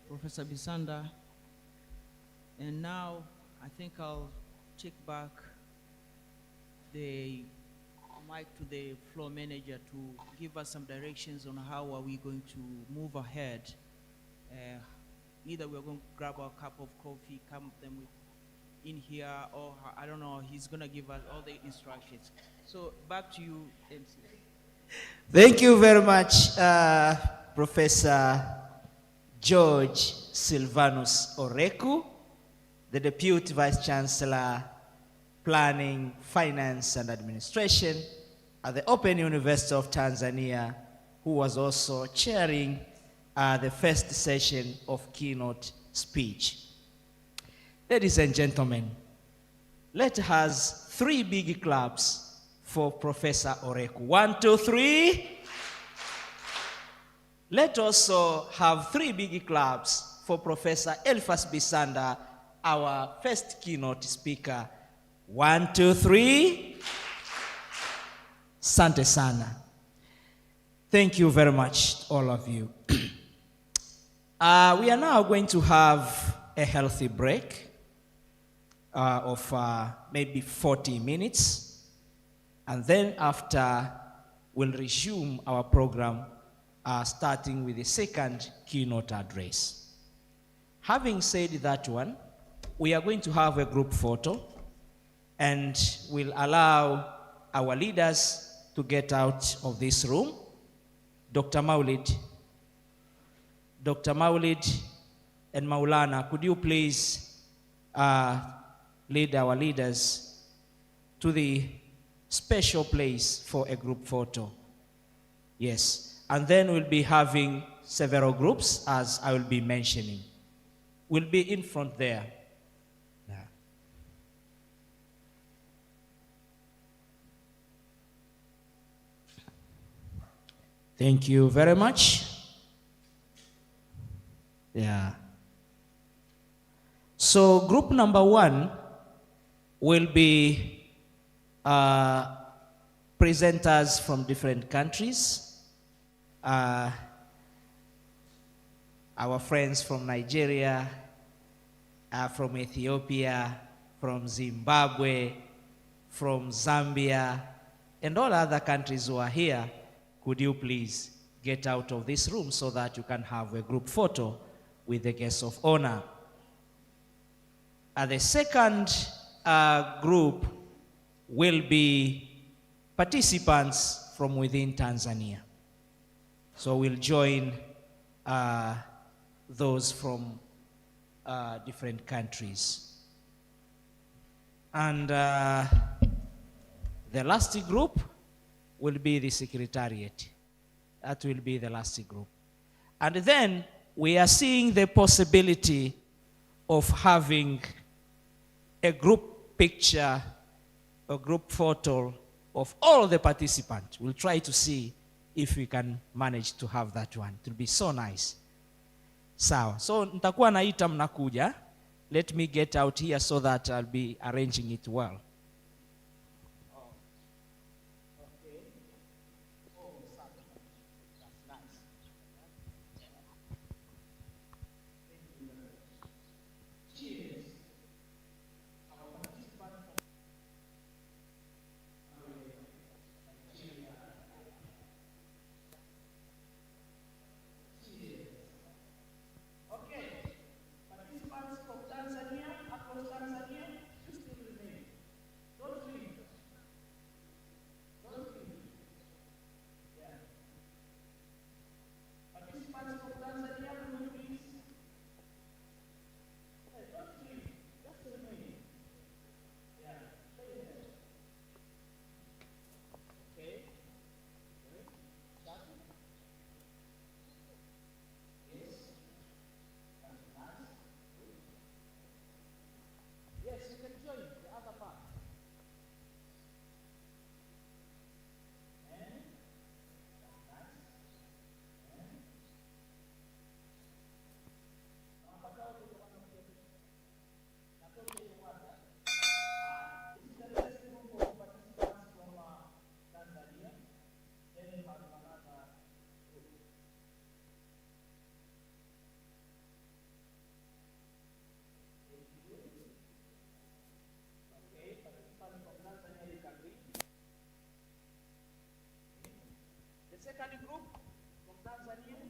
Professor Bisanda. And now I think I'll take back the mic to the floor manager to give us some directions on how are we going to move ahead. Either we're going to grab a cup of coffee, come them in here, or I don't know, he's going to give us all the instructions. So back to you, MC. Thank you very much, Professor George Silvanus Oreku, the Deputy Vice Chancellor, Planning, Finance and Administration at the Open University of Tanzania, who was also chairing the first session of keynote speech. Ladies and gentlemen, let us 3 big claps for Professor Oreku. 1, 2, 3. Let also have 3 big claps for Professor Elifas Bisanda, our first keynote speaker. 1, 2, 3. Sante sana. Thank you very much, all of you. We are now going to have a healthy break of maybe 40 minutes. And then after, we'll resume our program starting with the second keynote address. Having said that one, we are going to have a group photo, and we'll allow our leaders to get out of this room. Dr. Maulid and Maulana, could you please lead our leaders to the special place for a group photo? Yes, and then we'll be having several groups, as I will be mentioning. We'll be in front there. Yeah. Thank you very much. Yeah. So group number 1 will be presenters from different countries. Our friends from Nigeria, from Ethiopia, from Zimbabwe, from Zambia, and all other countries who are here. Could you please get out of this room so that you can have a group photo with the guests of honor? The second group will be participants from within Tanzania. So we'll join those from different countries. And the last group will be the secretariat. That will be the last group. And then we are seeing the possibility of having a group picture, a group photo of all the participants. We'll try to see if we can manage to have that one. It will be so nice. Sawa. So nitakuwa naita mnakuja. Let me get out here so that I'll be arranging it well. Second group from Tanzania.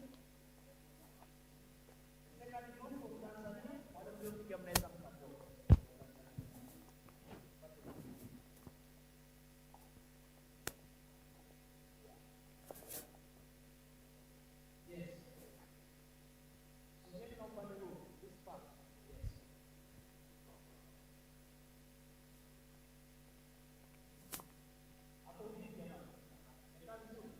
Second group from Tanzania. Wale mliopiga mnaweza mkatoka. Yes. So maybe not by the room. This part. Yes. Hapo vipi na? Second group.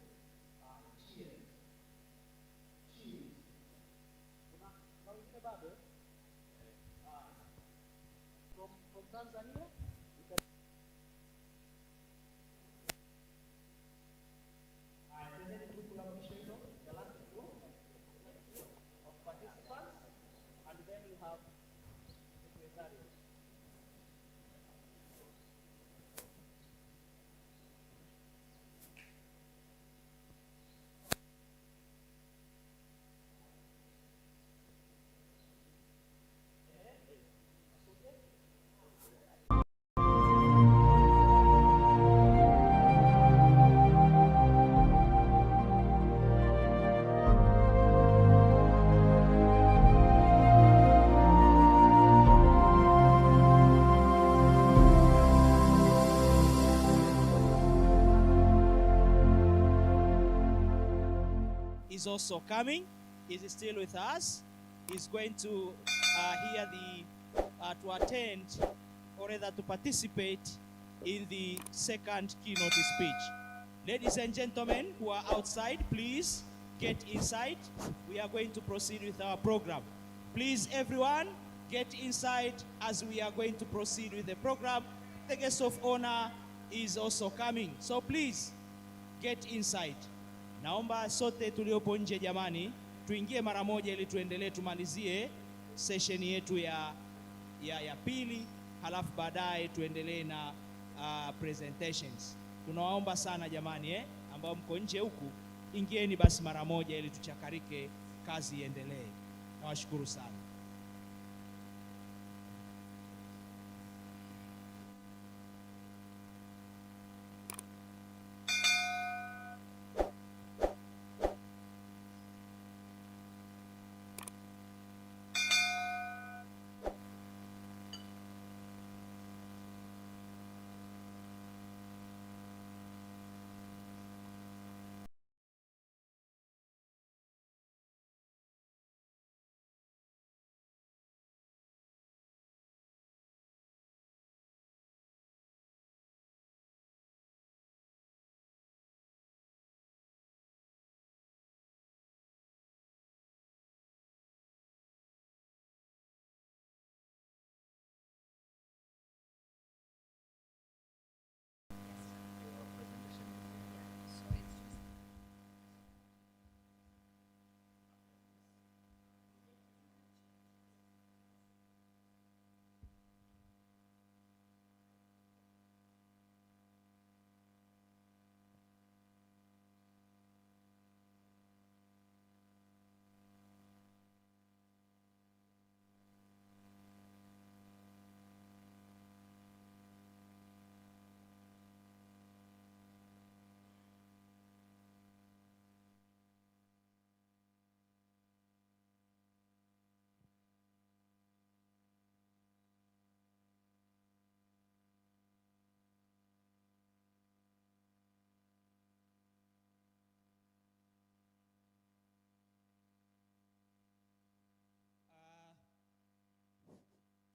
From Tanzania, the last group of participants, and then you have secretariat. is also coming. He's still with us. He's going to hear to attend, or rather to participate in the second keynote speech. Ladies and gentlemen who are outside, please get inside. We are going to proceed with our program. Please, everyone, get inside as we are going to proceed with the program. The guest of honor is also coming. So please, get inside. Naomba sote tuliopo nje jamani, tuingie mara moja ili tuendelee tumalizie session yetu ya pili, halafu baadaye tuendelee na presentations. Tunawaomba sana jamani, ambao mko nje huku, ingieni basi mara moja ili tuchakarike, kazi iendelee. Nawashukuru sana.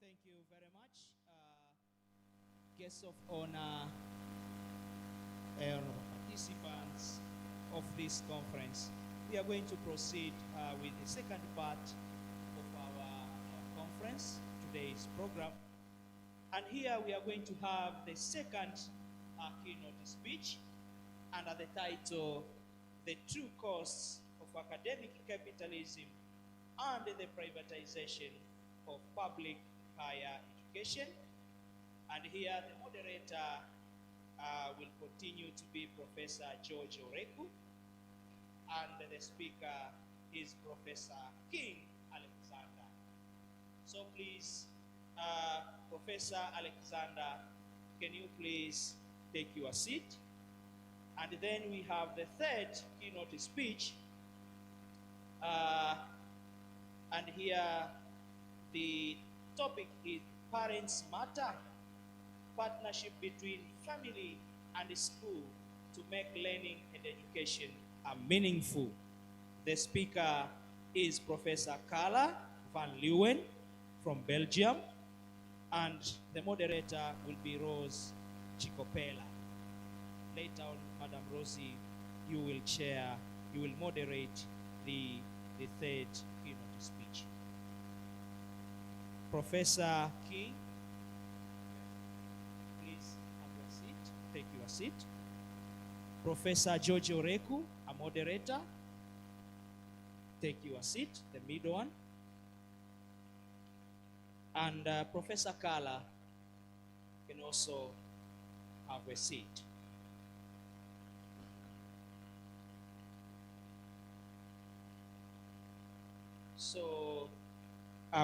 Thank you very much, guests of honor and participants of this conference. We are going to proceed with the second part of our conference, today's program. And here we are going to have the second keynote speech under the title, The True Costs of Academic Capitalism and the Privatization of Public Higher Education. And here the moderator will continue to be Professor George Oreku, and the speaker is Professor King Alexander. So please, Professor Alexander, can you please take your seat? And then we have the third keynote speech, and here the topic is Parents Matter, partnership between family and school to make learning and education meaningful. The speaker is Professor Carla van Leeuwen from Belgium, and the moderator will be Rose Chikopela. Later on, Madam Rosie, you will moderate the third keynote speech. Professor King, please have your seat. Take your seat. Professor George Oreku, a moderator, take your seat, the middle one. And Professor Kala can also have a seat. So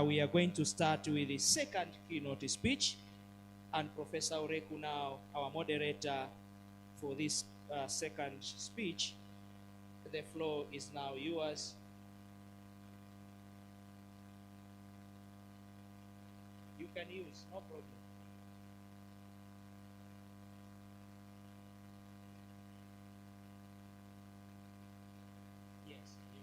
we are going to start with the second keynote speech, and Professor Oreku now, our moderator for this second speech. The floor is now yours. You can use, no problem. Yes, you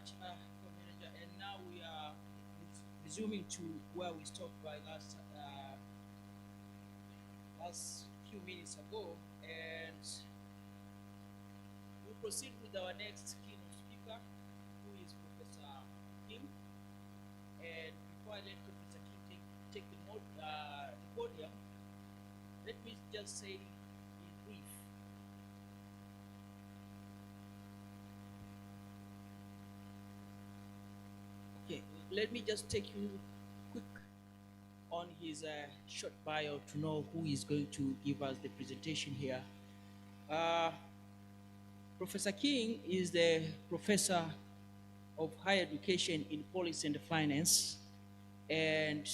much, Co-Manager. And now we are resuming to where we stopped by last few minutes ago, and we'll proceed with our next keynote speaker, who is Professor Kim. And before I let Professor Kim take the podium, let me just say in brief. Okay, let me just take you quick on his short bio to know who is going to give us the presentation here. Professor King is the professor of higher education in policy and finance, and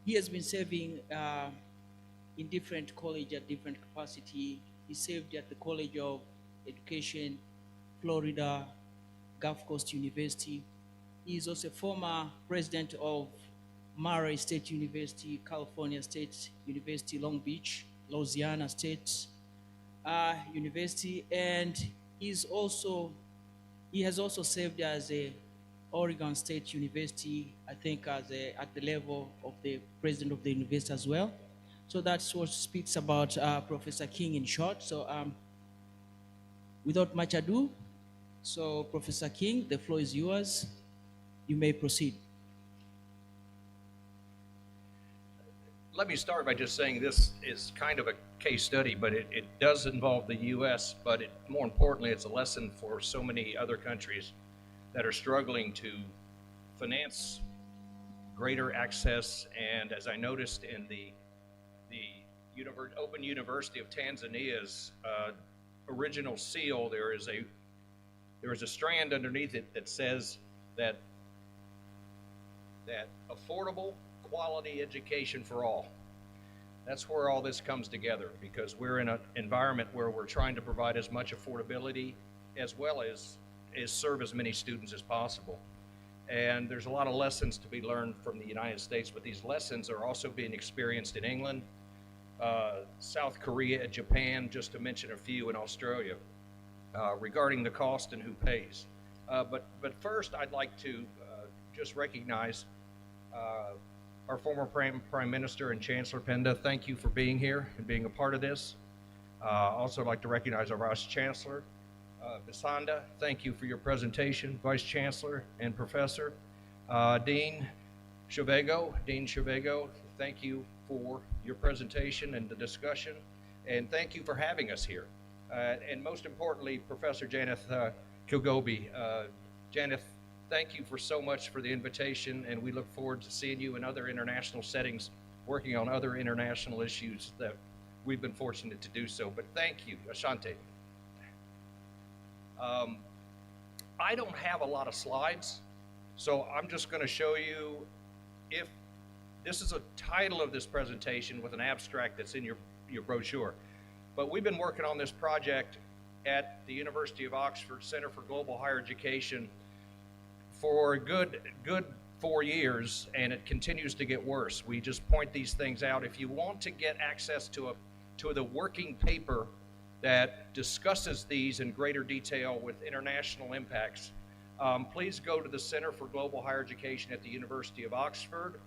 he has been serving in different colleges at different capacity. He served at the College of Education, Florida, Gulf Coast University. He is also a former president of Murray State University, California State University, Long Beach, Louisiana State University, and he has also served as a Oregon State University, I think at the level of the president of the university as well. So that's what speaks about Professor King in short. So without much ado, so Professor King, the floor is yours. You may proceed. Let me start by just saying this is kind of a case study, but it does involve the U.S., but more importantly, it's a lesson for so many other countries that are struggling to finance greater access. And as I noticed in the Open University of Tanzania's original seal, there is a strand underneath it that says that affordable quality education for all. That's where all this comes together, because we're in an environment where we're trying to provide as much affordability as well as serve as many students as possible. And there's a lot of lessons to be learned from the United States, but these lessons are also being experienced in England, South Korea, Japan, just to mention a few, in Australia, regarding the cost and who pays. But first, I'd like to just recognize our former Prime Minister and Chancellor Penda. Thank you for being here and being a part of this. Also, I'd like to recognize our Vice Chancellor, Bisanda. Thank you for your presentation, Vice Chancellor and Professor. Dean Chavego, thank you for your presentation and the discussion, and thank you for having us here. And most importantly, Professor Janeth Kilgobi. Janeth, thank you for so much for the invitation, and we look forward to seeing you in other international settings, working on other international issues that we've been fortunate to do so. But thank you, Asante. I don't have a lot of slides, so I'm just going to show you, if this is a title of this presentation with an abstract that's in your brochure. But we've been working on this project at the University of Oxford Center for Global Higher Education for a good 4 years, and it continues to get worse. We just point these things out. If you want to get access to the working paper that discusses these in greater detail with international impacts, please go to the Center for Global Higher Education at the University of Oxford,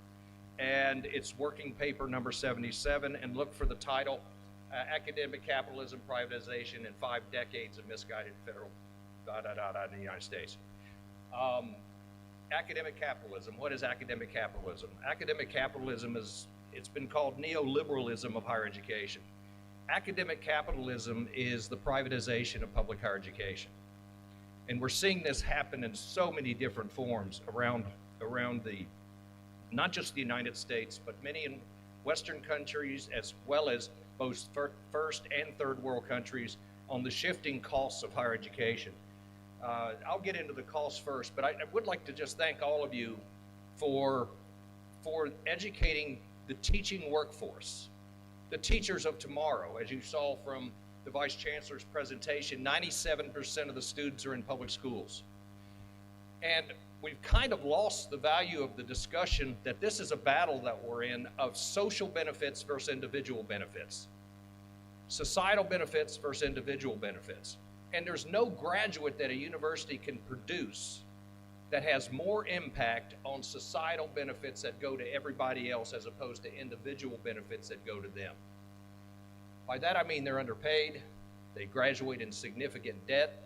and it's working paper number 77, and look for the title, Academic Capitalism, Privatization, and 5 Decades of Misguided Federal in the United States. Academic capitalism. What is academic capitalism? Academic capitalism it's been called neoliberalism of higher education. Academic capitalism is the privatization of public higher education. And we're seeing this happen in so many different forms around not just the United States, but many in Western countries, as well as both first and third world countries, on the shifting costs of higher education. I'll get into the costs first, but I would like to just thank all of you for educating the teaching workforce, the teachers of tomorrow. As you saw from the Vice Chancellor's presentation, 97% of the students are in public schools. And we've kind of lost the value of the discussion that this is a battle that we're in of social benefits versus individual benefits, societal benefits versus individual benefits. And there's no graduate that a university can produce that has more impact on societal benefits that go to everybody else as opposed to individual benefits that go to them. By that I mean they're underpaid, they graduate in significant debt,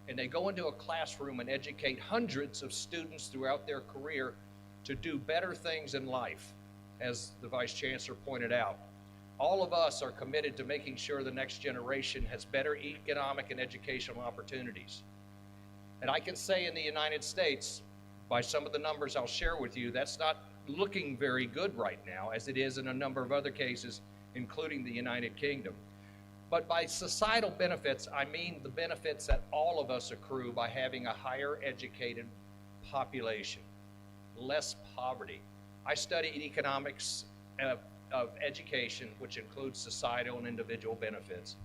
and they go into a classroom and educate hundreds of students throughout their career to do better things in life, as the Vice Chancellor pointed out. All of us are committed to making sure the next generation has better economic and educational opportunities. And I can say in the United States, by some of the numbers I'll share with you, that's not looking very good right now, as it is in a number of other cases, including the United Kingdom. But by societal benefits, I mean the benefits that all of us accrue by having a higher educated population, less poverty. I studied economics of education, which includes societal and individual benefits.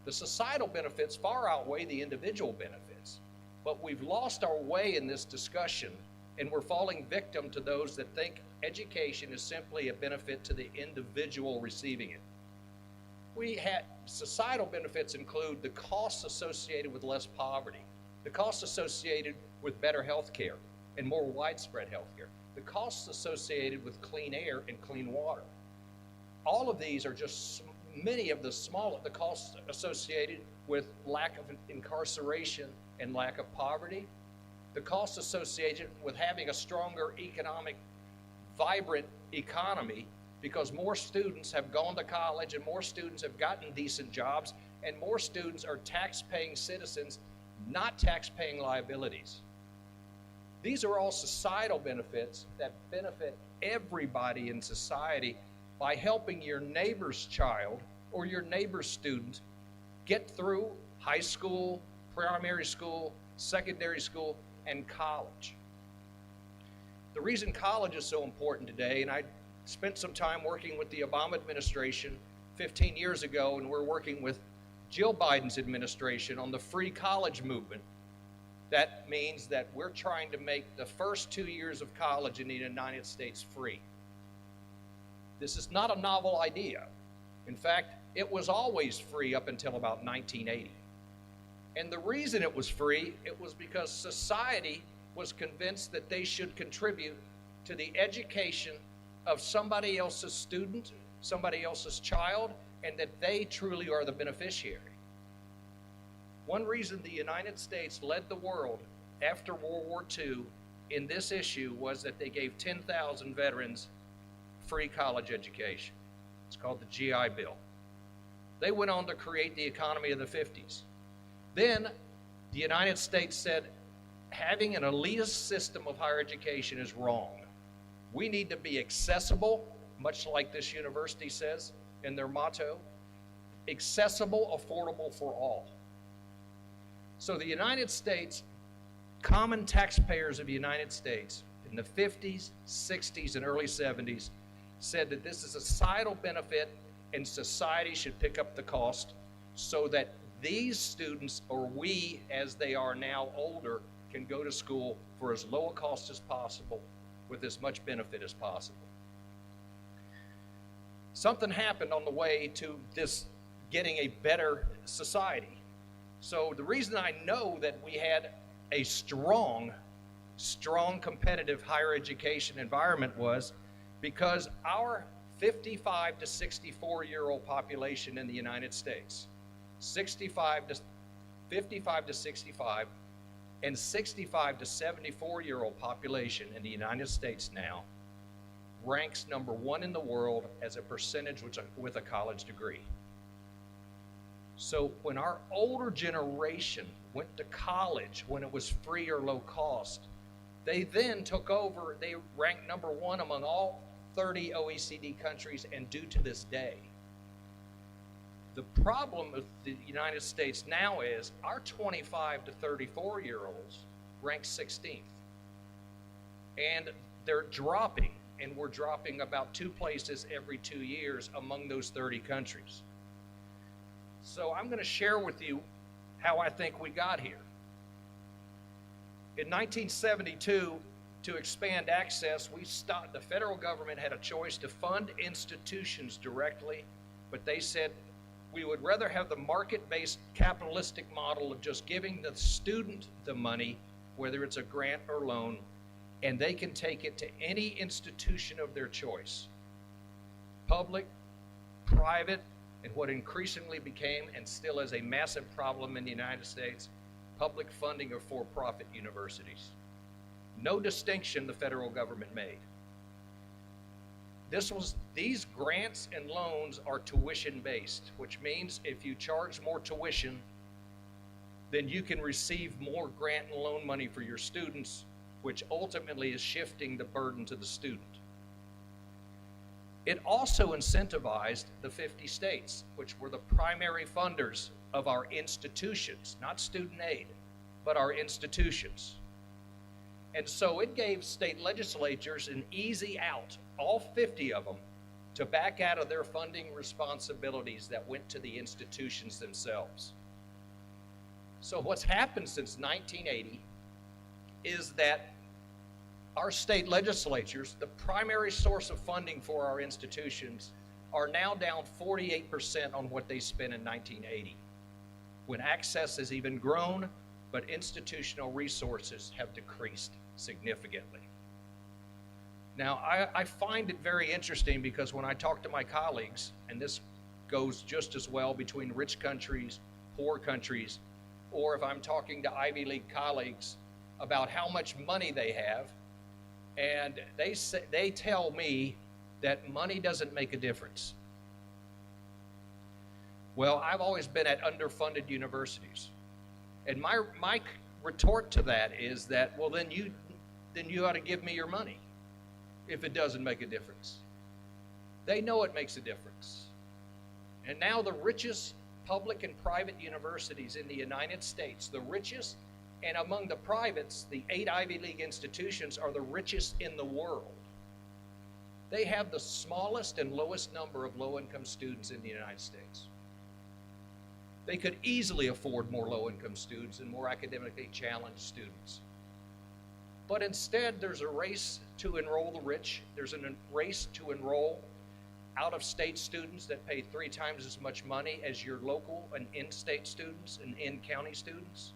The societal benefits far outweigh the individual benefits, but we've lost our way in this discussion, and we're falling victim to those that think education is simply a benefit to the individual receiving it. Societal benefits include the costs associated with less poverty, the costs associated with better health care and more widespread health care, the costs associated with clean air and clean water. All of these are just many of the costs associated with lack of incarceration and lack of poverty, the costs associated with having a stronger economic, vibrant economy, because more students have gone to college and more students have gotten decent jobs and more students are tax-paying citizens, not tax-paying liabilities. These are all societal benefits that benefit everybody in society by helping your neighbor's child or your neighbor's student get through high school, primary school, secondary school, and college. The reason college is so important today, and I spent some time working with the Obama administration 15 years ago, and we're working with Jill Biden's administration on the free college movement. That means that we're trying to make the first 2 years of college in the United States free. This is not a novel idea. In fact, it was always free up until about 1980. And the reason it was free, it was because society was convinced that they should contribute to the education of somebody else's student, somebody else's child, and that they truly are the beneficiary. One reason the United States led the world after World War II in this issue was that they gave 10,000 veterans free college education. It's called the GI Bill. They went on to create the economy of the 50s. Then the United States said, having an elitist system of higher education is wrong. We need to be accessible, much like this university says in their motto, accessible, affordable for all. So the United States, common taxpayers of the United States in the 50s, 60s, and early 70s said that this is a societal benefit and society should pick up the cost so that these students, or we as they are now older, can go to school for as low a cost as possible with as much benefit as possible. Something happened on the way to this getting a better society. So the reason I know that we had a strong competitive higher education environment was because our 55 to 64-year-old population in the United States, 55 to 65, and 65 to 74-year-old population in the United States now ranks number 1 in the world as a percentage with a college degree. So when our older generation went to college when it was free or low cost, they then took over, they ranked number 1 among all 30 OECD countries and do to this day. The problem with the United States now is our 25 to 34-year-olds rank 16th. And they're dropping, and we're dropping about 2 places every 2 years among those 30 countries. So I'm going to share with you how I think we got here. In 1972, to expand access, the federal government had a choice to fund institutions directly, but they said, We would rather have the market-based capitalistic model of just giving the student the money, whether it's a grant or loan, and they can take it to any institution of their choice. Public, private, and what increasingly became and still is a massive problem in the United States, public funding of for-profit universities. No distinction the federal government made. These grants and loans are tuition-based, which means if you charge more tuition, then you can receive more grant and loan money for your students, which ultimately is shifting the burden to the student. It also incentivized the 50 states, which were the primary funders of our institutions, not student aid, but our institutions. And so it gave state legislatures an easy out, all 50 of them, to back out of their funding responsibilities that went to the institutions themselves. So what's happened since 1980 is that our state legislatures, the primary source of funding for our institutions, are now down 48% on what they spent in 1980, when access has even grown, but institutional resources have decreased significantly. Now, I find it very interesting because when I talk to my colleagues, and this goes just as well between rich countries, poor countries, or if I'm talking to Ivy League colleagues about how much money they have, and they tell me that money doesn't make a difference. Well, I've always been at underfunded universities. And my retort to that is that, well, then you ought to give me your money if it doesn't make a difference. They know it makes a difference. And now the richest public and private universities in the United States, the richest, and among the privates, the 8 Ivy League institutions are the richest in the world. They have the smallest and lowest number of low-income students in the United States. They could easily afford more low-income students and more academically challenged students. But instead, there's a race to enroll the rich. There's a race to enroll out-of-state students that pay 3 times as much money as your local and in-state students and in-county students.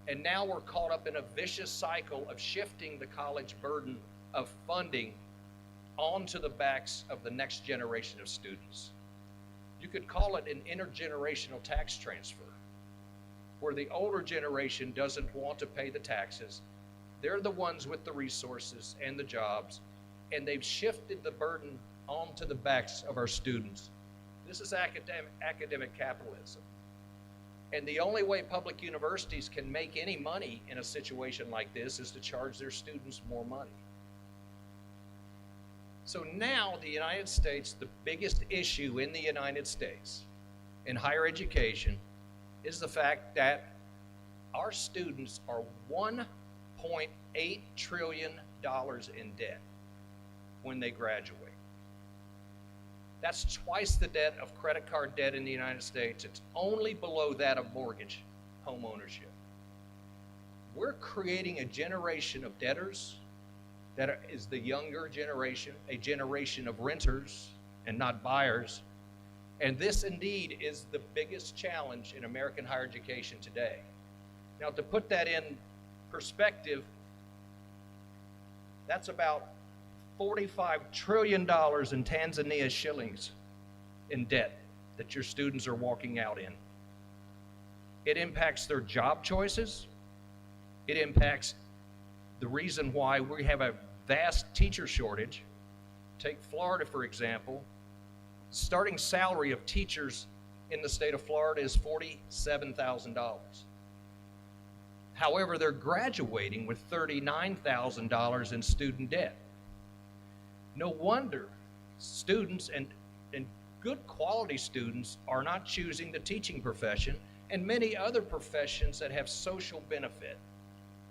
And now we're caught up in a vicious cycle of shifting the college burden of funding onto the backs of the next generation of students. You could call it an intergenerational tax transfer, where the older generation doesn't want to pay the taxes. They're the ones with the resources and the jobs, and they've shifted the burden onto the backs of our students. This is academic capitalism. And the only way public universities can make any money in a situation like this is to charge their students more money. So now the United States, the biggest issue in the United States in higher education is the fact that our students are $1.8 trillion in debt when they graduate. That's twice the debt of credit card debt in the United States. It's only below that of mortgage home ownership. We're creating a generation of debtors that is the younger generation, a generation of renters and not buyers. And this indeed is the biggest challenge in American higher education today. Now, to put that in perspective, that's about $45 trillion in Tanzania shillings in debt that your students are walking out in. It impacts their job choices. It impacts the reason why we have a vast teacher shortage. Take Florida, for example. Starting salary of teachers in the state of Florida is $47,000. However, they're graduating with $39,000 in student debt. No wonder students and good quality students are not choosing the teaching profession and many other professions that have social benefit,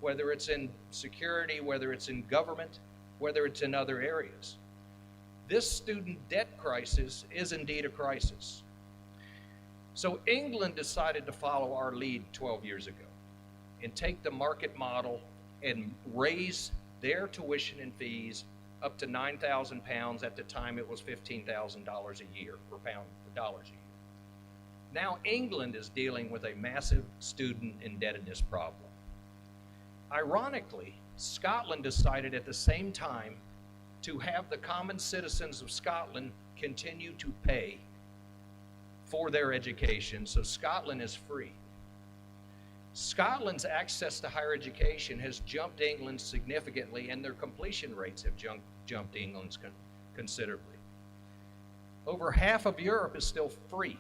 whether it's in security, whether it's in government, whether it's in other areas. This student debt crisis is indeed a crisis. So England decided to follow our lead 12 years ago and take the market model and raise their tuition and fees up to £9,000. At the time, it was $15,000 a year, per pound, for dollars a year. Now England is dealing with a massive student indebtedness problem. Ironically, Scotland decided at the same time to have the common citizens of Scotland continue to pay for their education, so Scotland is free. Scotland's access to higher education has jumped England's significantly, and their completion rates have jumped England's considerably. Over half of Europe is still free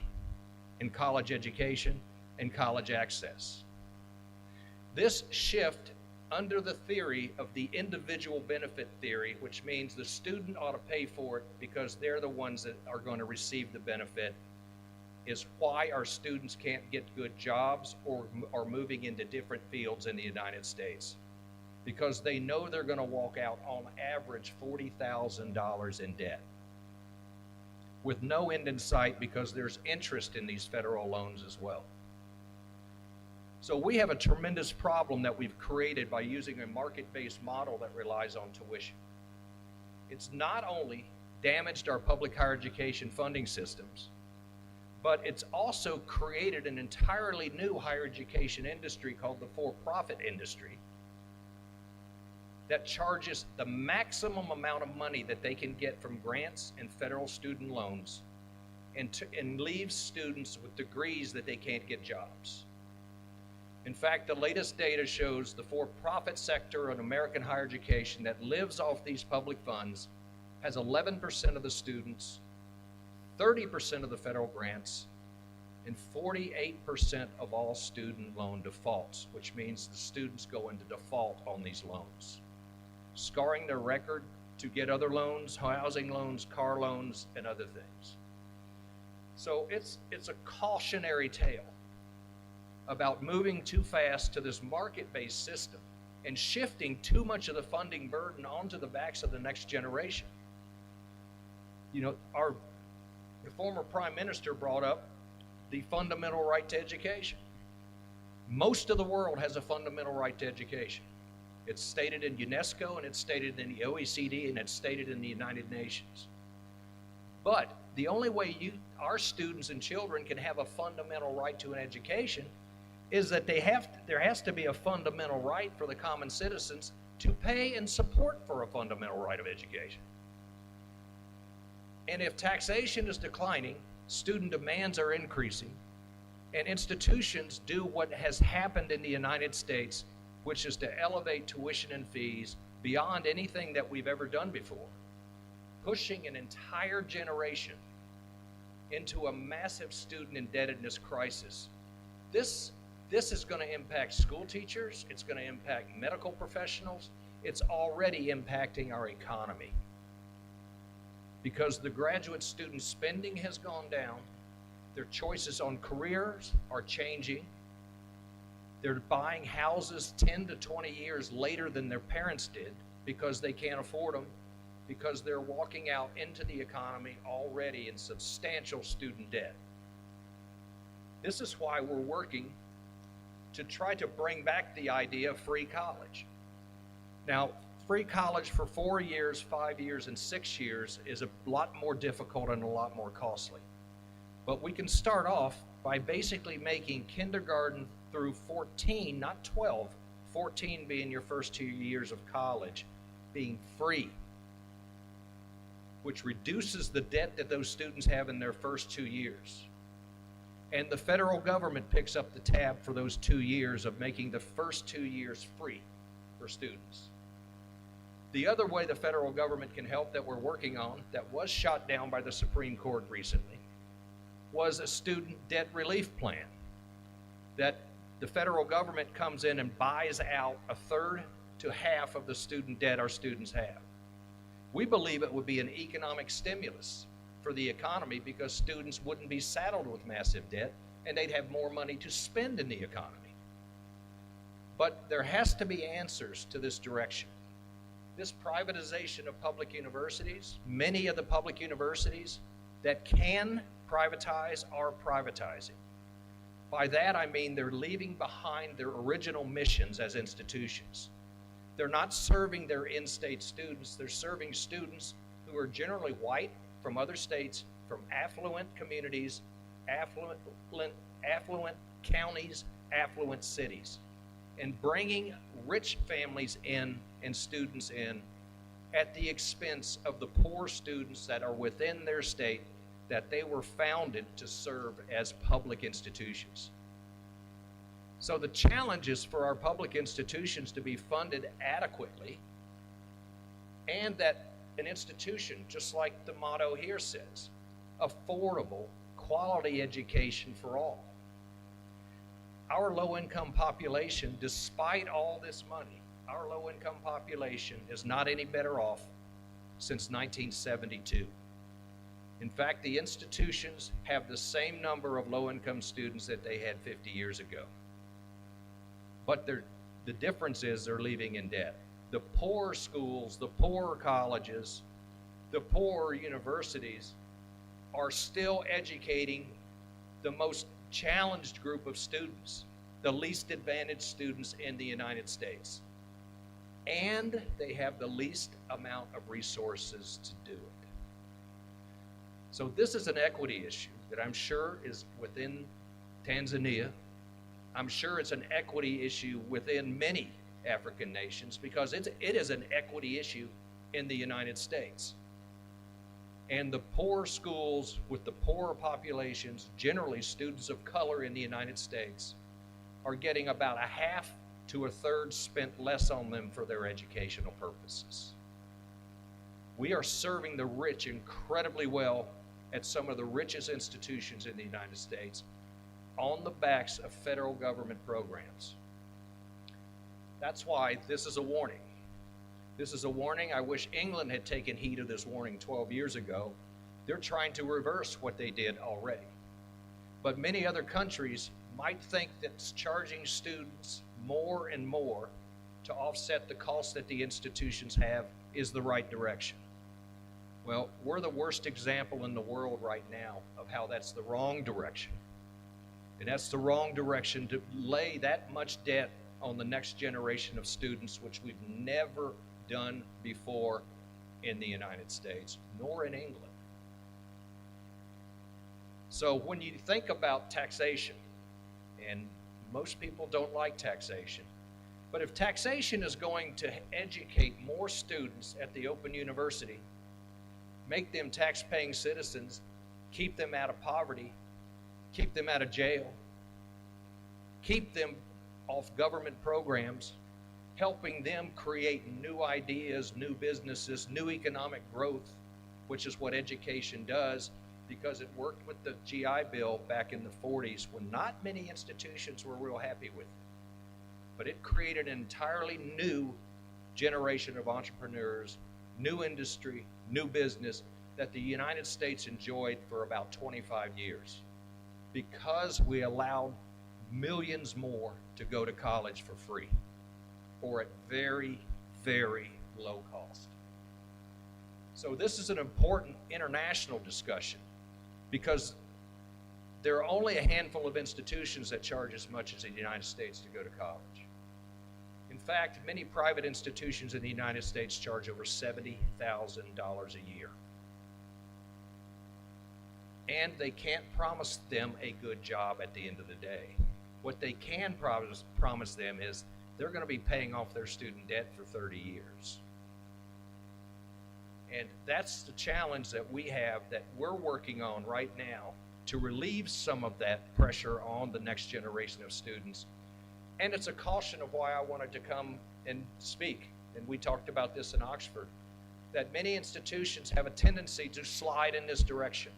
in college education and college access. This shift under the theory of the individual benefit theory, which means the student ought to pay for it because they're the ones that are going to receive the benefit, is why our students can't get good jobs or are moving into different fields in the United States. Because they know they're going to walk out on average $40,000 in debt with no end in sight, because there's interest in these federal loans as well. So we have a tremendous problem that we've created by using a market-based model that relies on tuition. It's not only damaged our public higher education funding systems, but it's also created an entirely new higher education industry called the for-profit industry that charges the maximum amount of money that they can get from grants and federal student loans and leaves students with degrees that they can't get jobs. In fact, the latest data shows the for-profit sector in American higher education that lives off these public funds has 11% of the students, 30% of the federal grants, and 48% of all student loan defaults, which means the students go into default on these loans, scarring their record to get other loans, housing loans, car loans, and other things. So it's a cautionary tale about moving too fast to this market-based system and shifting too much of the funding burden onto the backs of the next generation. You know, the former Prime Minister brought up the fundamental right to education. Most of the world has a fundamental right to education. It's stated in UNESCO, and it's stated in the OECD, and it's stated in the United Nations. But the only way our students and children can have a fundamental right to an education is that there has to be a fundamental right for the common citizens to pay and support for a fundamental right of education. And if taxation is declining, student demands are increasing, and institutions do what has happened in the United States, which is to elevate tuition and fees beyond anything that we've ever done before, pushing an entire generation into a massive student indebtedness crisis. This is going to impact school teachers, it's going to impact medical professionals, it's already impacting our economy. Because the graduate student spending has gone down, their choices on careers are changing, they're buying houses 10 to 20 years later than their parents did because they can't afford them, because they're walking out into the economy already in substantial student debt. This is why we're working to try to bring back the idea of free college. Now, free college for 4 years, 5 years, and 6 years is a lot more difficult and a lot more costly. But we can start off by basically making kindergarten through 14, not 12, 14 being your first 2 years of college, being free, which reduces the debt that those students have in their first 2 years. And the federal government picks up the tab for those 2 years of making the first 2 years free for students. The other way the federal government can help that we're working on, that was shot down by the Supreme Court recently, was a student debt relief plan, that the federal government comes in and buys out a third to half of the student debt our students have. We believe it would be an economic stimulus for the economy because students wouldn't be saddled with massive debt and they'd have more money to spend in the economy. But there has to be answers to this direction. This privatization of public universities, many of the public universities that can privatize are privatizing. By that I mean they're leaving behind their original missions as institutions. They're not serving their in-state students, they're serving students who are generally white, from other states, from affluent communities, affluent counties, affluent cities, and bringing rich families in and students in at the expense of the poor students that are within their state that they were founded to serve as public institutions. So the challenge is for our public institutions to be funded adequately, and that an institution, just like the motto here says, affordable, quality education for all. Our low-income population, despite all this money, our low-income population is not any better off since 1972. In fact, the institutions have the same number of low-income students that they had 50 years ago. But the difference is they're leaving in debt. The poor schools, the poor colleges, the poor universities are still educating the most challenged group of students, the least advantaged students in the United States. And they have the least amount of resources to do it. So this is an equity issue that I'm sure is within Tanzania. I'm sure it's an equity issue within many African nations, because it is an equity issue in the United States. And the poor schools with the poorer populations, generally students of color in the United States, are getting about a half to a third spent less on them for their educational purposes. We are serving the rich incredibly well at some of the richest institutions in the United States on the backs of federal government programs. That's why this is a warning. This is a warning. I wish England had taken heed of this warning 12 years ago. They're trying to reverse what they did already. But many other countries might think that charging students more and more to offset the costs that the institutions have is the right direction. Well, we're the worst example in the world right now of how that's the wrong direction. And that's the wrong direction to lay that much debt on the next generation of students, which we've never done before in the United States, nor in England. So when you think about taxation, and most people don't like taxation, but if taxation is going to educate more students at the Open University, make them tax-paying citizens, keep them out of poverty, keep them out of jail, keep them off government programs, helping them create new ideas, new businesses, new economic growth, which is what education does, because it worked with the GI Bill back in the 40s when not many institutions were real happy with it. But it created an entirely new generation of entrepreneurs, new industry, new business that the United States enjoyed for about 25 years because we allowed millions more to go to college for free or at very, very low cost. So this is an important international discussion because there are only a handful of institutions that charge as much as the United States to go to college. In fact, many private institutions in the United States charge over $70,000 a year. And they can't promise them a good job at the end of the day. What they can promise them is they're going to be paying off their student debt for 30 years. And that's the challenge that we have, that we're working on right now to relieve some of that pressure on the next generation of students. And it's a caution of why I wanted to come and speak. And we talked about this in Oxford, that many institutions have a tendency to slide in this direction.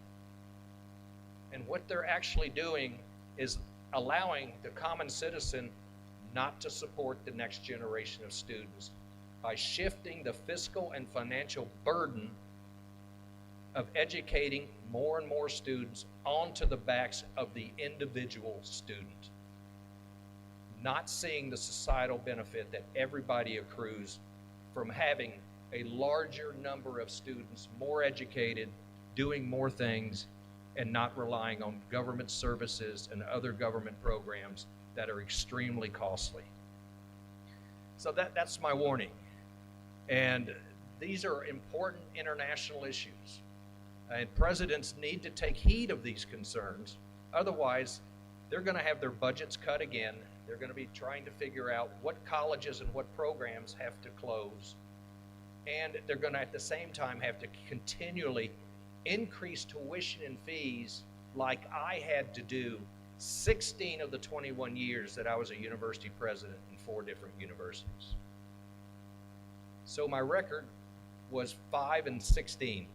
And what they're actually doing is allowing the common citizen not to support the next generation of students by shifting the fiscal and financial burden of educating more and more students onto the backs of the individual student, not seeing the societal benefit that everybody accrues from having a larger number of students, more educated, doing more things, and not relying on government services and other government programs that are extremely costly. So that's my warning. And these are important international issues. And presidents need to take heed of these concerns Otherwise, they're going to have their budgets cut again. They're going to be trying to figure out what colleges and what programs have to close. And they're going to, at the same time, have to continually increase tuition and fees like I had to do 16 of the 21 years that I was a university president in 4 different universities. So my record was 5 and 16.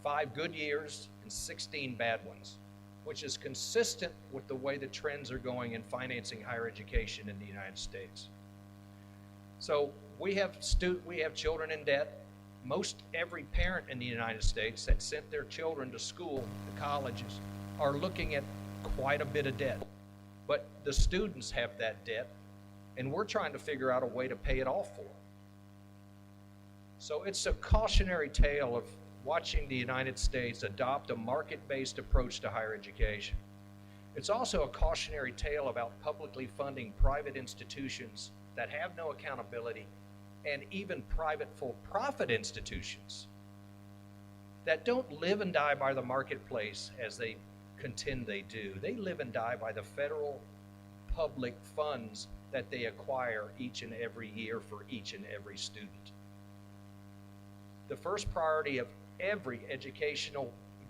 5 good years and 16 bad ones, which is consistent with the way the trends are going in financing higher education in the United States. So we have children in debt. Most every parent in the United States that sent their children to school, to colleges, are looking at quite a bit of debt. But the students have that debt, and we're trying to figure out a way to pay it off for them. So it's a cautionary tale of watching the United States adopt a market-based approach to higher education. It's also a cautionary tale about publicly funding private institutions that have no accountability, and even private for-profit institutions that don't live and die by the marketplace as they contend they do. They live and die by the federal public funds that they acquire each and every year for each and every student. The first priority of every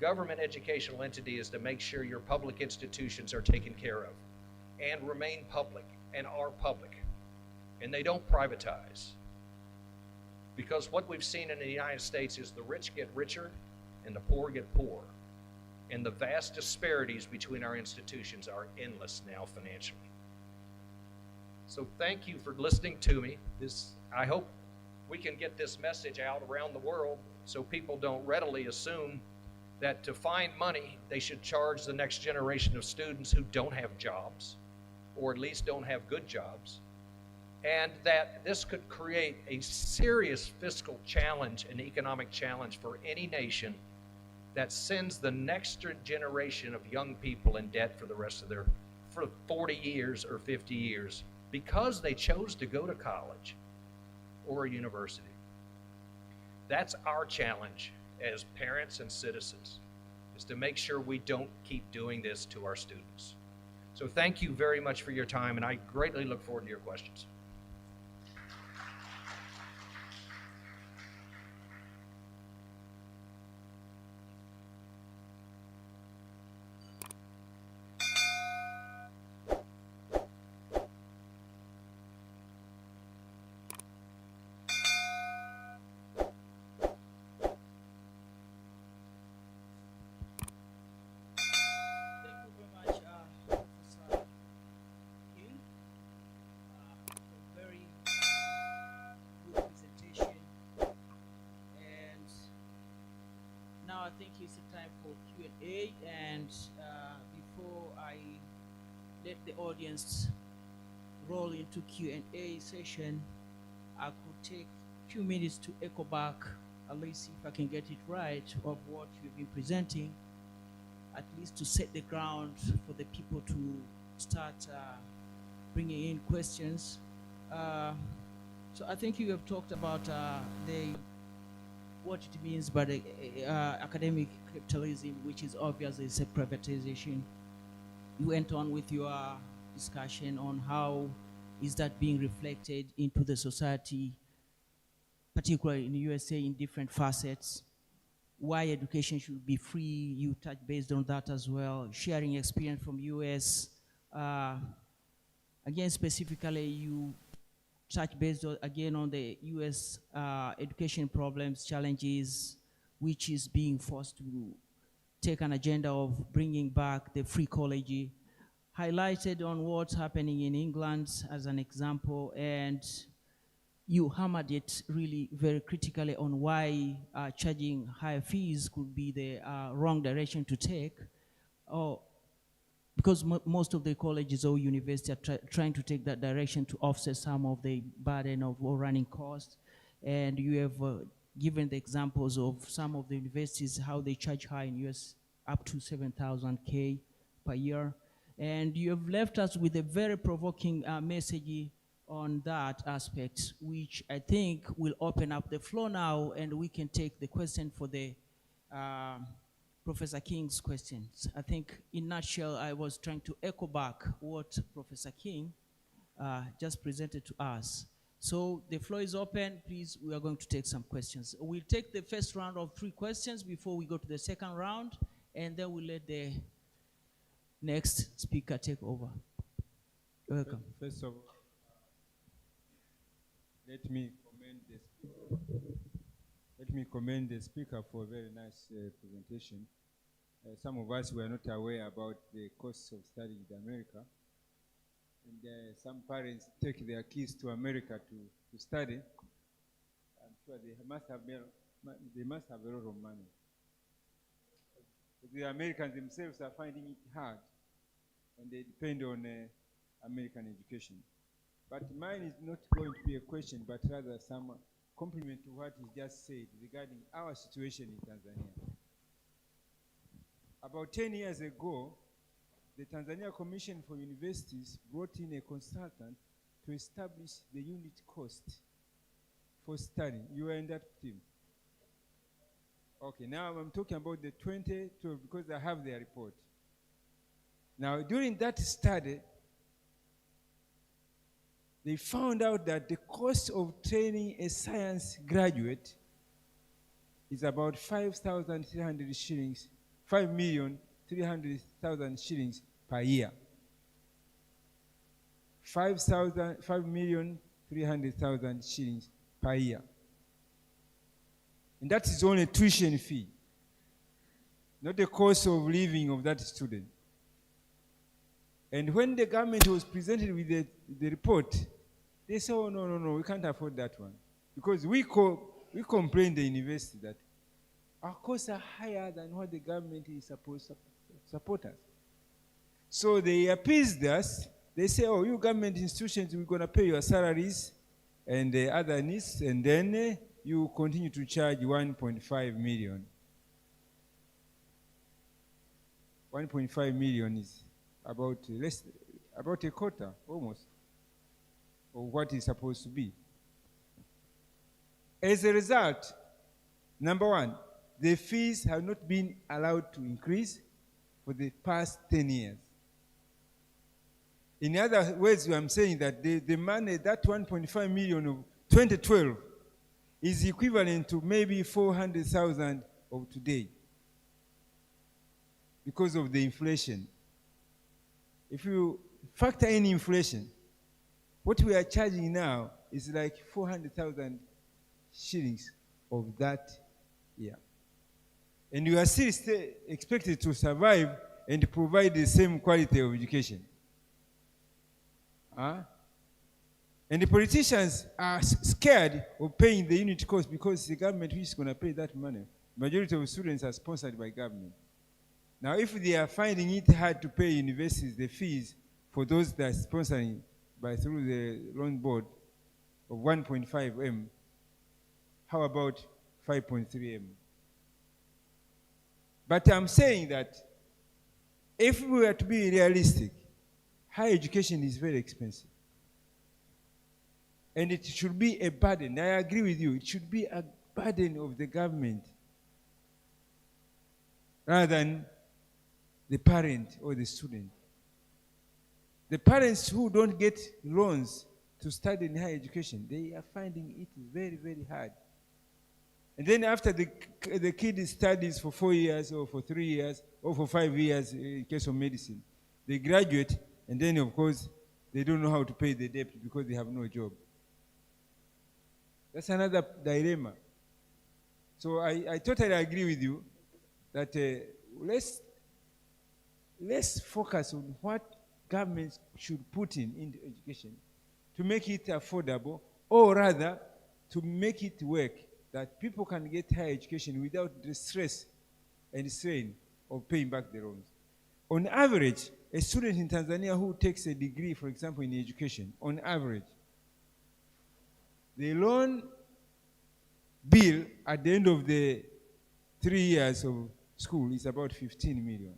government educational entity is to make sure your public institutions are taken care of and remain public and are public, and they don't privatize. Because what we've seen in the United States is the rich get richer and the poor get poor. And the vast disparities between our institutions are endless now financially. So thank you for listening to me. I hope we can get this message out around the world so people don't readily assume that to find money, they should charge the next generation of students who don't have jobs, or at least don't have good jobs. And that this could create a serious fiscal challenge, an economic challenge for any nation that sends the next generation of young people in debt for the rest of for 40 years or 50 years because they chose to go to college or a university. That's our challenge as parents and citizens, is to make sure we don't keep doing this to our students. So thank you very much for your time, and I greatly look forward to your questions. I think it's a time for Q&A, and before I let the audience roll into Q&A session, I could take a few minutes to echo back, at least see if I can get it right, of what you've been presenting, at least to set the ground for the people to start bringing in questions. So I think you have talked about what it means by the academic capitalism, which is obviously a privatization. You went on with your discussion on how is that being reflected into the society, particularly in the USA, in different facets, why education should be free. You touched based on that as well, sharing experience from US. Again, specifically, you touch based again on the U.S. Education problems, challenges, which is being forced to take an agenda of bringing back the free college, highlighted on what's happening in England as an example, and you hammered it really very critically on why charging higher fees could be the wrong direction to take. Because most of the colleges or universities are trying to take that direction to offset some of the burden of running costs. And you have given the examples of some of the universities, how they charge high in US, up to 7,000 K per year. And you have left us with a very provoking message on that aspect, which I think will open up the floor now, and we can take the question for the Professor King's questions. I think in nutshell, I was trying to echo back what Professor King just presented to us. So the floor is open. Please, we are going to take some questions. We'll take the first round of 3 questions before we go to the second round, and then we'll let the next speaker take over. Welcome. First of all, let me commend the speaker for a very nice presentation. Some of us were not aware about the costs of studying in America. And some parents take their kids to America to study. I'm sure they must have a lot of money. The Americans themselves are finding it hard, and they depend on American education. But mine is not going to be a question, but rather some compliment to what he just said regarding our situation in Tanzania. About 10 years ago, the Tanzania Commission for Universities brought in a consultant to establish the unit cost for study. You were in that team. Okay, now I'm talking about the 2012 because I have their report. Now, during that study, they found out that the cost of training a science graduate is about 5,300 shillings, 5,300,000 shillings per year. 5,300,000 shillings per year. And that is only tuition fee, not the cost of living of that student. And when the government was presented with the report, they said, oh, no, we can't afford that one. Because we complained the university that our costs are higher than what the government is supposed to support us. So they appeased us. They say, oh, you government institutions, we're going to pay your salaries and the other needs, and then you continue to charge 1.5 million. 1.5 million is about a quarter, almost, of what is supposed to be. As a result, number one, the fees have not been allowed to increase for the past 10 years. In other words, I'm saying that the money, that 1.5 million of 2012, is equivalent to maybe 400,000 of today because of the inflation. If you factor in inflation, what we are charging now is like 400,000 shillings of that year. And you are still expected to survive and provide the same quality of education. And the politicians are scared of paying the unit cost because the government is going to pay that money. Majority of students are sponsored by government. Now, if they are finding it hard to pay universities the fees for those that are sponsoring through the loan board of 1.5 M, how about 5.3 M? But I'm saying that if we were to be realistic, higher education is very expensive. And it should be a burden. I agree with you. It should be a burden of the government rather than the parent or the student. The parents who don't get loans to study in higher education, they are finding it very, very hard. And then after the kid studies for 4 years or for 3 years or for 5 years in case of medicine, they graduate and then of course they don't know how to pay the debt because they have no job. That's another dilemma. So I totally agree with you that let's focus on what governments should put into education to make it affordable, or rather to make it work, that people can get higher education without the stress and strain of paying back the loans. On average, a student in Tanzania who takes a degree, for example, in education, on average, the loan bill at the end of the 3 years of school is about 15 million.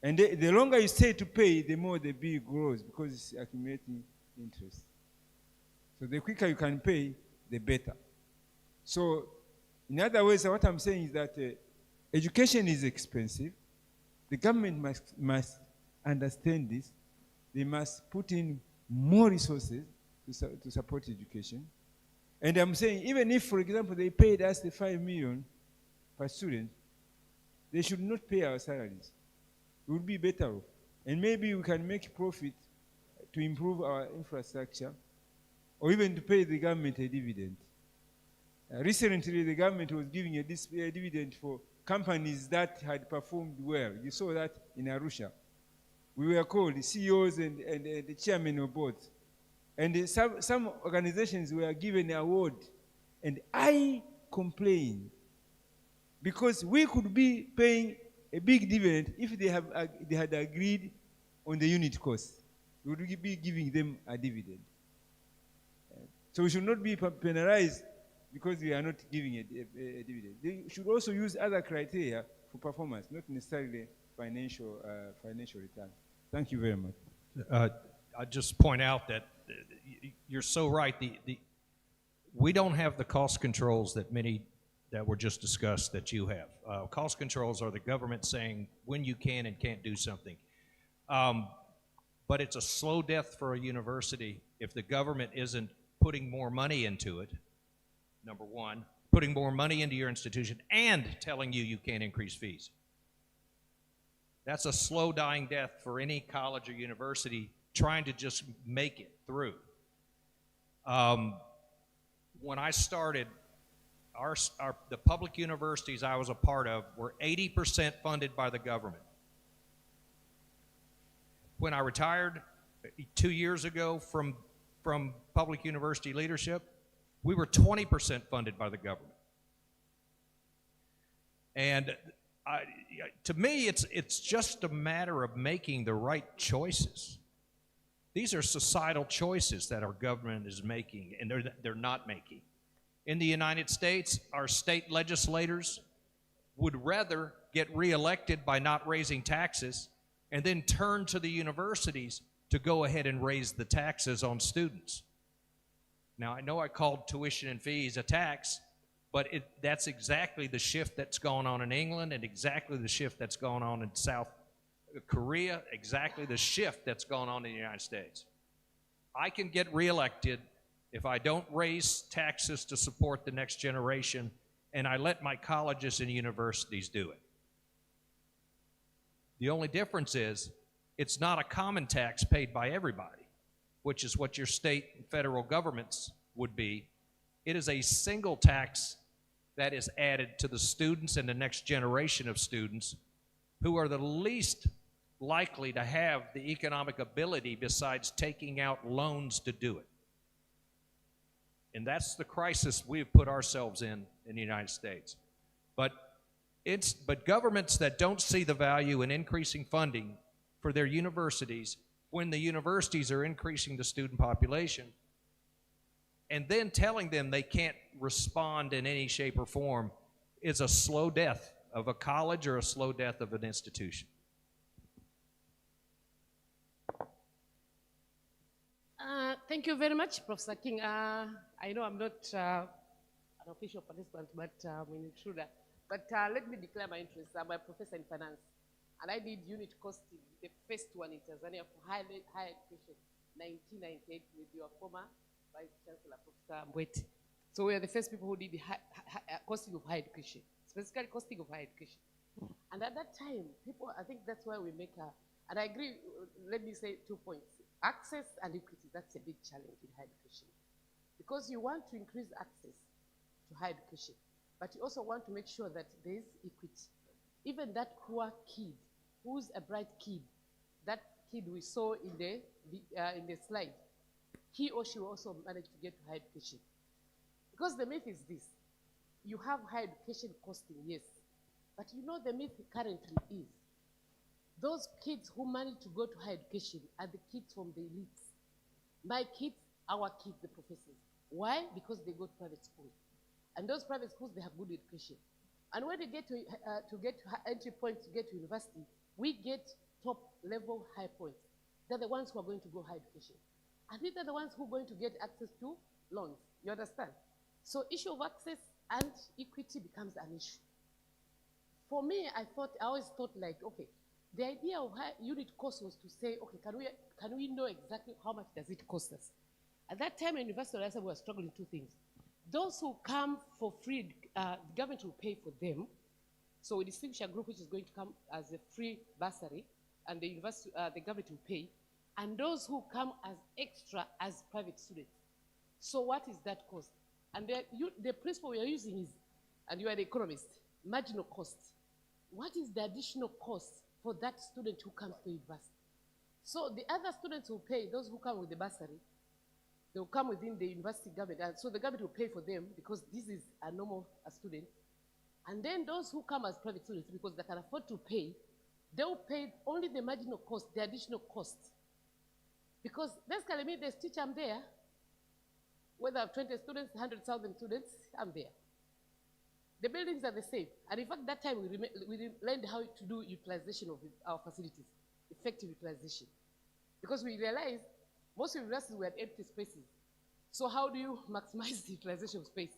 And the longer you stay to pay, the more the bill grows because it's accumulating interest. So the quicker you can pay, the better. So, in other words, what I'm saying is that Education is expensive. The government must understand this. They must put in more resources to support education. And I'm saying, even if, for example, they paid us the 5 million per student, they should not pay our salaries. We would be better off. And maybe we can make profit to improve our infrastructure, or even to pay the government a dividend. Recently, the government was giving a dividend for companies that had performed well. You saw that in Arusha. We were called, the CEOs and the chairman of boards. And some organizations were given an award. And I complained, because we could be paying a big dividend if they had agreed on the unit cost. We would be giving them a dividend. So we should not be penalized because we are not giving a dividend. They should also use other criteria for performance, not necessarily financial return. Thank you very much. I just point out that you're so right. We don't have the cost controls that many that were just discussed that you have. Cost controls are the government saying when you can and can't do something. But it's a slow death for a university if the government isn't putting more money into it, number one, putting more money into your institution and telling you can't increase fees. That's a slow dying death for any college or university trying to just make it through. When I started, the public universities I was a part of were 80% funded by the government. When I retired 2 years ago from public university leadership, we were 20% funded by the government. And to me, it's just a matter of making the right choices. These are societal choices that our government is making, and they're not making. In the United States, our state legislators would rather get reelected by not raising taxes and then turn to the universities to go ahead and raise the taxes on students. Now, I know I called tuition and fees a tax, but that's exactly the shift that's going on in England and exactly the shift that's going on in South Korea, exactly the shift that's going on in the United States. I can get reelected if I don't raise taxes to support the next generation and I let my colleges and universities do it. The only difference is it's not a common tax paid by everybody, which is what your state and federal governments would be. It is a single tax that is added to the students and the next generation of students who are the least likely to have the economic ability besides taking out loans to do it. And that's the crisis we've put ourselves in the United States. But governments that don't see the value in increasing funding for their universities when the universities are increasing the student population and then telling them they can't respond in any shape or form is a slow death of a college or a slow death of an institution. Thank you very much, Professor King. I know I'm not an official participant, but I'm an intruder. But let me declare my interest. I'm a professor in finance, and I did unit costing, the first one in Tanzania for higher education, 1998, with your former Vice Chancellor, Professor Mbwete. So we are the first people who did the costing of higher education, specifically costing of higher education. And at that time, people, I think that's why we make and I agree, let me say 2 points. Access and equity, that's a big challenge in higher education. Because you want to increase access to higher education, but you also want to make sure that there is equity. Even that poor kid, who's a bright kid, that kid we saw in the slide, he or she will also manage to get to higher education. Because the myth is this: you have higher education costing, yes, but you know the myth currently is those kids who manage to go to higher education are the kids from the elites. My kids, our kids, the professors. Why? Because they go to private schools. And those private schools, they have good education. And when they get to entry point to get to university, we get top level high points. They're the ones who are going to go higher education. And these are the ones who are going to get access to loans. You understand? So issue of access and equity becomes an issue. for me, I always thought like, okay, the idea of high unit cost was to say, okay, can we know exactly how much does it cost us? At that time, in University of Leicester, we were struggling two things. Those who come for free, the government will pay for them. So we distinguish a group which is going to come as a free bursary, and the government will pay. And those who come as extra as private students. So what is that cost? And the principle we are using is, and you are the economist, marginal cost. What is the additional cost for that student who comes to university? So the other students will pay, those who come with the bursary, they will come within the university government. And so the government will pay for them because this is a normal student. And then those who come as private students, because they can afford to pay, they will pay only the marginal cost, the additional cost. Because basically me, this teacher, I'm there. Whether I have 20 students, 100,000 students, I'm there. The buildings are the same. And in fact, that time we learned how to do utilization of our facilities, effective utilization. Because we realized most universities were empty spaces. So how do you maximize the utilization of space?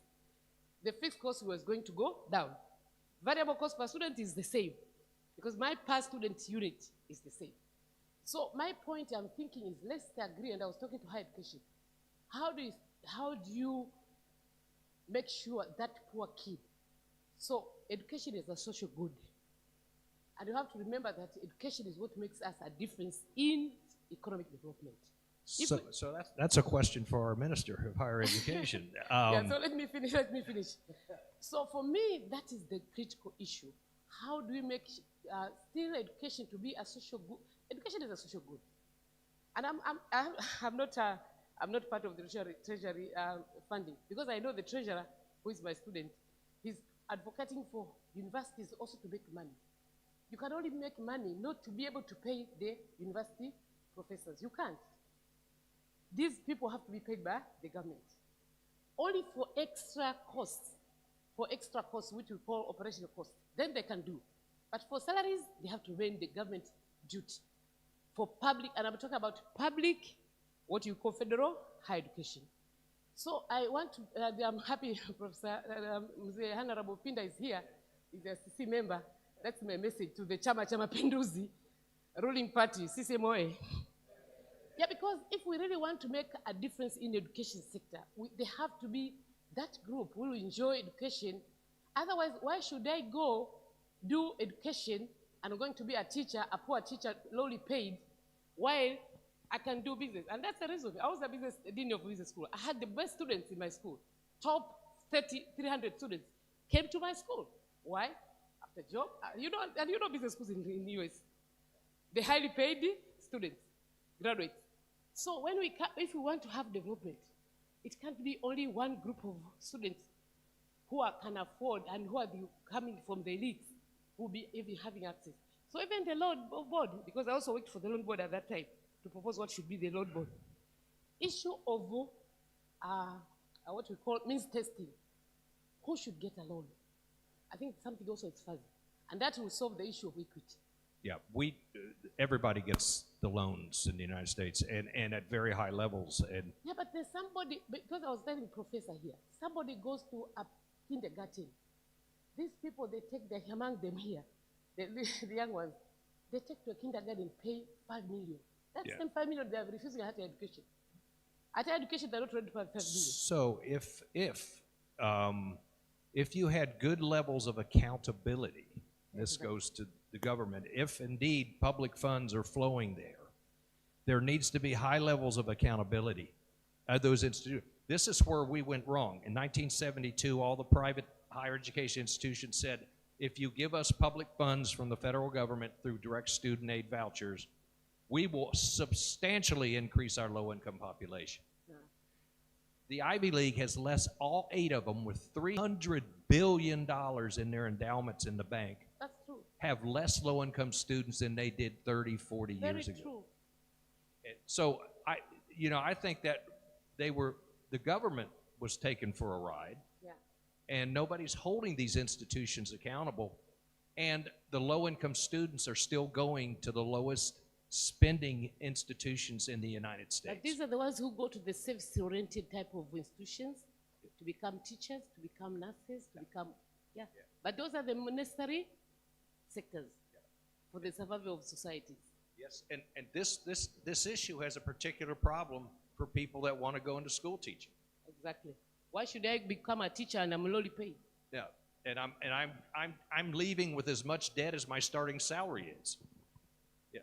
The fixed cost was going to go down. Variable cost per student is the same, because my per student unit is the same. So my point I'm thinking is, let's agree, and I was talking to higher education, how do you make sure that poor kid, so education is a social good, and you have to remember that education is what makes us a difference in economic development. So that's a question for our Minister of Higher Education. Yeah, so let me finish. So for me, that is the critical issue. How do we make still education to be a social good? Education is a social good. And I'm not part of the treasury funding, because I know the treasurer, who is my student, is advocating for universities also to make money. You can only make money not to be able to pay the university professors. You can't. These people have to be paid by the government. Only for extra costs, which we call operational costs, then they can do. But for salaries, they have to remain the government duty. For public, and I'm talking about public, what you call federal higher education. So I want to, I'm happy Professor Honorable Pinda is here, is a CC member. That's my message to the Chama Mapinduzi ruling party, CCMOA. Yeah, because if we really want to make a difference in the education sector, they have to be that group who will enjoy education. Otherwise, why should I go do education and I'm going to be a teacher, a poor teacher, lowly paid, while I can do business? And that's the reason. I was a dean of business school. I had the best students in my school. Top 300 students came to my school. Why? After job, you know business schools in the US. They highly paid students, graduates. So if we want to have development, it can't be only one group of students who can afford and who are coming from the elites who will be even having access. So even the loan board, because I also worked for the loan board at that time to propose what should be the loan board. Issue of what we call means testing. Who should get a loan? I think something also is fuzzy. And that will solve the issue of equity. Yeah, everybody gets the loans in the United States, and at very high levels. And yeah, but there's somebody, because I was telling professor here, somebody goes to a kindergarten. These people, they take among them here, the young ones, they take to a kindergarten, pay 5 million. That's the 5 million they are refusing at higher education. At higher education, they're not ready to pay 5 million. So if you had good levels of accountability, this goes to the government, if indeed public funds are flowing there needs to be high levels of accountability at those institutions. This is where we went wrong. In 1972, all the private higher education institutions said, if you give us public funds from the federal government through direct student aid vouchers, we will substantially increase our low-income population. Yeah. The Ivy League has all 8 of them with $300 billion in their endowments in the bank. That's true. Have less low-income students than they did 30, 40 years ago. True. So I think that the government was taken for a ride. Yeah. And nobody's holding these institutions accountable. And the low-income students are still going to the lowest spending institutions in the United States. But these are the ones who go to the service-oriented type of institutions to become teachers, to become nurses, to become, But those are the necessary sectors for the survival of societies. Yes, and this issue has a particular problem for people that want to go into school teaching. Exactly. Why should I become a teacher and I'm lowly paid? Yeah, and I'm leaving with as much debt as my starting salary is. Yeah.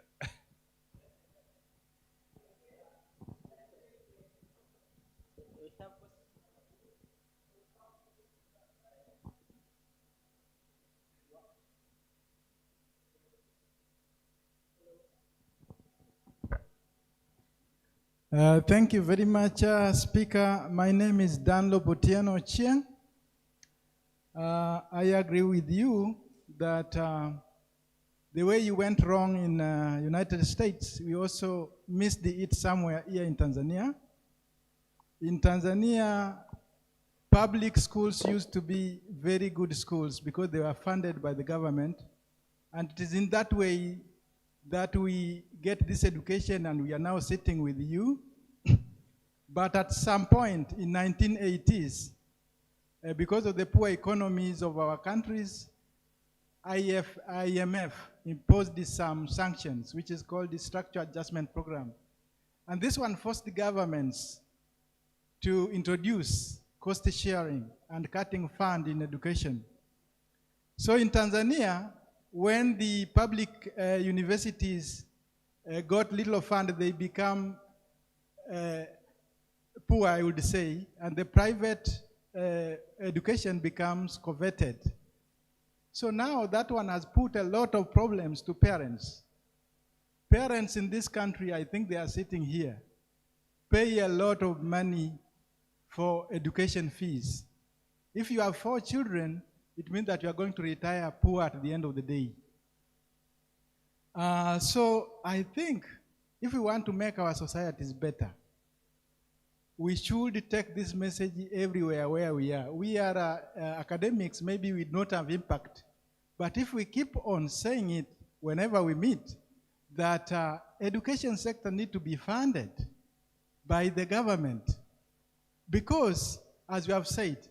Thank you very much, Speaker. My name is Dan Lobotiano Chiang. I agree with you that the way you went wrong in United States, we also missed it somewhere here in Tanzania. In Tanzania, public schools used to be very good schools because they were funded by the government. And it is in that way that we get this education and we are now sitting with you. But at some point in 1980s, because of the poor economies of our countries, IMF imposed some sanctions, which is called the Structural Adjustment Program. And this one forced the governments to introduce cost sharing and cutting fund in education. So in Tanzania, when the public universities got little fund, they become poor, I would say, and the private education becomes coveted. So now that one has put a lot of problems to parents. Parents in this country, I think they are sitting here, pay a lot of money for education fees. If you have 4 children, it means that you are going to retire poor at the end of the day. So I think if we want to make our societies better, we should take this message everywhere where we are. We are academics, maybe we don't have impact. But if we keep on saying it whenever we meet, that education sector need to be funded by the government. Because, as you have said,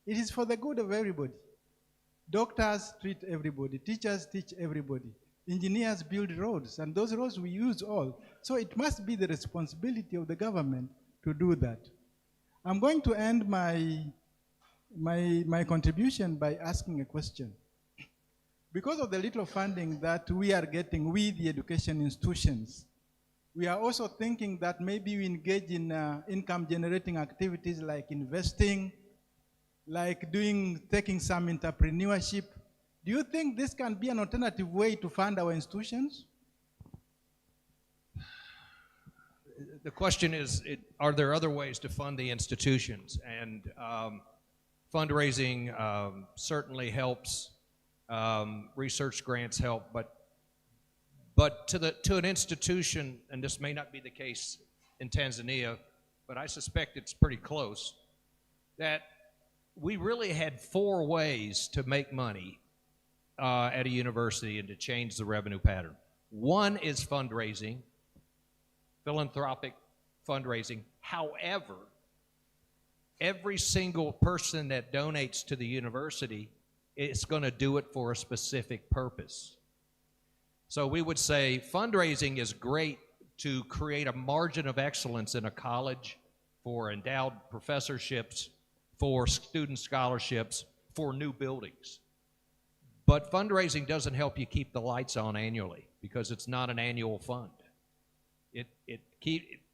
it is for the good of everybody. Doctors treat everybody, teachers teach everybody, engineers build roads, and those roads we use all. So it must be the responsibility of the government to do that. I'm going to end my contribution by asking a question. Because of the little funding that we are getting with the education institutions, we are also thinking that maybe we engage in income generating activities like investing, like taking some entrepreneurship. Do you think this can be an alternative way to fund our institutions? The question is, are there other ways to fund the institutions? And fundraising certainly helps. Research grants help, but to an institution, and this may not be the case in Tanzania, but I suspect it's pretty close, that we really had 4 ways to make money at a university and to change the revenue pattern. One is fundraising, philanthropic fundraising. However, every single person that donates to the university is going to do it for a specific purpose. So we would say fundraising is great to create a margin of excellence in a college, for endowed professorships, for student scholarships, for new buildings. But fundraising doesn't help you keep the lights on annually because it's not an annual fund.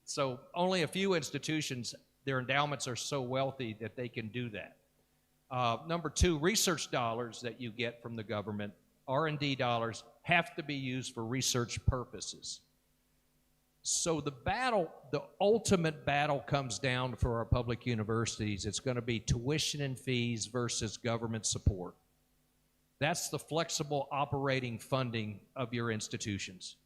So only a few institutions, their endowments are so wealthy that they can do that. Number 2, research dollars that you get from the government, R&D dollars, have to be used for research purposes. So the ultimate battle comes down for our public universities. It's going to be tuition and fees versus government support. That's the flexible operating funding of your institutions.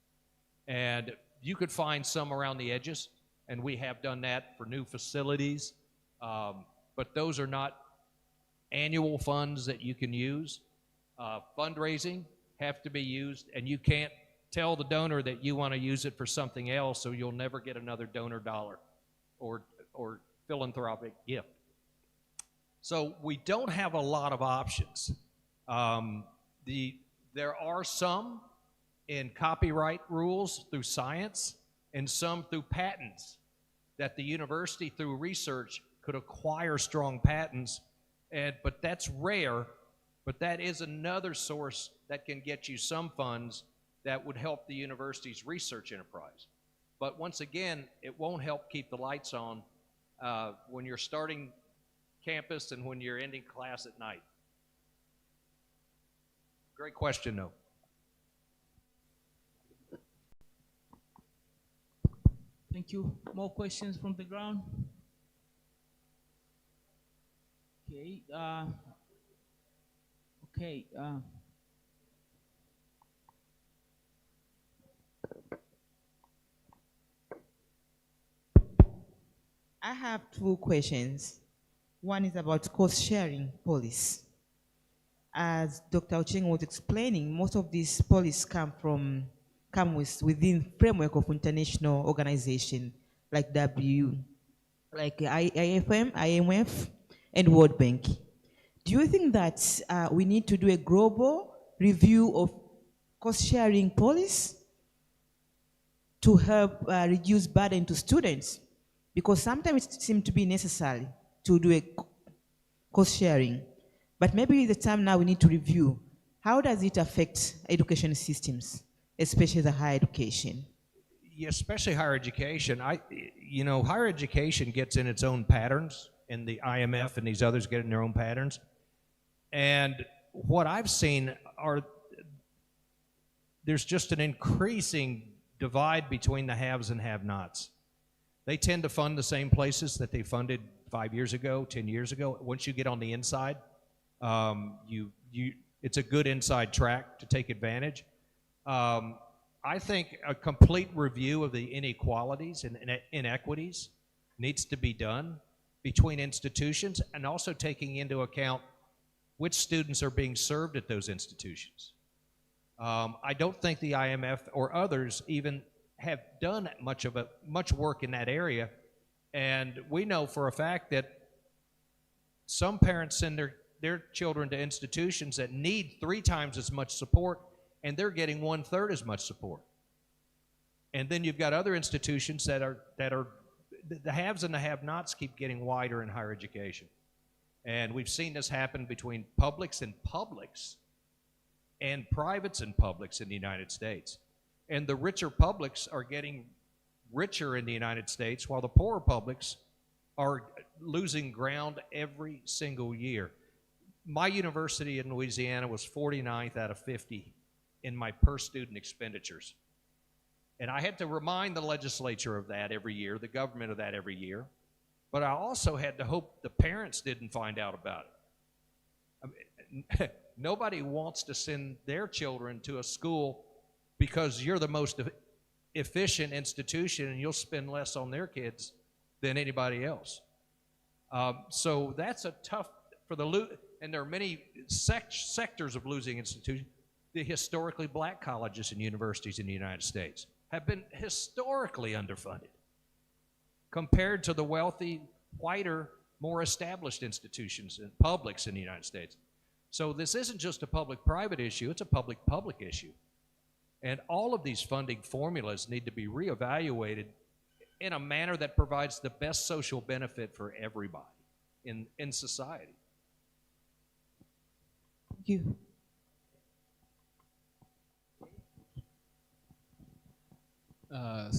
And you could find some around the edges, and we have done that for new facilities, but those are not annual funds that you can use. Fundraising have to be used, and you can't tell the donor that you want to use it for something else, so you'll never get another donor dollar or philanthropic gift. So we don't have a lot of options. The There are some in copyright rules through science and some through patents that the university through research could acquire strong patents, but that's rare, but that is another source that can get you some funds that would help the university's research enterprise. But once again, it won't help keep the lights on when you're starting campus and when you're ending class at night. Great question, though. Thank you. More questions from the ground? Okay. Okay. I have two questions. One is about cost sharing policy. As Dr. Ocheng was explaining, most of these policies come within framework of international organization like IFM, IMF, and World Bank. Do you think that we need to do a global review of cost sharing policy to help reduce burden to students? Because sometimes it seems to be necessary to do a cost sharing, but maybe the time now we need to review how does it affect education systems, especially the higher education. Yeah, especially higher education. Higher education gets in its own patterns, and the IMF and these others get in their own patterns. And what I've seen there's just an increasing divide between the haves and have-nots. They tend to fund the same places that they funded 5 years ago, 10 years ago. Once you get on the inside, it's a good inside track to take advantage. I think a complete review of the inequalities and inequities needs to be done between institutions, and also taking into account which students are being served at those institutions. I don't think the IMF or others even have done much work in that area, and we know for a fact that some parents send their children to institutions that need 3 times as much support, and they're getting 1/3 as much support. And then you've got other institutions that are the haves and the have-nots keep getting wider in higher education. And we've seen this happen between publics and privates and publics in the United States. And the richer publics are getting richer in the United States, while the poorer publics are losing ground every single year. My university in Louisiana was 49th out of 50 in my per student expenditures. And I had to remind the legislature of that every year, the government of that every year. But I also had to hope the parents didn't find out about it. Nobody wants to send their children to a school because you're the most efficient institution and you'll spend less on their kids than anybody else. So that's a tough, and there are many sectors of losing institutions. The historically black colleges and universities in the United States have been historically underfunded compared to the wealthy, whiter, more established institutions and publics in the United States. So this isn't just a public-private issue, it's a public-public issue. And all of these funding formulas need to be reevaluated in a manner that provides the best social benefit for everybody in society. Thank you.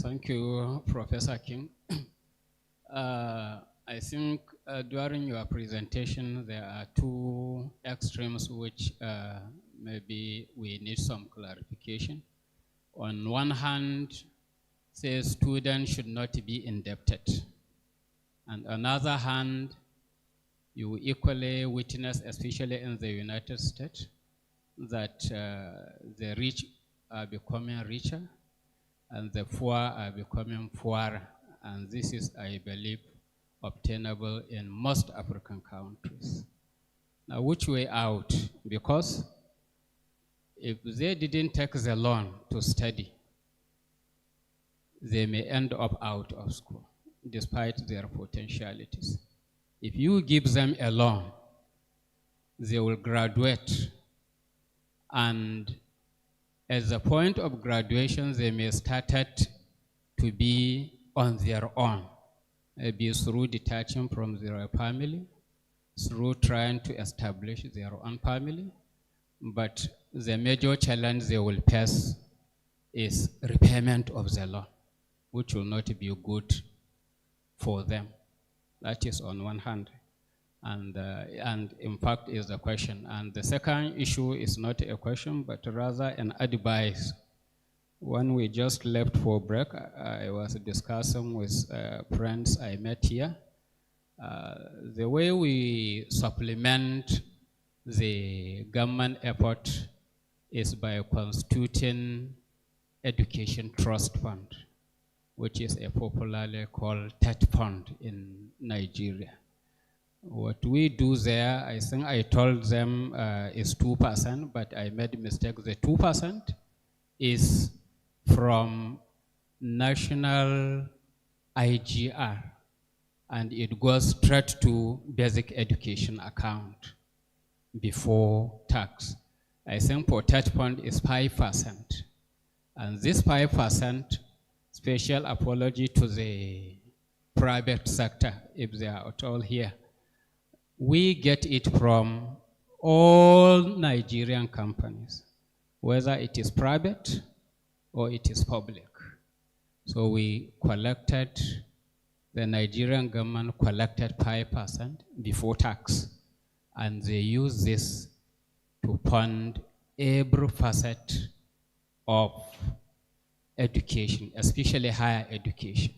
Thank you, Professor King. I think during your presentation, there are 2 extremes which maybe we need some clarification. On one hand, say students should not be indebted. And on the other hand, you equally witness, especially in the United States, that the rich are becoming richer and the poor are becoming poorer. And this is, I believe, obtainable in most African countries. Now, which way out? Because if they didn't take the loan to study, they may end up out of school, despite their potentialities. If you give them a loan, they will graduate, and At the point of graduation, they may started to be on their own, maybe through detaching from their family, through trying to establish their own family. But the major challenge they will face is repayment of the loan, which will not be good for them. That is on one hand. And in fact is the question. And the second issue is not a question, but rather an advice. When we just left for break, I was discussing with friends I met here. The way we supplement the government effort is by constituting education trust fund, which is a popularly called TET fund in Nigeria. What we do there, I think I told them is 2%, but I made a mistake. The 2% is from national IGR, and it goes straight to basic education account before tax. I think for TET fund is 5%. And this 5%, special apology to the private sector, if they are at all here, we get it from all Nigerian companies, whether it is private or it is public. So we collected, the Nigerian government collected 5% before tax, and they use this to fund every facet of education, especially higher education,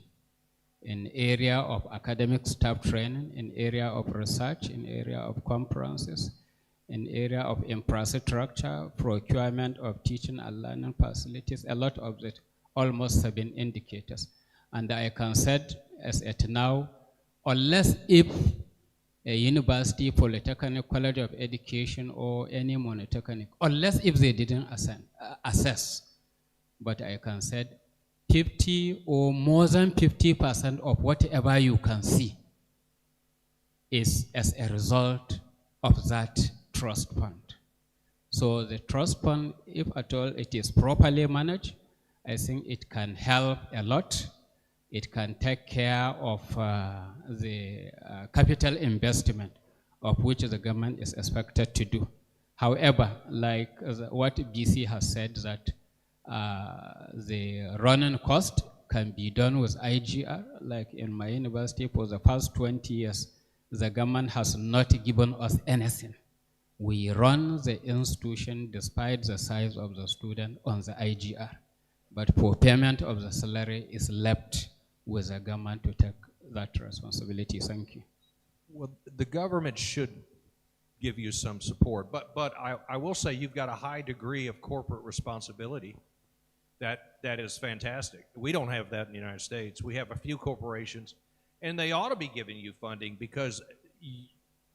in area of academic staff training, in area of research, in area of conferences, in area of infrastructure, procurement of teaching and learning facilities, a lot of it, almost 7 indicators. And I can say, as at now, unless if a university, polytechnic, college of education, or any monotechnic, unless if they didn't assess, but I can say 50 or more than 50% of whatever you can see is as a result of that trust fund. So the trust fund, if at all it is properly managed, I think it can help a lot. It can take care of the capital investment of which the government is expected to do. However, like what BC has said, that the running cost can be done with IGR. Like in my university, for the past 20 years, the government has not given us anything. We run the institution despite the size of the student on the IGR. But for payment of the salary is left with the government to take that responsibility. Thank you. Well, the government should give you some support, but I will say you've got a high degree of corporate responsibility. That is fantastic. We don't have that in the United States. We have a few corporations, and they ought to be giving you funding because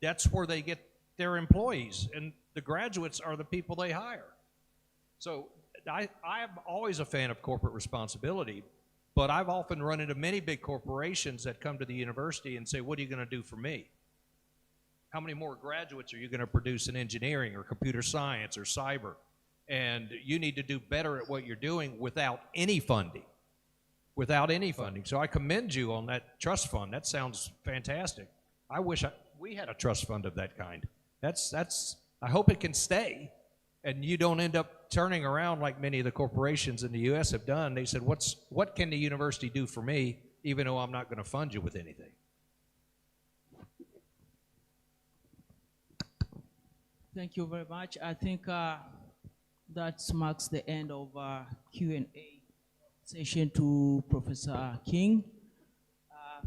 that's where they get their employees, and the graduates are the people they hire. So I'm always a fan of corporate responsibility, but I've often run into many big corporations that come to the university and say, what are you going to do for me? How many more graduates are you going to produce in engineering or computer science or cyber? And you need to do better at what you're doing without any funding. Without any funding. So I commend you on that trust fund. That sounds fantastic. I wish we had a trust fund of that kind. I hope it can stay, and you don't end up turning around like many of the corporations in the U.S. have done. They said, what can the university do for me, even though I'm not going to fund you with anything? Thank you very much. I think that marks the end of our Q&A session to Professor King.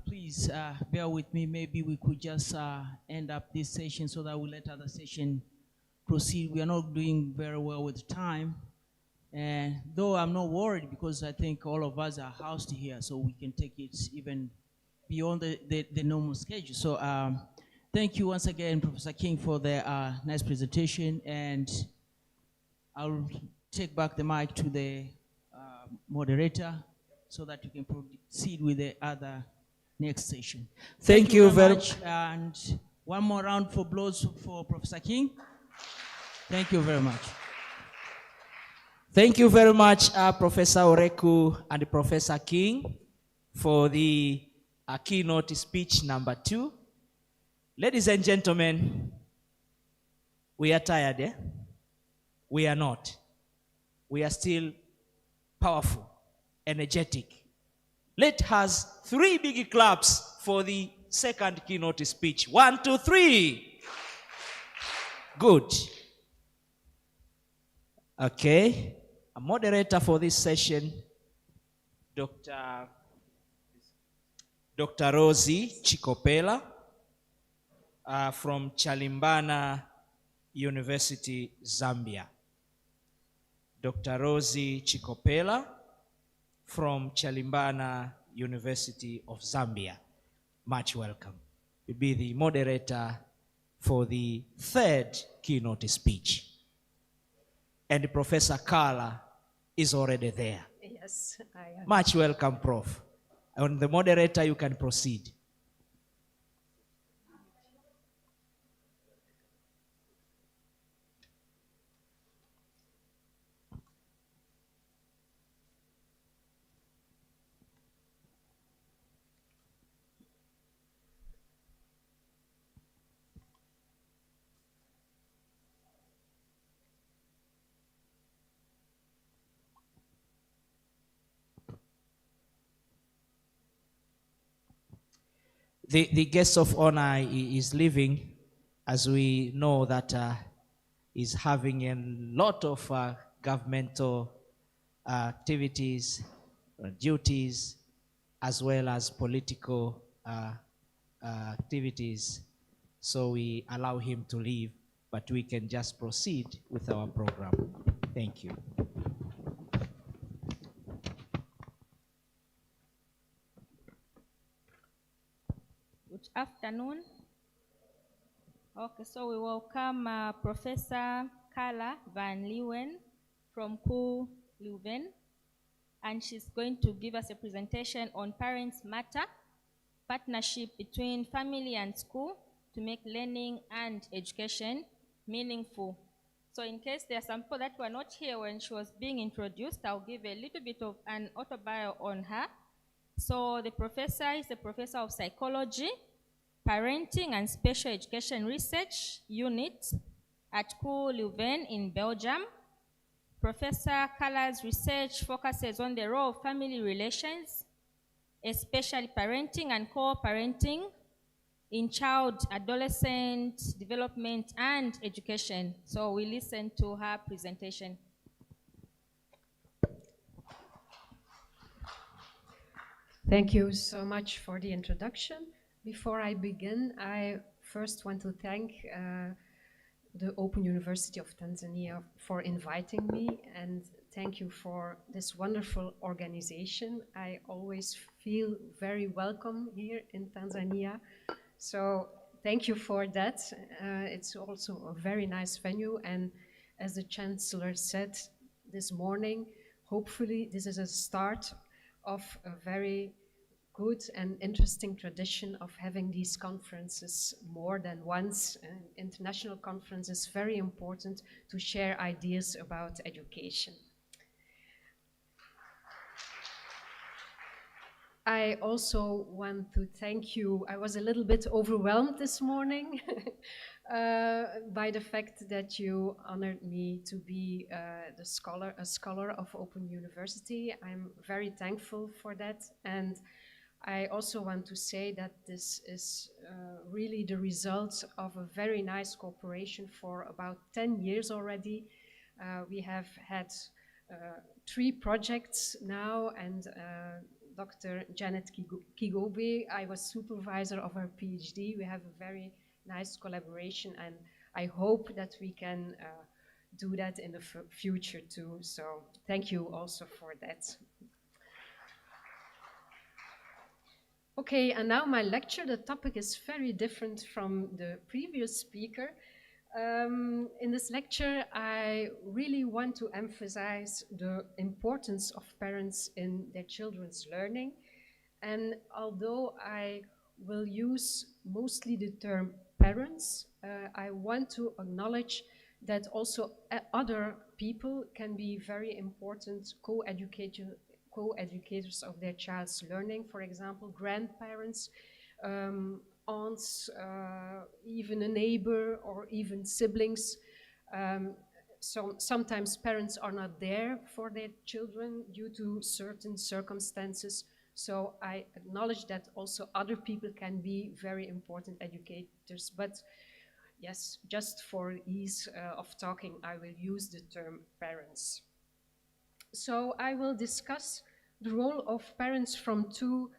Please bear with me. Maybe we could just end up this session so that we'll let other session proceed. We are not doing very well with time. And though I'm not worried because I think all of us are housed here, so we can take it even beyond the normal schedule. So thank you once again, Professor King, for the nice presentation. And I'll take back the mic to the moderator so that you can proceed with the other next session. Thank you very much. And one more round for applause for Professor King. Thank you very much. Thank you very much, Professor Oreku and Professor King, for the keynote speech number 2. Ladies and gentlemen, we are tired, eh? We are not. We are still powerful, energetic. Let us 3 big claps for the second keynote speech. 1, 2, 3. Good. Okay. A moderator for this session, Dr. Rosie Chikopela from Chalimbana University, Zambia. Dr. Rosie Chikopela from Chalimbana University of Zambia. Much welcome. Will be the moderator for the third keynote speech. And Professor Carla is already there. Yes, I am. Much welcome, Prof. And the moderator, you can proceed. The guest of honor is leaving, as we know that is having a lot of governmental activities, duties, as well as political activities. So we allow him to leave, but we can just proceed with our program. Thank you. Good afternoon. Okay, so we welcome Professor Carla Van Leeuwen from KU Leuven, and she's going to give us a presentation on Parents Matter, partnership between family and school to make learning and education meaningful. So in case there are some people that were not here when she was being introduced, I'll give a little bit of an autobio on her. So the professor is a professor of psychology, parenting and special education research unit at KU Leuven in Belgium. Professor Carla's research focuses on the role of family relations, especially parenting and co-parenting in child, adolescent development and education. So we listen to her presentation. Thank you so much for the introduction. Before I begin, I first want to thank the Open University of Tanzania for inviting me, and thank you for this wonderful organization. I always feel very welcome here in Tanzania. So thank you for that. It's also a very nice venue, and as the Chancellor said this morning, hopefully this is a start of a very good and interesting tradition of having these conferences more than once. An international conference is very important to share ideas about education. I also want to thank you. I was a little bit overwhelmed this morning by the fact that you honored me to be a scholar of Open University. I'm very thankful for that. And I also want to say that this is really the result of a very nice cooperation for about 10 years already. We have had 3 projects now, and Dr. Janet Kigobe, I was supervisor of her PhD. We have a very nice collaboration, and I hope that we can do that in the future too. So thank you also for that. Okay, and now my lecture, the topic is very different from the previous speaker. In this lecture, I really want to emphasize the importance of parents in their children's learning. And although I will use mostly the term parents, I want to acknowledge that also other people can be very important co-educators of their child's learning. For example, grandparents, aunts, even a neighbor, or even siblings. So sometimes parents are not there for their children due to certain circumstances. So I acknowledge that also other people can be very important educators. But yes, just for ease of talking, I will use the term parents. So I will discuss the role of parents from two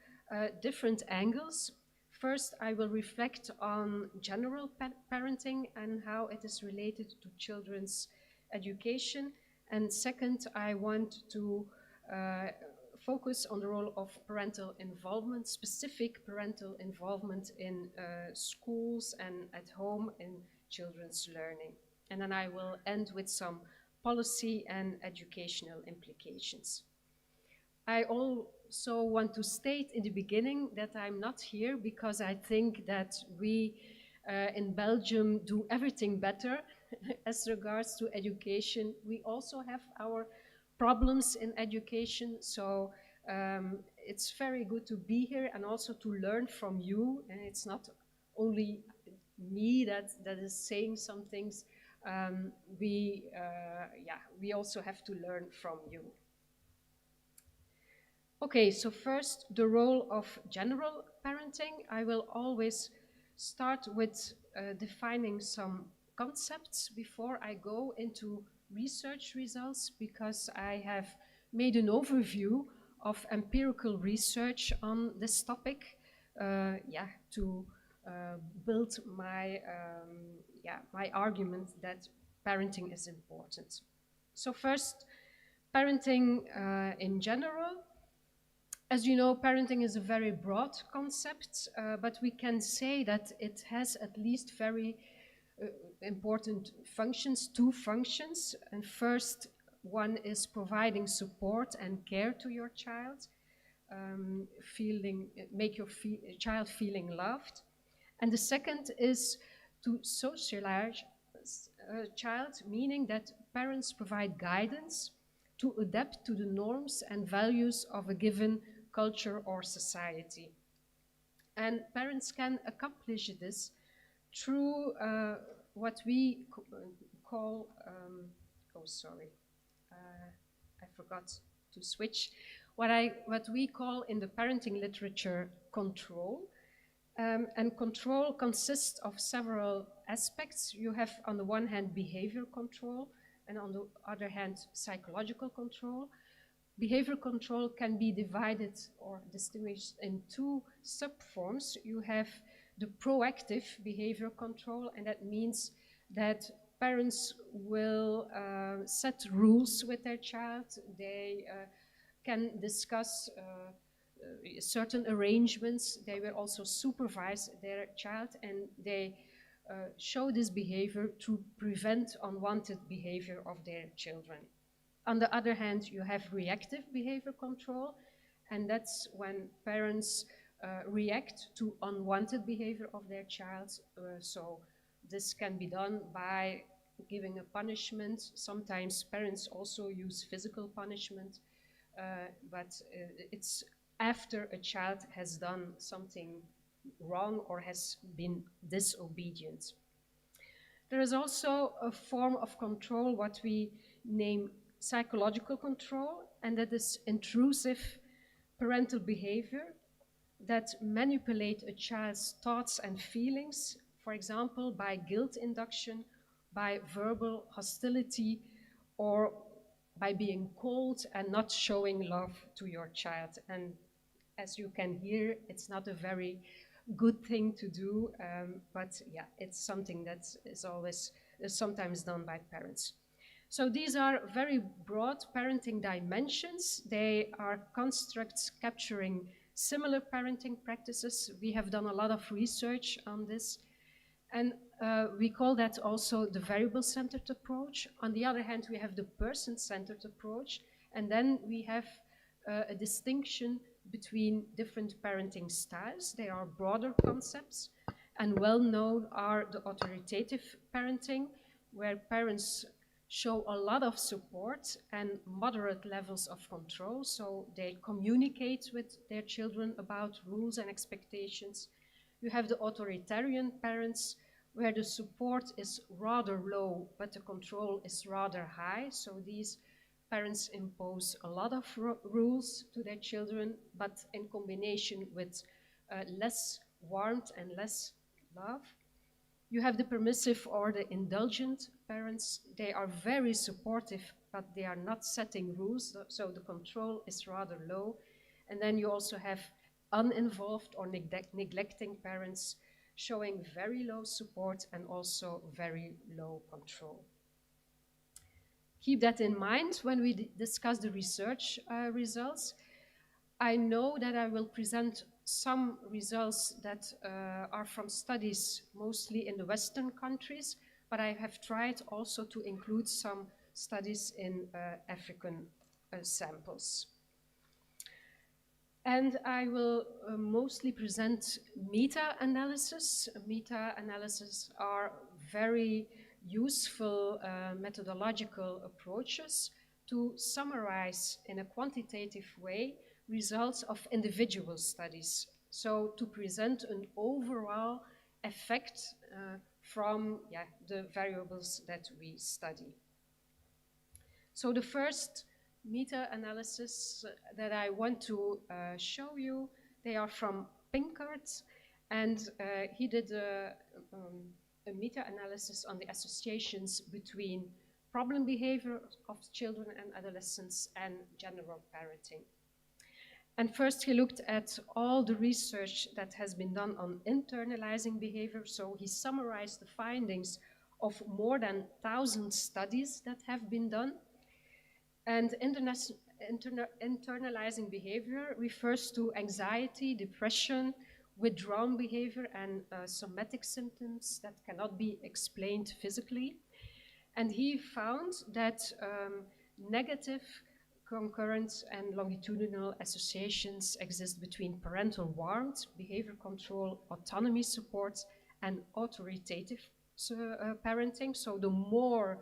different angles. First, I will reflect on general parenting and how it is related to children's education. And second, I want to focus on the role of parental involvement, specific parental involvement in schools and at home in children's learning. And then I will end with some policy and educational implications. I also want to state in the beginning that I'm not here because I think that we in Belgium do everything better as regards to education. We also have our problems in education, so it's very good to be here and also to learn from you. And it's not only me that is saying some things. We also have to learn from you. Okay, so first, the role of general parenting. I will always start with defining some concepts before I go into research results, because I have made an overview of empirical research on this topic, to build my my argument that parenting is important. So first, parenting in general. As you know, parenting is a very broad concept, but we can say that it has at least very important functions, two functions. And first one is providing support and care to your child, make your child feeling loved. And the second is to socialize a child, meaning that parents provide guidance to adapt to the norms and values of a given culture or society. And parents can accomplish this through what we call, I forgot to switch, what we call in the parenting literature control. And control consists of several aspects. You have on the one hand behavior control, and on the other hand psychological control. Behavior control can be divided or distinguished in two subforms. You have the proactive behavior control, and that means that parents will set rules with their child. They can discuss certain arrangements. They will also supervise their child, and they show this behavior to prevent unwanted behavior of their children. On the other hand, you have reactive behavior control, and that's when parents react to unwanted behavior of their child. So this can be done by giving a punishment. Sometimes parents also use physical punishment, but it's after a child has done something wrong or has been disobedient. There is also a form of control, what we name psychological control, and that is intrusive parental behavior that manipulate a child's thoughts and feelings, for example, by guilt induction, by verbal hostility, or by being cold and not showing love to your child. And as you can hear, it's not a very good thing to do, but yeah, it's something that is always sometimes done by parents. So these are very broad parenting dimensions. They are constructs capturing similar parenting practices. We have done a lot of research on this, and we call that also the variable-centered approach. On the other hand, we have the person-centered approach, and then we have a distinction between different parenting styles. They are broader concepts, and well known are the authoritative parenting, where parents show a lot of support and moderate levels of control, so they communicate with their children about rules and expectations. You have the authoritarian parents, where the support is rather low, but the control is rather high. So these parents impose a lot of rules to their children, but in combination with less warmth and less love. You have the permissive or the indulgent parents. They are very supportive, but they are not setting rules, so the control is rather low. And then you also have uninvolved or neglecting parents, showing very low support and also very low control. Keep that in mind when we discuss the research results. I know that I will present some results that are from studies mostly in the Western countries, but I have tried also to include some studies in African samples. And I will mostly present meta-analysis. Meta-analysis are very useful methodological approaches to summarize in a quantitative way results of individual studies. So to present an overall effect from the variables that we study. So the first meta-analysis that I want to show you, they are from Pinkert, and he did a meta-analysis on the associations between problem behavior of children and adolescents and general parenting. And first he looked at all the research that has been done on internalizing behavior. So he summarized the findings of more than 1,000 studies that have been done. And internalizing behavior refers to anxiety, depression, withdrawn behavior, and somatic symptoms that cannot be explained physically. And he found that negative, concurrent, and longitudinal associations exist between parental warmth, behavior control, autonomy support, and authoritative parenting. So the more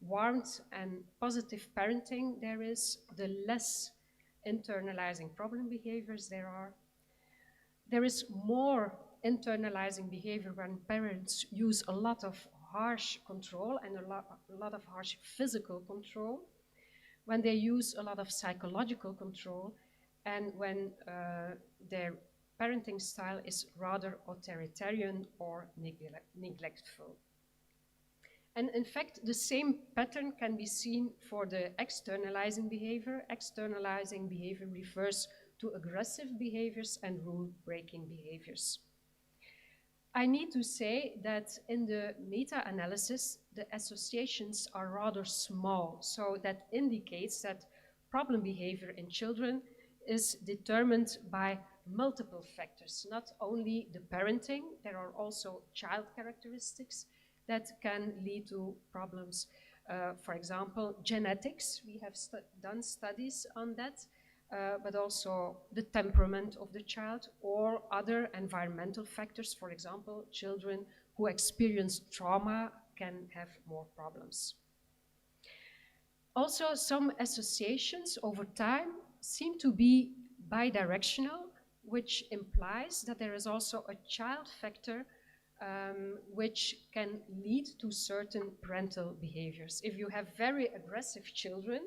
warmth and positive parenting there is, the less internalizing problem behaviors there are. There is more internalizing behavior when parents use a lot of harsh control and a lot of harsh physical control, when they use a lot of psychological control, and when their parenting style is rather authoritarian or neglectful. And in fact, the same pattern can be seen for the externalizing behavior. Externalizing behavior refers to aggressive behaviors and rule-breaking behaviors. I need to say that in the meta-analysis, the associations are rather small, so that indicates that problem behavior in children is determined by multiple factors, not only the parenting. There are also child characteristics that can lead to problems. For example, genetics, we have done studies on that, but also the temperament of the child or other environmental factors. For example, children who experience trauma can have more problems. Also, some associations over time seem to be bidirectional, which implies that there is also a child factor which can lead to certain parental behaviors. If you have very aggressive children,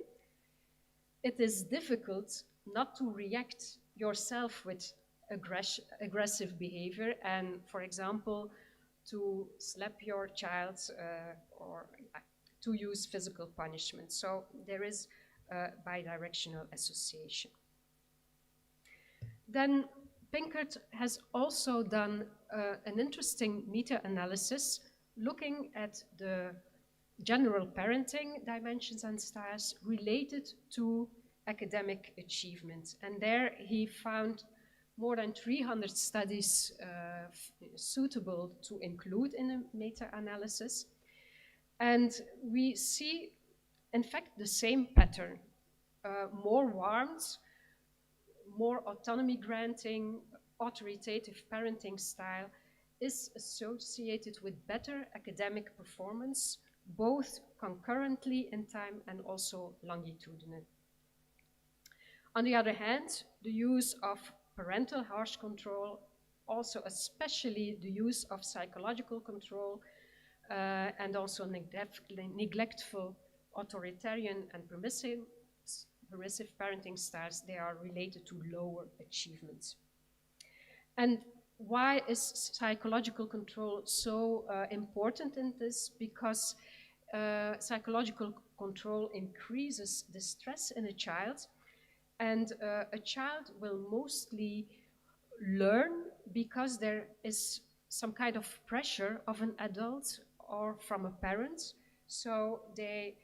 it is difficult not to react yourself with aggressive behavior and, for example, to slap your child or to use physical punishment. So there is a bidirectional association. Then Pinkert has also done an interesting meta-analysis looking at the general parenting dimensions and styles related to academic achievement. And there he found more than 300 studies suitable to include in a meta-analysis. And we see, in fact, the same pattern. More warmth, more autonomy granting, authoritative parenting style is associated with better academic performance, both concurrently in time and also longitudinally. On the other hand, the use of parental harsh control, also especially the use of psychological control, and also neglectful, authoritarian, and permissive parenting styles, they are related to lower achievements. And why is psychological control so important in this? Because psychological control increases the stress in a child, and a child will mostly learn because there is some kind of pressure of an adult or from a parent. So they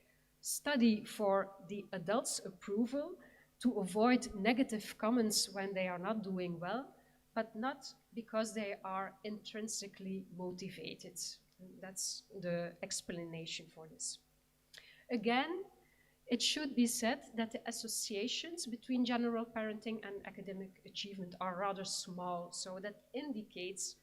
study for the adult's approval to avoid negative comments when they are not doing well, but not because they are intrinsically motivated. That's the explanation for this. Again, it should be said that the associations between general parenting and academic achievement are rather small, so that indicates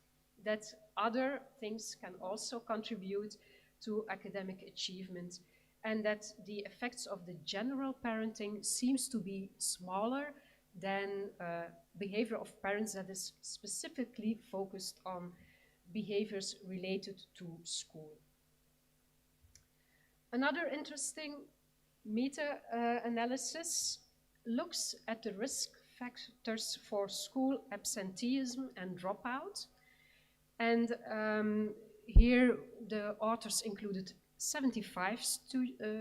that other things can also contribute to academic achievement, and that the effects of the general parenting seems to be smaller than behavior of parents that is specifically focused on behaviors related to school. Another interesting meta-analysis looks at the risk factors for school absenteeism and dropout. And here the authors included 75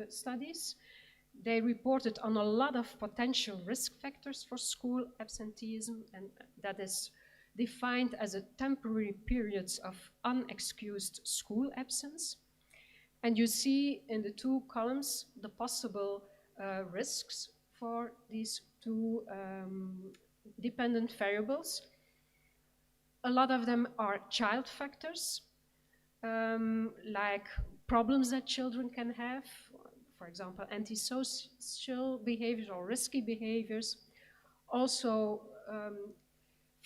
studies. They reported on a lot of potential risk factors for school absenteeism, and that is defined as a temporary periods of unexcused school absence. And you see in the two columns the possible risks for these two dependent variables. A lot of them are child factors, like problems that children can have, for example, antisocial behaviors or risky behaviors. Also,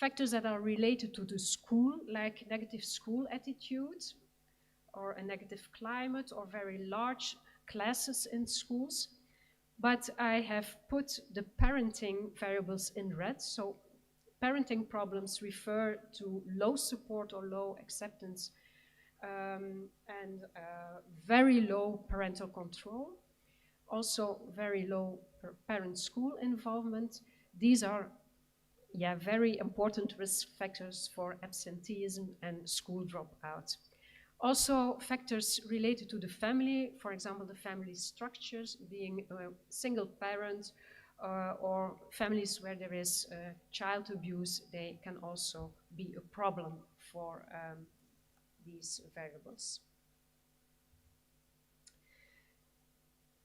factors that are related to the school, like negative school attitudes, or a negative climate, or very large classes in schools. But I have put the parenting variables in red. So parenting problems refer to low support or low acceptance, and very low parental control, also very low parent-school involvement. These are very important risk factors for absenteeism and school dropout. Also, factors related to the family, for example, the family structures, being a single parent or families where there is child abuse, they can also be a problem for these variables.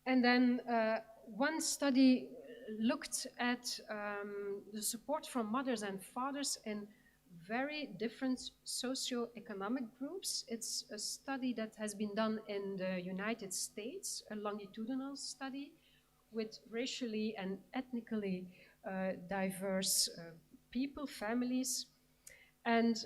And then one study looked at the support from mothers and fathers in very different socioeconomic groups. It's a study that has been done in the United States, a longitudinal study with racially and ethnically diverse people, families. And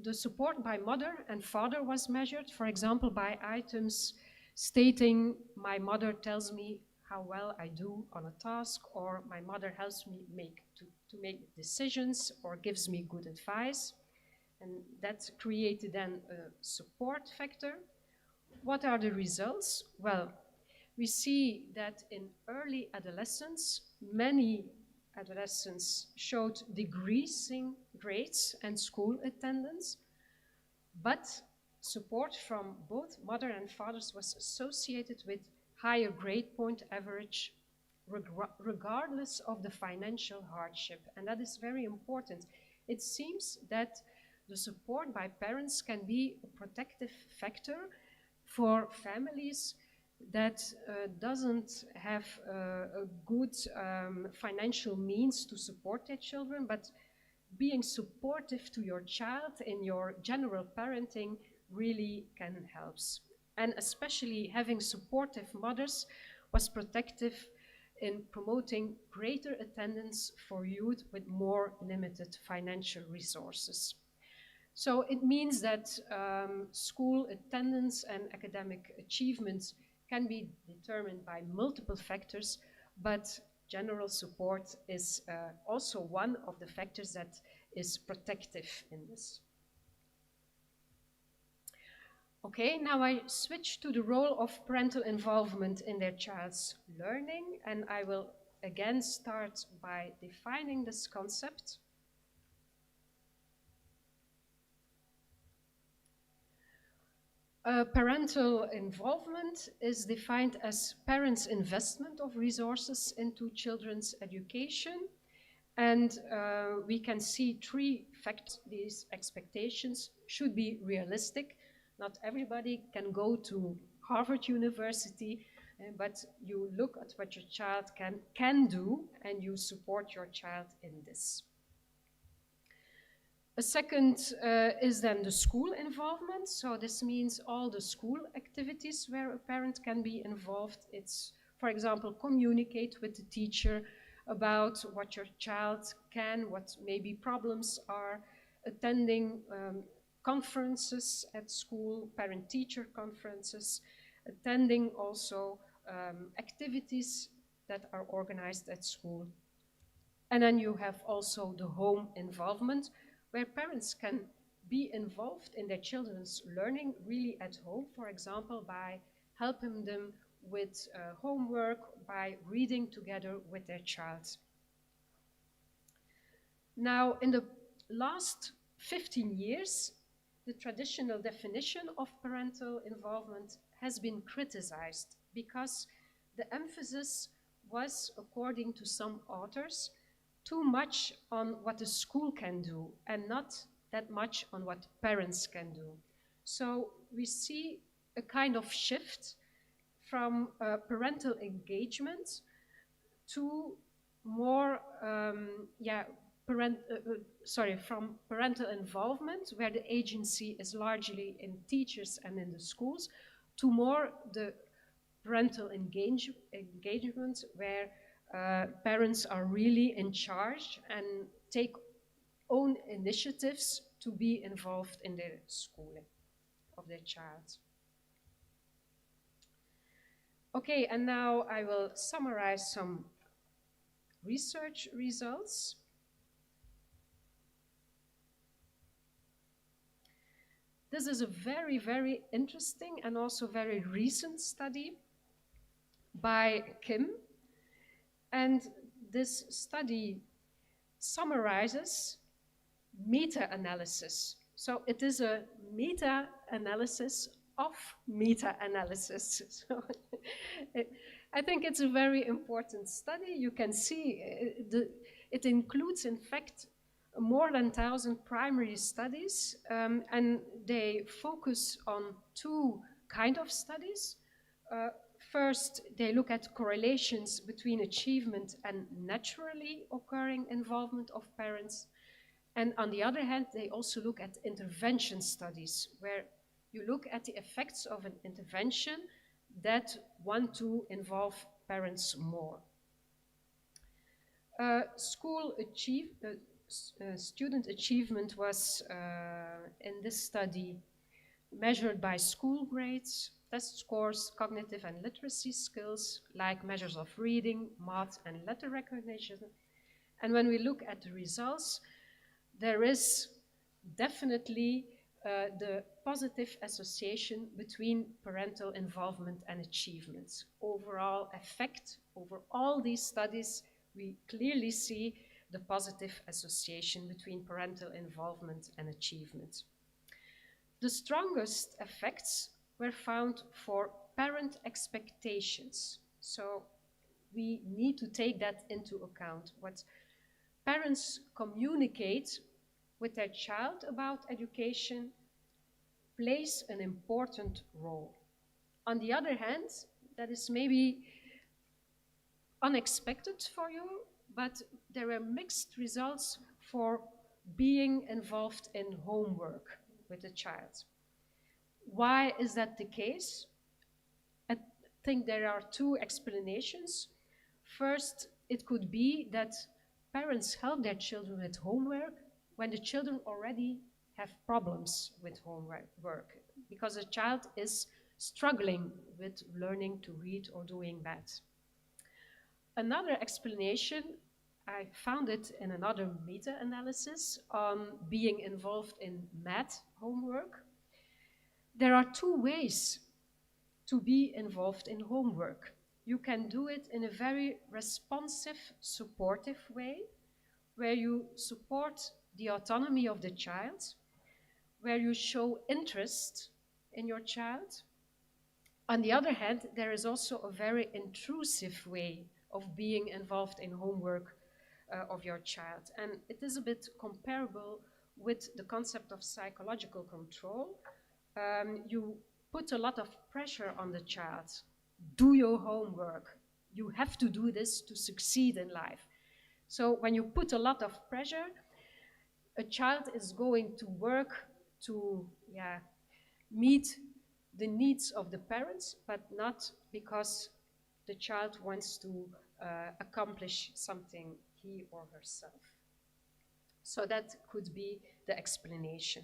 the support by mother and father was measured, for example, by items stating, my mother tells me how well I do on a task, or my mother helps me to make decisions or gives me good advice. And that created then a support factor. What are the results? Well, we see that in early adolescence, many adolescents showed decreasing grades and school attendance, but support from both mother and fathers was associated with higher grade point average, regardless of the financial hardship. And that is very important. It seems that the support by parents can be a protective factor for families that doesn't have a good financial means to support their children, but being supportive to your child in your general parenting really can help. And especially having supportive mothers was protective in promoting greater attendance for youth with more limited financial resources. So it means that school attendance and academic achievements can be determined by multiple factors, but general support is also one of the factors that is protective in this. Okay, now I switch to the role of parental involvement in their child's learning, and I will again start by defining this concept. Parental involvement is defined as parents' investment of resources into children's education. And we can see three factors. These expectations should be realistic. Not everybody can go to Harvard University, but you look at what your child can do and you support your child in this. A second is then the school involvement. So this means all the school activities where a parent can be involved. It's, for example, communicate with the teacher about what your child can, what maybe problems are, attending conferences at school, parent-teacher conferences, attending also activities that are organized at school. And then you have also the home involvement, where parents can be involved in their children's learning really at home, for example, by helping them with homework, by reading together with their child. Now, in the last 15 years, the traditional definition of parental involvement has been criticized because the emphasis was, according to some authors, too much on what the school can do and not that much on what parents can do. So we see a kind of shift from parental engagement to more, from parental involvement, where the agency is largely in teachers and in the schools, to more the parental engagement, where parents are really in charge and take own initiatives to be involved in the schooling of their child. Okay, and now I will summarize some research results. This is a very, very interesting and also very recent study by Kim. And this study summarizes meta-analysis. So it is a meta-analysis of meta-analysis. So I think it's a very important study. You can see it includes, in fact, more than 1,000 primary studies, and they focus on two kinds of studies. First, they look at correlations between achievement and naturally occurring involvement of parents. And on the other hand, they also look at intervention studies, where you look at the effects of an intervention that want to involve parents more. Student achievement was, in this study, measured by school grades, test scores, cognitive and literacy skills, like measures of reading, math, and letter recognition. And when we look at the results, there is definitely the positive association between parental involvement and achievements. Overall effect over all these studies, we clearly see the positive association between parental involvement and achievement. The strongest effects were found for parent expectations. So we need to take that into account. What parents communicate with their child about education plays an important role. On the other hand, that is maybe unexpected for you, but there were mixed results for being involved in homework with the child. Why is that the case? I think there are two explanations. First, it could be that parents help their children with homework when the children already have problems with homework because a child is struggling with learning to read or doing that. Another explanation, I found it in another meta-analysis on being involved in math homework. There are two ways to be involved in homework. You can do it in a very responsive, supportive way, where you support the autonomy of the child, where you show interest in your child. On the other hand, there is also a very intrusive way of being involved in homework of your child. And it is a bit comparable with the concept of psychological control. You put a lot of pressure on the child. Do your homework. You have to do this to succeed in life. So when you put a lot of pressure, a child is going to work to meet the needs of the parents, but not because the child wants to accomplish something he or herself. So that could be the explanation.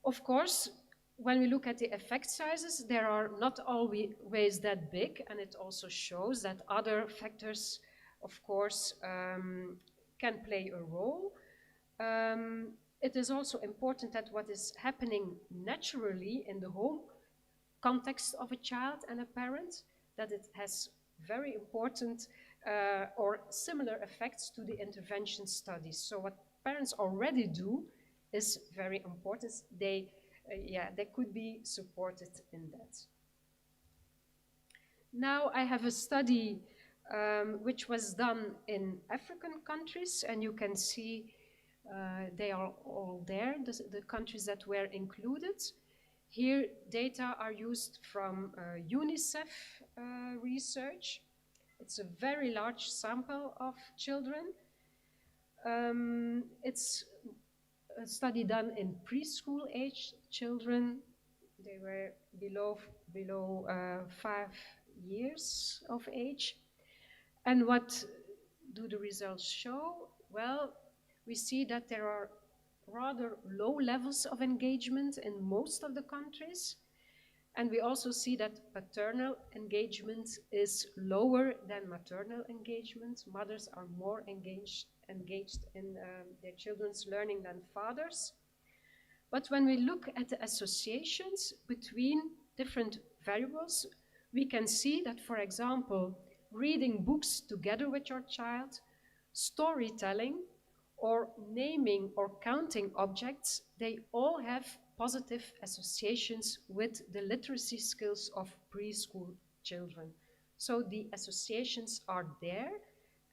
Of course, when we look at the effect sizes, they are not always that big, and it also shows that other factors, of course, can play a role. It is also important that what is happening naturally in the home context of a child and a parent, that it has very important or similar effects to the intervention studies. So what parents already do is very important. They could be supported in that. Now I have a study which was done in African countries, and you can see they are all there, the countries that were included. Here, data are used from UNICEF research. It's a very large sample of children. It's a study done in preschool age children. They were below 5 years of age. And what do the results show? Well, we see that there are rather low levels of engagement in most of the countries. And we also see that paternal engagement is lower than maternal engagement. Mothers are more engaged in their children's learning than fathers. But when we look at the associations between different variables, we can see that, for example, reading books together with your child, storytelling, or naming or counting objects, they all have positive associations with the literacy skills of preschool children. So the associations are there,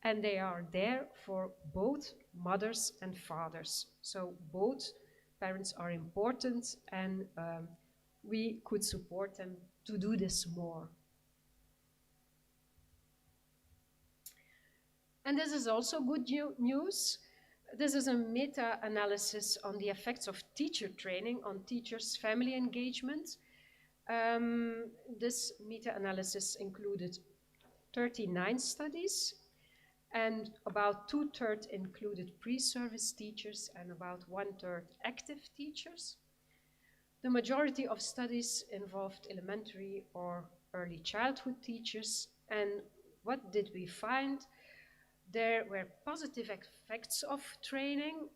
and they are there for both mothers and fathers. So both parents are important, and we could support them to do this more. And this is also good news. This is a meta-analysis on the effects of teacher training on teachers' family engagement. This meta-analysis included 39 studies, and about 2/3 included pre-service teachers and about 1/3 active teachers. The majority of studies involved elementary or early childhood teachers, and what did we find? There were positive effects of training.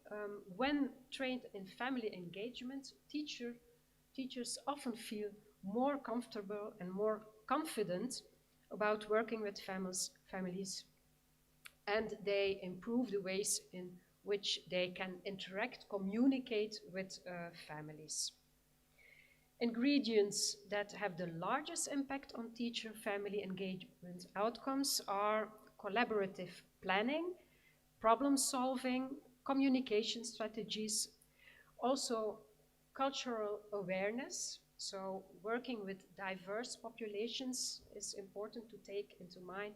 When trained in family engagement, teachers often feel more comfortable and more confident about working with families, and they improve the ways in which they can interact, communicate with families. Ingredients that have the largest impact on teacher-family engagement outcomes are collaborative planning, problem solving, communication strategies, also cultural awareness. So working with diverse populations is important to take into mind.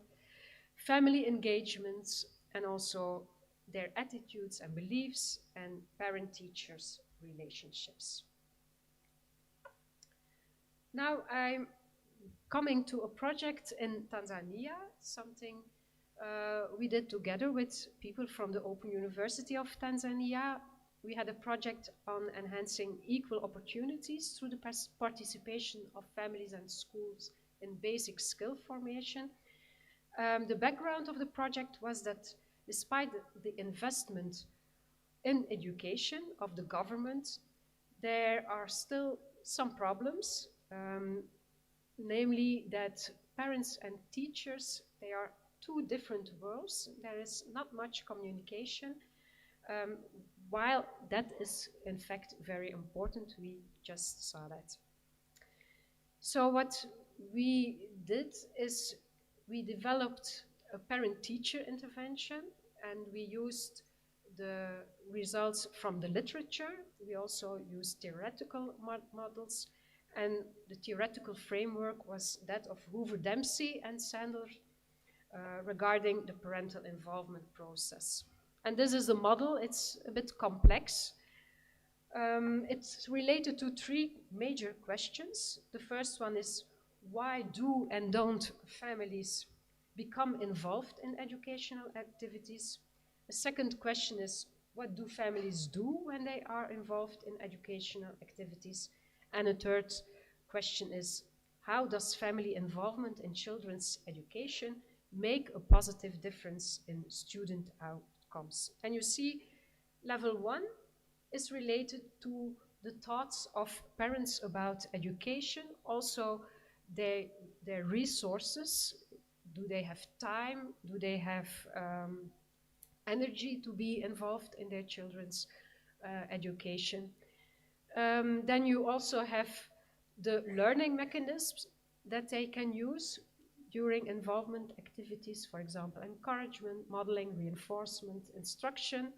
Family engagements, and also their attitudes and beliefs, and parent-teachers relationships. Now I'm coming to a project in Tanzania, something we did together with people from the Open University of Tanzania. we had a project on enhancing equal opportunities through the participation of families and schools in basic skill formation. The background of the project was that despite the investment in education of the government, there are still some problems, namely that parents and teachers, they are two different worlds. There is not much communication. While that is in fact very important, we just saw that. So what we did is we developed a parent-teacher intervention, and we used the results from the literature. We also used theoretical models, and the theoretical framework was that of Hoover Dempsey and Sandler regarding the parental involvement process. And this is a model. It's a bit complex. It's related to three major questions. The first one is, why do and don't families become involved in educational activities? The second question is, what do families do when they are involved in educational activities? And a third question is, how does family involvement in children's education make a positive difference in student outcomes? And you see, level 1 is related to the thoughts of parents about education, also their resources. Do they have time? Do they have energy to be involved in their children's education? Then you also have the learning mechanisms that they can use during involvement activities, for example, encouragement, modeling, reinforcement, instruction.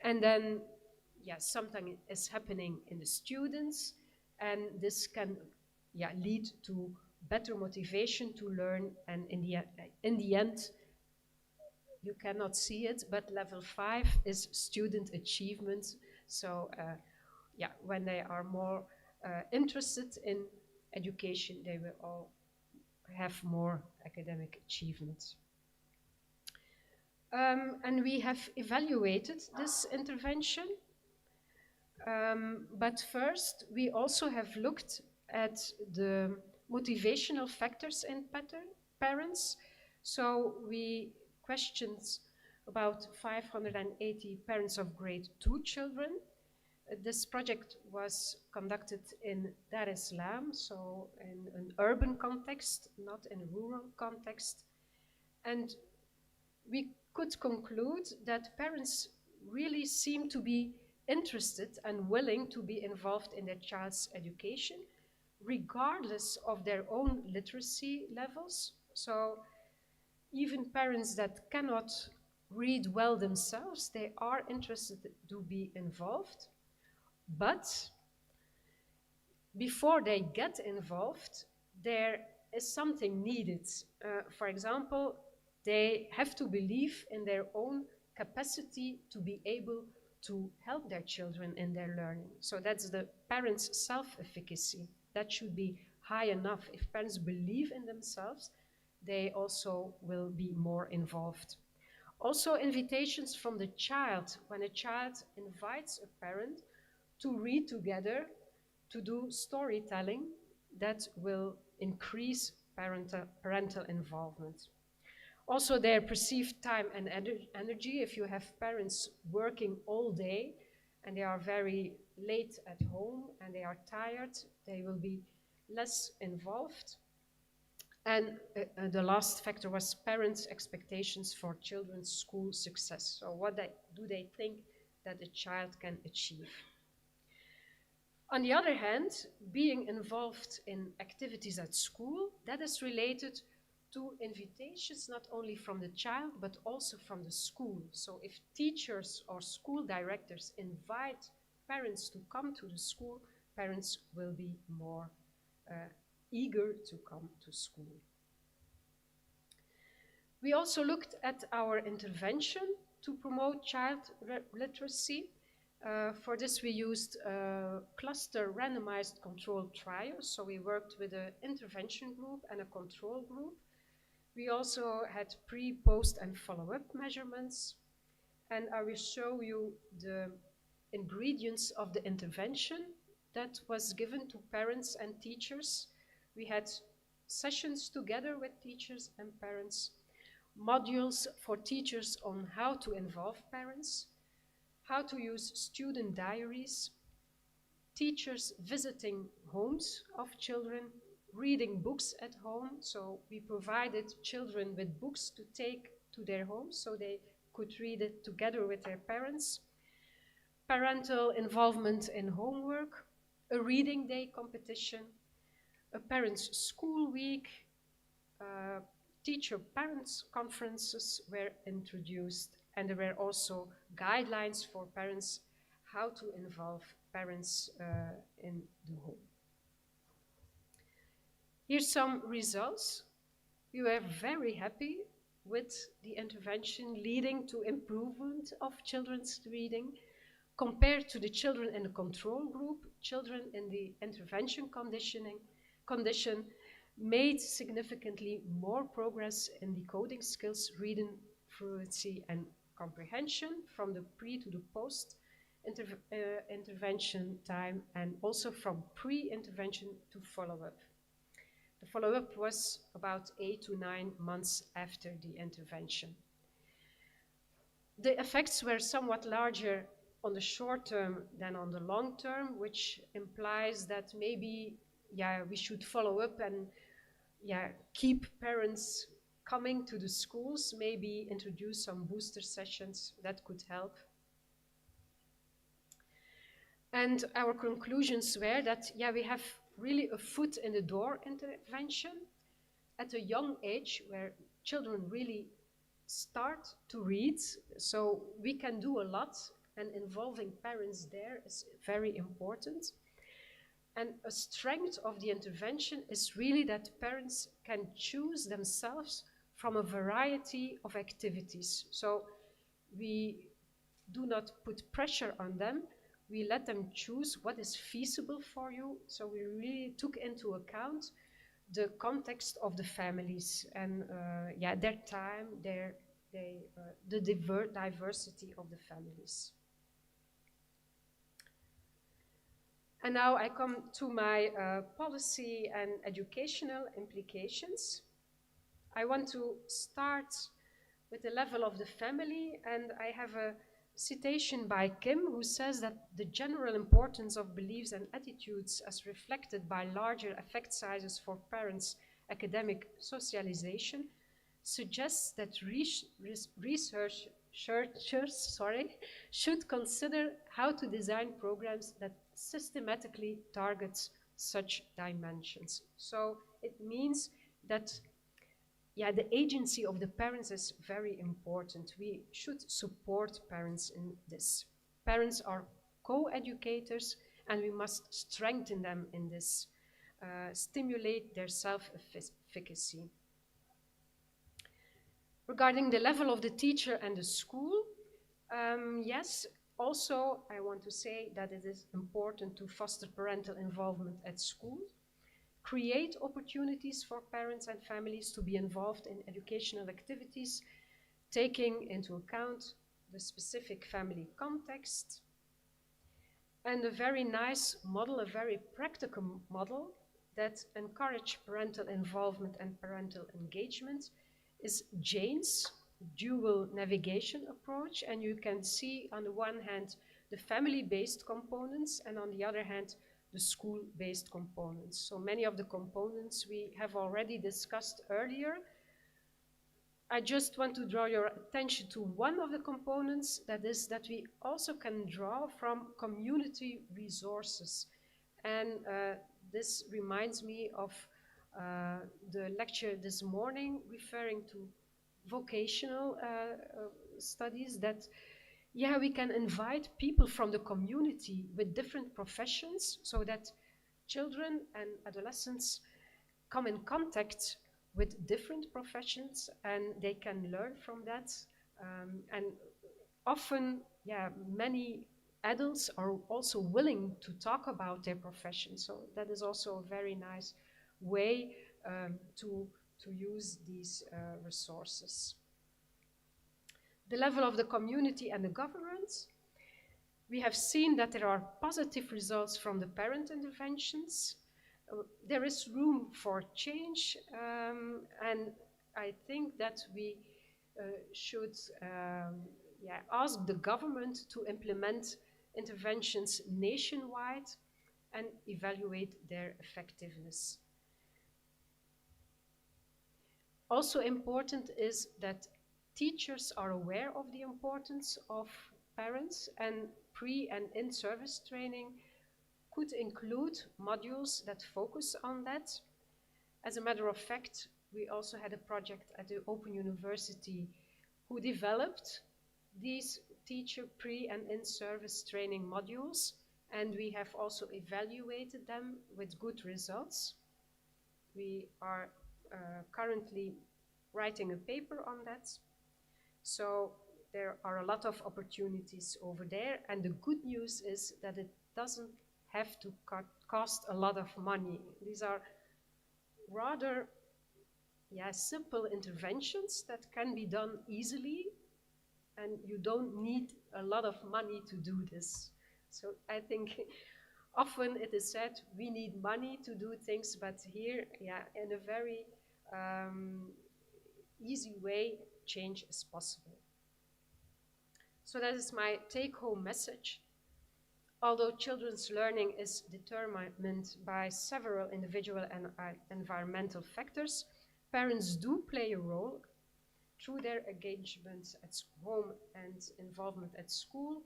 And then, yes, something is happening in the students, and this can lead to better motivation to learn. And in the end, you cannot see it, but level 5 is student achievement. So when they are more interested in education, they will all have more academic achievements. And we have evaluated this intervention. But first, we also have looked at the motivational factors in parents. So we questioned about 580 parents of grade 2 children. This project was conducted in Dar es Salaam, so in an urban context, not in a rural context. And we could conclude that parents really seem to be interested and willing to be involved in their child's education, regardless of their own literacy levels. So even parents that cannot read well themselves, they are interested to be involved. But before they get involved, there is something needed. For example, they have to believe in their own capacity to be able to help their children in their learning. So that's the parents' self-efficacy. That should be high enough. If parents believe in themselves, they also will be more involved. Also, invitations from the child. When a child invites a parent to read together, to do storytelling, that will increase parental involvement. Also, their perceived time and energy. If you have parents working all day and they are very late at home and they are tired, they will be less involved. And the last factor was parents' expectations for children's school success. So what do they think that a child can achieve? On the other hand, being involved in activities at school, that is related to invitations not only from the child, but also from the school. So if teachers or school directors invite parents to come to the school, parents will be more eager to come to school. We also looked at our intervention to promote child literacy. For this, we used cluster randomized controlled trials. So we worked with an intervention group and a control group. We also had pre, post, and follow-up measurements. And I will show you the ingredients of the intervention that was given to parents and teachers. We had sessions together with teachers and parents, modules for teachers on how to involve parents, how to use student diaries, teachers visiting homes of children, reading books at home. So we provided children with books to take to their homes so they could read it together with their parents. Parental involvement in homework, a reading day competition, a parents' school week, teacher-parents conferences were introduced, and there were also guidelines for parents how to involve parents in the home. Here's some results. We were very happy with the intervention leading to improvement of children's reading. Compared to the children in the control group, children in the intervention condition made significantly more progress in decoding skills, reading fluency and comprehension from the pre to the post intervention time, and also from pre-intervention to follow-up. The follow-up was about 8 to 9 months after the intervention. The effects were somewhat larger on the short term than on the long term, which implies that maybe, we should follow up and, keep parents coming to the schools, maybe introduce some booster sessions that could help. And our conclusions were that, we have really a foot in the door intervention at a young age where children really start to read. So we can do a lot, and involving parents there is very important. And a strength of the intervention is really that parents can choose themselves from a variety of activities. So we do not put pressure on them. We let them choose what is feasible for you. So we really took into account the context of the families and their time, the diversity of the families. And now I come to my policy and educational implications. I want to start with the level of the family, and I have a citation by Kim, who says that the general importance of beliefs and attitudes as reflected by larger effect sizes for parents' academic socialization suggests that researchers should consider how to design programs that systematically target such dimensions. So it means that the agency of the parents is very important. We should support parents in this. Parents are co-educators, and we must strengthen them in this, stimulate their self-efficacy. Regarding the level of the teacher and the school, yes, also I want to say that it is important to foster parental involvement at school, create opportunities for parents and families to be involved in educational activities, taking into account the specific family context. And a very nice model, a very practical model that encourages parental involvement and parental engagement is Jane's dual navigation approach. And you can see on the one hand the family-based components, and on the other hand the school-based components. So many of the components we have already discussed earlier. I just want to draw your attention to one of the components, that is that we also can draw from community resources. And this reminds me of the lecture this morning referring to vocational studies, that we can invite people from the community with different professions so that children and adolescents come in contact with different professions and they can learn from that. And often, many adults are also willing to talk about their profession. So that is also a very nice way to use these resources. The level of the community and the governance. We have seen that there are positive results from the parent interventions. There is room for change, and I think that we should ask the government to implement interventions nationwide and evaluate their effectiveness. Also important is that teachers are aware of the importance of parents, and pre- and in-service training could include modules that focus on that. As a matter of fact, we also had a project at the Open University who developed these teacher pre- and in-service training modules, and we have also evaluated them with good results. We are currently writing a paper on that. So there are a lot of opportunities over there, and the good news is that it doesn't have to cost a lot of money. These are rather simple interventions that can be done easily, and you don't need a lot of money to do this. So I think often it is said we need money to do things, but here, in a very easy way, change is possible. So that is my take-home message. Although children's learning is determined by several individual and environmental factors, parents do play a role through their engagement at home and involvement at school,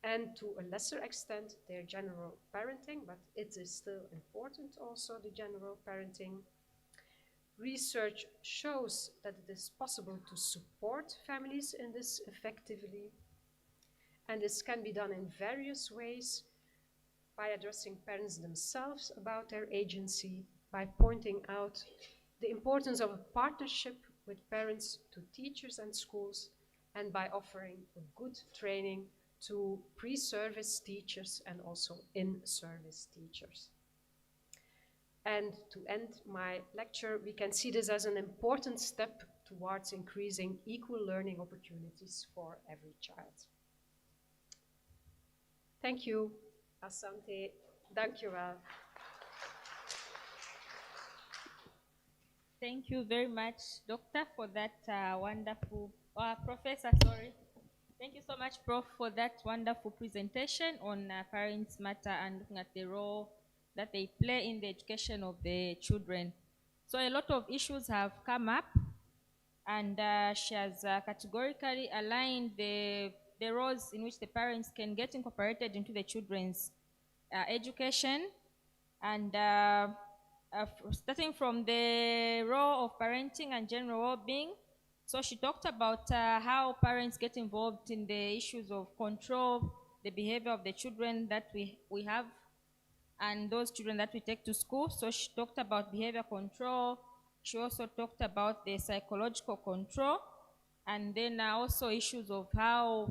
and to a lesser extent their general parenting, but it is still important also, the general parenting. Research shows that it is possible to support families in this effectively, and this can be done in various ways: by addressing parents themselves about their agency, by pointing out the importance of a partnership with parents to teachers and schools, and by offering a good training to pre-service teachers and also in-service teachers. And to end my lecture, we can see this as an important step towards increasing equal learning opportunities for every child. Thank you. Asante. Dank je wel. Thank you very much, Doctor, for that wonderful, Professor, sorry. Thank you so much, Prof, for that wonderful presentation on parents' matter and looking at the role that they play in the education of the children. So a lot of issues have come up, and she has categorically aligned the roles in which the parents can get incorporated into the children's education, and starting from the role of parenting and general well-being. So she talked about how parents get involved in the issues of control, the behavior of the children that we have, and those children that we take to school. So she talked about behavior control. She also talked about the psychological control, and then also issues of how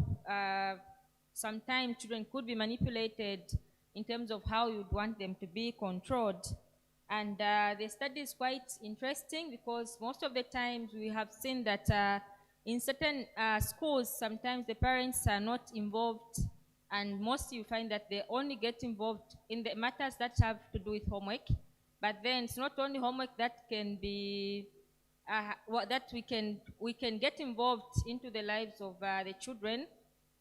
sometimes children could be manipulated in terms of how you'd want them to be controlled. And the study is quite interesting because most of the times we have seen that in certain schools, sometimes the parents are not involved, and mostly you find that they only get involved in the matters that have to do with homework. But then it's not only homework that can be, that we can get involved into the lives of the children,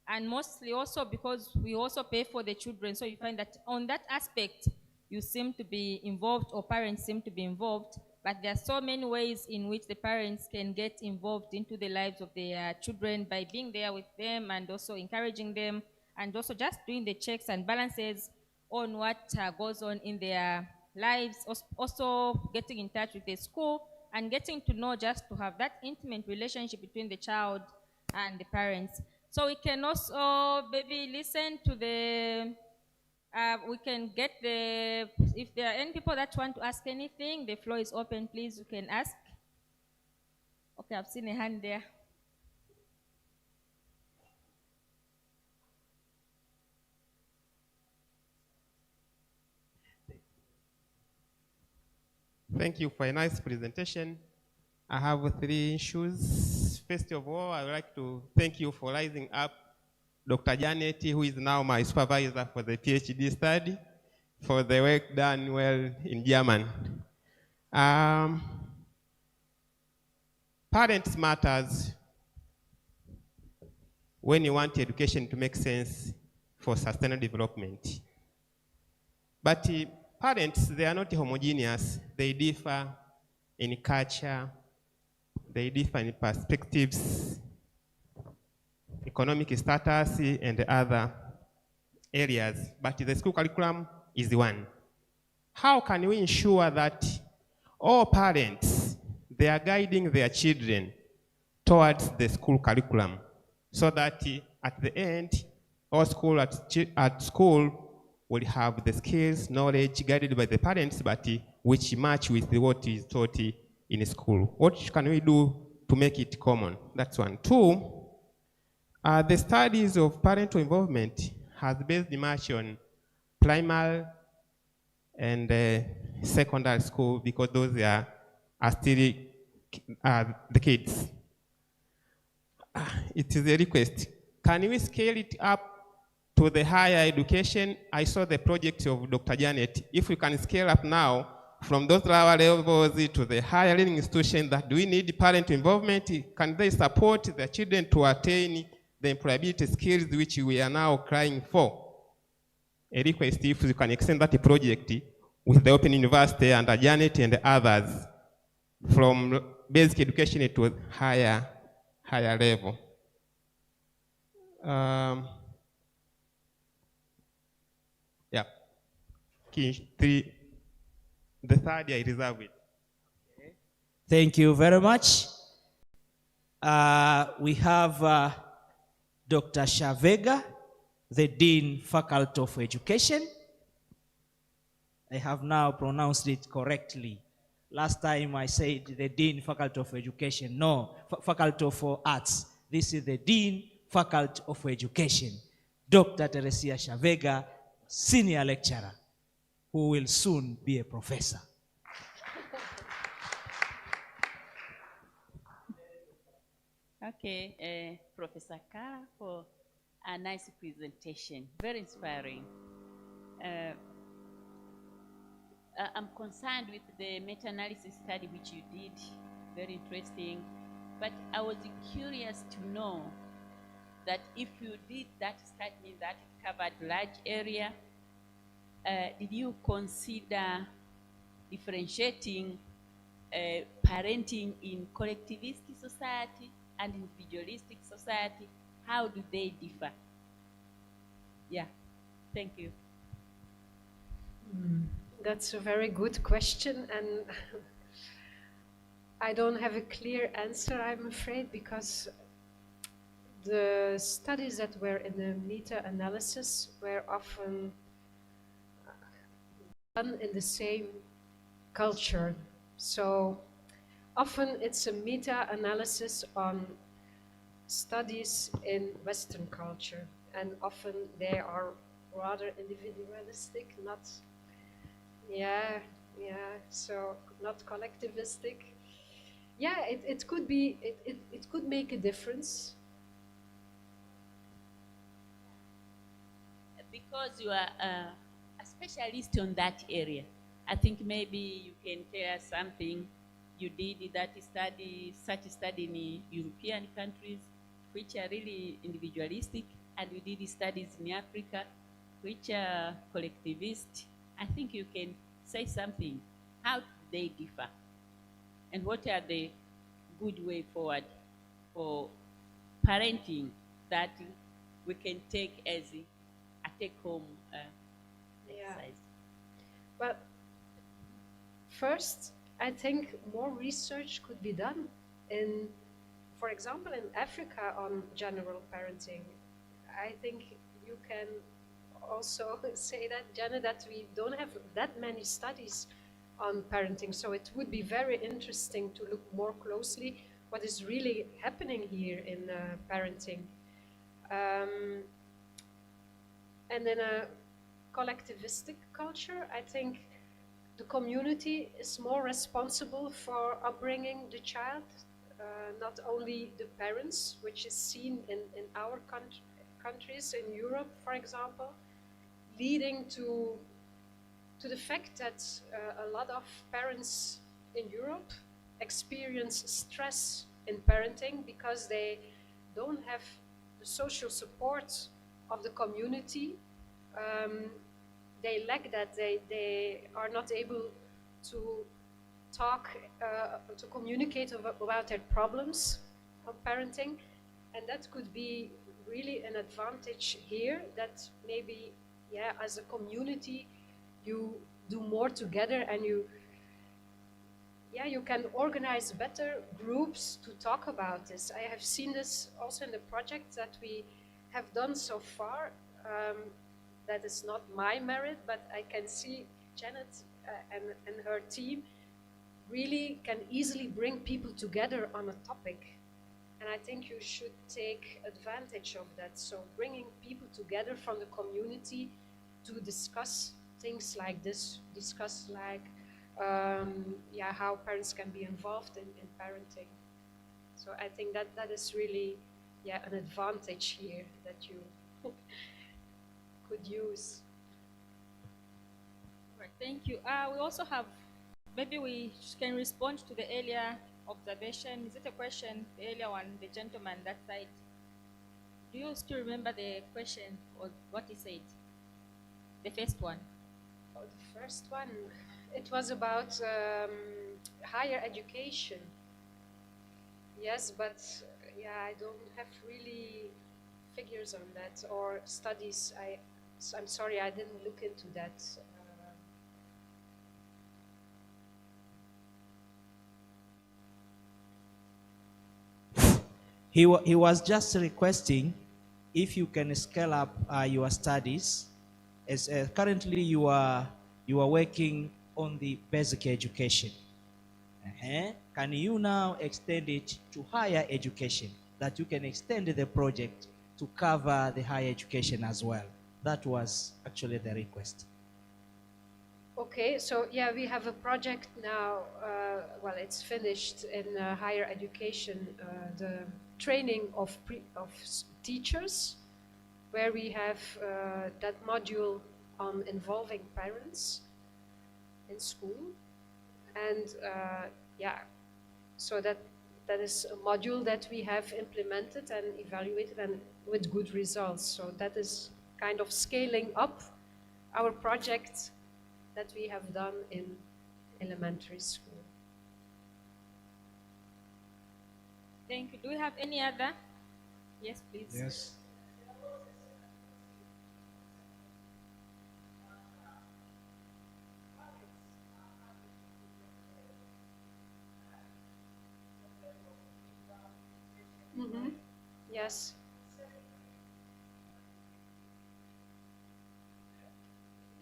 and mostly also because we also pay for the children. So you find that on that aspect, you seem to be involved, or parents seem to be involved, but there are so many ways in which the parents can get involved into the lives of their children by being there with them and also encouraging them, and also just doing the checks and balances on what goes on in their lives, also getting in touch with the school and getting to know, just to have that intimate relationship between the child and the parents. So we can also maybe listen to the, we can get the, if there are any people that want to ask anything, the floor is open, please, you can ask. Okay, I've seen a hand there. Thank you for a nice presentation. I have 3 issues. First of all, I'd like to thank you for rising up Dr. Janet, who is now my supervisor for the PhD study, for the work done well in German. Parents matters when you want education to make sense for sustainable development. But parents, they are not homogeneous. They differ in culture, they differ in perspectives, economic status, and other areas. But the school curriculum is the one. How can we ensure that all parents, they are guiding their children towards the school curriculum so that at the end, all school at school will have the skills, knowledge guided by the parents, but which match with what is taught in school? What can we do to make it common? That's one. Two, the studies of parental involvement has based much on primary and secondary school because those are still the kids. It is a request. Can we scale it up to the higher education? I saw the project of Dr. Janet. If we can scale up now from those lower levels to the higher learning institutions, that do we need parent involvement? Can they support their children to attain the employability skills which we are now crying for? A request if you can extend that project with the Open University and Janet and others from basic education to higher level. Yeah. The third I reserve it. Thank you very much. We have Dr. Shavega, the Dean, Faculty of Education. I have now pronounced it correctly. Last time I said the Dean, Faculty of Education. No, Faculty of Arts. This is the Dean, Faculty of Education. Dr. Teresia Shavega, Senior Lecturer, who will soon be a professor. Okay, Professor Kara for a nice presentation, very inspiring. I'm concerned with the meta-analysis study which you did, very interesting, but I was curious to know that if you did that study that covered large area, did you consider differentiating parenting in collectivistic society and individualistic society? How do they differ? Yeah, thank you. That's a very good question, and I don't have a clear answer, I'm afraid, because the studies that were in the meta-analysis were often done in the same culture. So often it's a meta-analysis on studies in Western culture, and often they are rather individualistic, not so not collectivistic. Yeah, it could be, it could make a difference. Because you are a specialist on that area, I think maybe you can tell us something. You did that study, such a study in European countries, which are really individualistic, and you did studies in Africa, which are collectivist. I think you can say something. How do they differ? And what are the good way forward for parenting that we can take as a take-home exercise? Well, first, I think more research could be done in, for example, in Africa on general parenting. I think you can also say that, Janet, that we don't have that many studies on parenting, so it would be very interesting to look more closely what is really happening here in parenting. And in a collectivistic culture, I think the community is more responsible for upbringing the child, not only the parents, which is seen in our countries in Europe, for example, leading to the fact that a lot of parents in Europe experience stress in parenting because they don't have the social support of the community. They lack that. They are not able to talk, to communicate about their problems of parenting. And that could be really an advantage here, that maybe, yeah, as a community, you do more together and you can organize better groups to talk about this. I have seen this also in the project that we have done so far. That is not my merit, but I can see Janet and her team really can easily bring people together on a topic. And I think you should take advantage of that. So bringing people together from the community to discuss things like this, discuss like, how parents can be involved in parenting. So I think that is really, an advantage here that you could use. Right, thank you. We also have, maybe we can respond to the earlier observation. Is it a question, the earlier one, the gentleman that side? Do you still remember the question or what he said? The first one. Oh, the first one, it was about higher education. Yes, but I don't have really figures on that or studies. I'm sorry, I didn't look into that. He was just requesting if you can scale up your studies, as currently you are working on the basic education. Can you now extend it to higher education, that you can extend the project to cover the higher education as well? That was actually the request. Okay, so we have a project now, well, it's finished in higher education, the training of teachers, where we have that module on involving parents in school. And so that is a module that we have implemented and evaluated and with good results. So that is kind of scaling up our project that we have done in elementary school. Thank you. Do we have any other? Yes, please. Yes. Mm-hmm. Yes.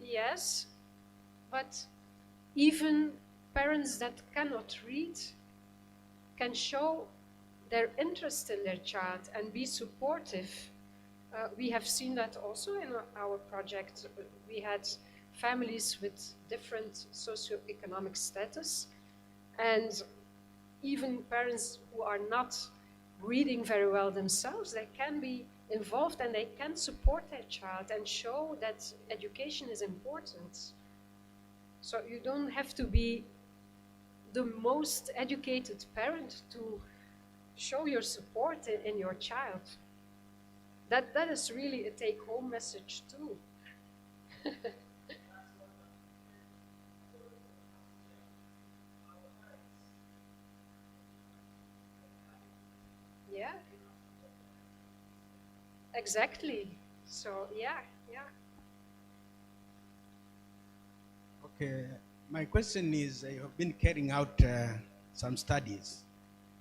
Yes, but even parents that cannot read can show their interest in their child and be supportive. We have seen that also in our project. We had families with different socioeconomic status, and even parents who are not reading very well themselves, they can be involved and they can support their child and show that education is important. So you don't have to be the most educated parent to show your support in your child. That is really a take-home message too. Yeah. Exactly. So yeah. Okay, my question is, you have been carrying out some studies.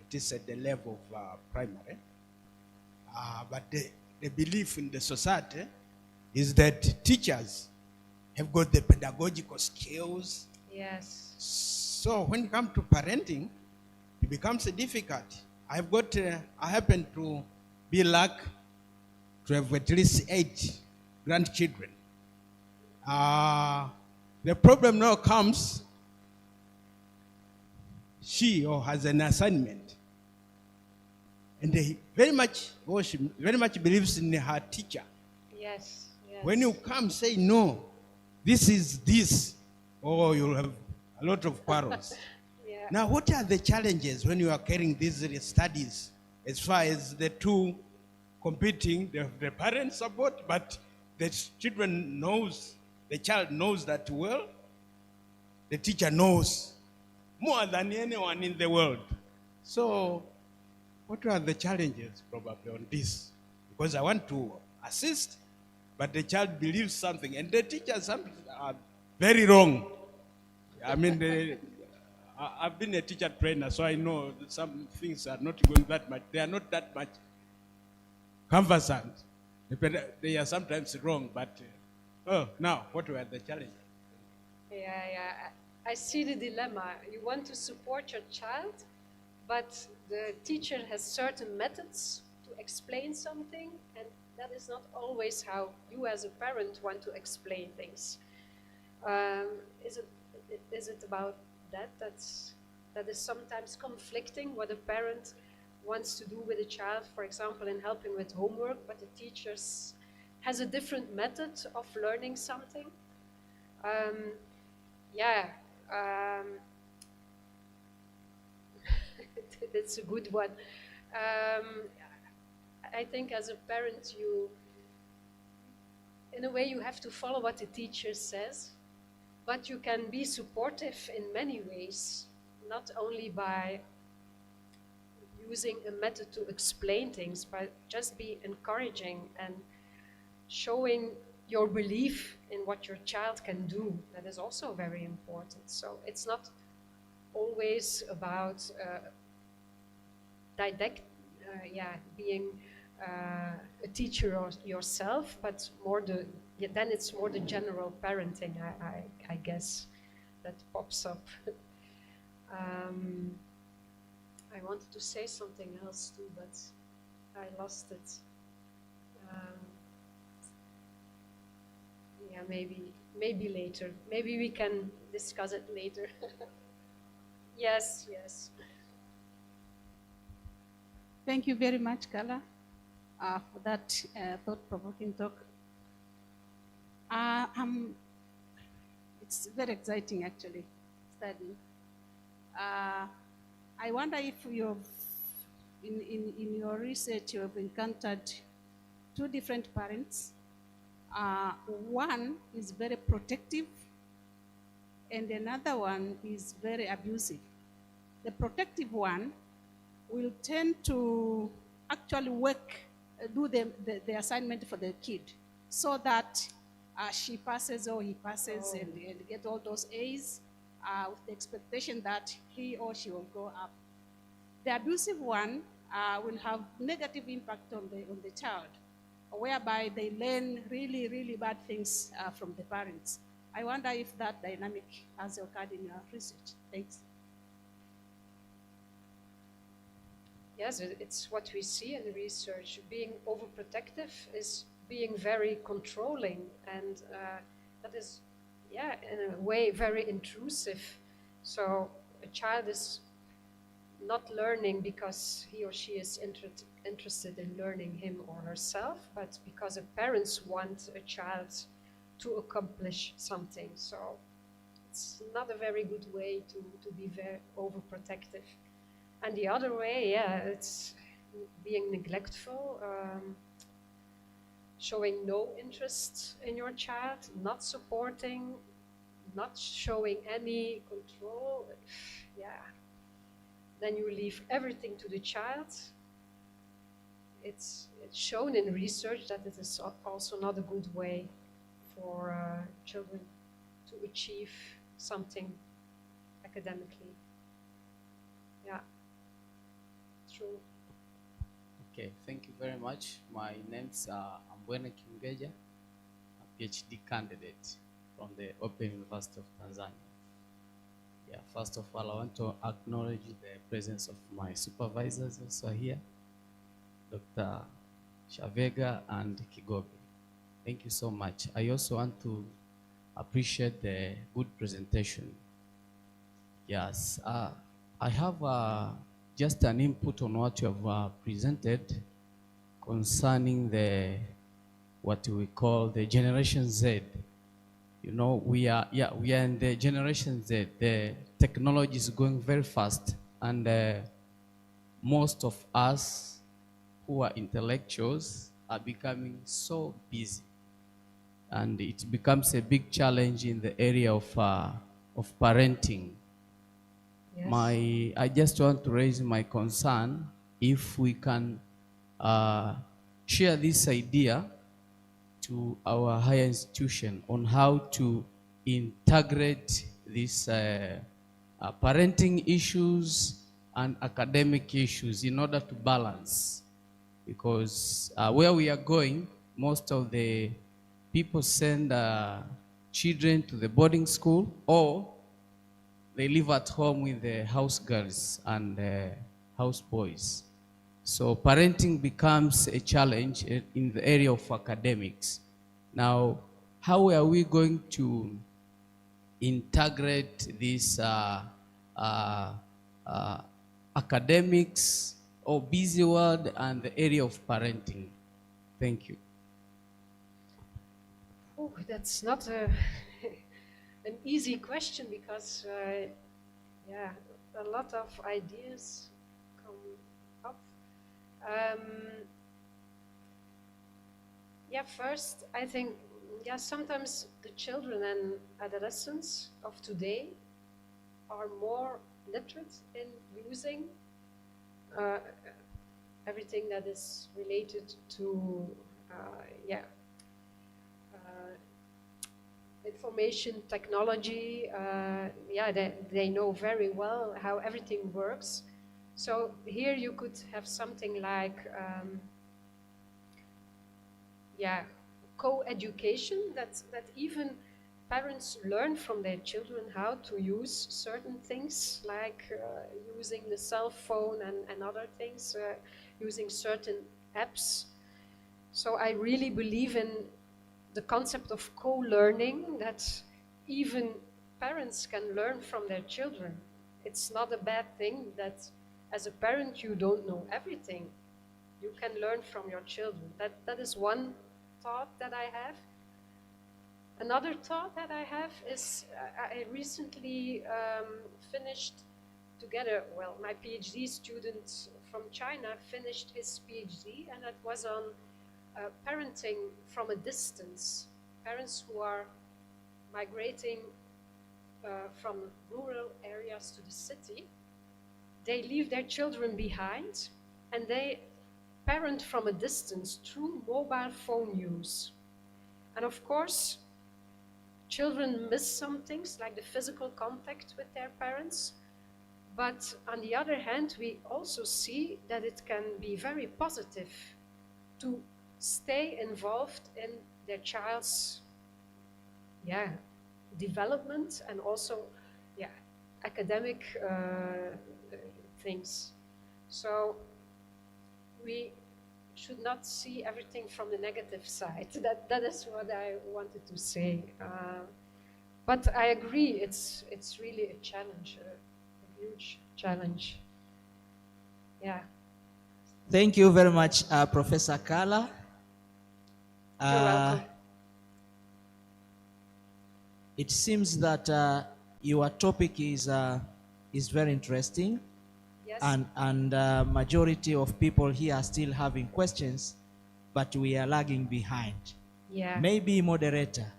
It is at the level of primary. But the belief in the society is that teachers have got the pedagogical skills. Yes. So when it comes to parenting, it becomes difficult. I happen to be lucky to have at least 8 grandchildren. The problem now comes, she or has an assignment And he very much, or she very much believes in her teacher. Yes, yes. When you come say no, this is this, or you'll have a lot of quarrels. Yeah. Now, what are the challenges when you are carrying these studies as far as the two competing, the parent support, but the children knows, the child knows that well, the teacher knows more than anyone in the world. So, what are the challenges probably on this? Because I want to assist, but the child believes something, and the teachers are very wrong. I mean, I've been a teacher trainer, so I know that some things are not going that much. They are not that much conversant. They are sometimes wrong, but now, what were the challenges? Yeah. I see the dilemma. You want to support your child, but the teacher has certain methods to explain something, and that is not always how you as a parent want to explain things. Is it about that? That is sometimes conflicting what a parent wants to do with a child, for example, in helping with homework, but the teacher has a different method of learning something. That's a good one. I think as a parent, in a way, you have to follow what the teacher says, but you can be supportive in many ways, not only by using a method to explain things, but just be encouraging and showing your belief in what your child can do. That is also very important. So it's not always about being a teacher yourself, but then it's more the general parenting, I guess, that pops up. I wanted to say something else too, but I lost it. Maybe later. Maybe we can discuss it later. Yes. Thank you very much, Carla, for that thought-provoking talk. It's very exciting, actually, studying. I wonder if in your research you have encountered two different parents. One is very protective, and another one is very abusive. The protective one will tend to actually do the assignment for the kid, so that she passes or he passes and get all those A's with the expectation that he or she will go up. The abusive one will have negative impact on the child, whereby they learn really, really bad things from the parents. I wonder if that dynamic has occurred in your research. Thanks. Yes, it's what we see in the research. Being overprotective is being very controlling, and that is, in a way, very intrusive. So a child is not learning because he or she is interested in learning him or herself, but because the parents want a child to accomplish something. So it's not a very good way to be very overprotective. And the other way, it's being neglectful, showing no interest in your child, not supporting, not showing any control. Then you leave everything to the child. It's shown in research that it is also not a good way for children to achieve something academically. Yeah. True. Okay, thank you very much. My name's Ambwene Kingeja, a PhD candidate from the Open University of Tanzania. Yeah, first of all, I want to acknowledge the presence of my supervisors also here, Dr. Shavega and Kigobe. Thank you so much. I also want to appreciate the good presentation. Yes, I have just an input on what you have presented concerning what we call the Generation Z. You know, we are in the Generation Z. The technology is going very fast, and most of us who are intellectuals are becoming so busy, and it becomes a big challenge in the area of parenting. Yes. I just want to raise my concern if we can share this idea to our higher institution on how to integrate these parenting issues and academic issues in order to balance. Because where we are going, most of the people send children to the boarding school, or they live at home with the house girls and house boys. So parenting becomes a challenge in the area of academics. Now, how are we going to integrate this academics or busy world and the area of parenting? Thank you. Oh, that's not an easy question, because yeah, a lot of ideas come up. Yeah, first, I think, yeah, sometimes the children and adolescents of today are more literate in using everything that is related to, information technology. Yeah, they know very well how everything works. So here you could have something like, co-education, that even parents learn from their children how to use certain things, like using the cell phone and other things, using certain apps. So I really believe in the concept of co-learning, that even parents can learn from their children. It's not a bad thing that as a parent you don't know everything. You can learn from your children. That is one thought that I have. Another thought that I have is I recently finished together, well, my PhD student from China finished his PhD, and that was on parenting from a distance. Parents who are migrating from rural areas to the city, they leave their children behind, and they parent from a distance through mobile phone use. And of course, children miss some things, like the physical contact with their parents. But on the other hand, we also see that it can be very positive to stay involved in their child's development, and also academic things. So we should not see everything from the negative side. That is what I wanted to say. But I agree, it's really a challenge, a huge challenge. Yeah. Thank you very much, Professor Kala. You're welcome. It seems that your topic is very interesting. Yes. And majority of people here are still having questions, but we are lagging behind. Yeah. Maybe moderator,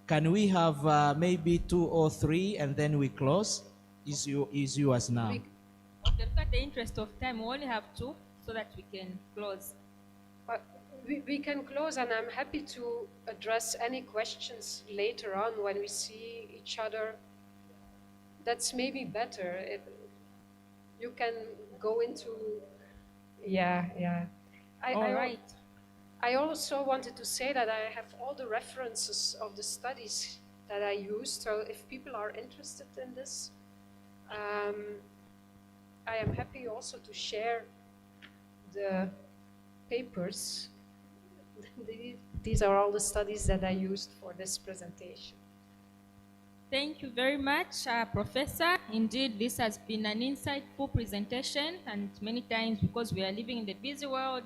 can we have maybe 2 or 3 and then we close? Is yours now. Okay, look at the interest of time, we only have 2 so that we can close. But we can close, and I'm happy to address any questions later on when we see each other. That's maybe better. You can go into, All right. I also wanted to say that I have all the references of the studies that I used, so if people are interested in this, I am happy also to share the papers. These are all the studies that I used for this presentation. Thank you very much, Professor. Indeed, this has been an insightful presentation, and many times, because we are living in the busy world,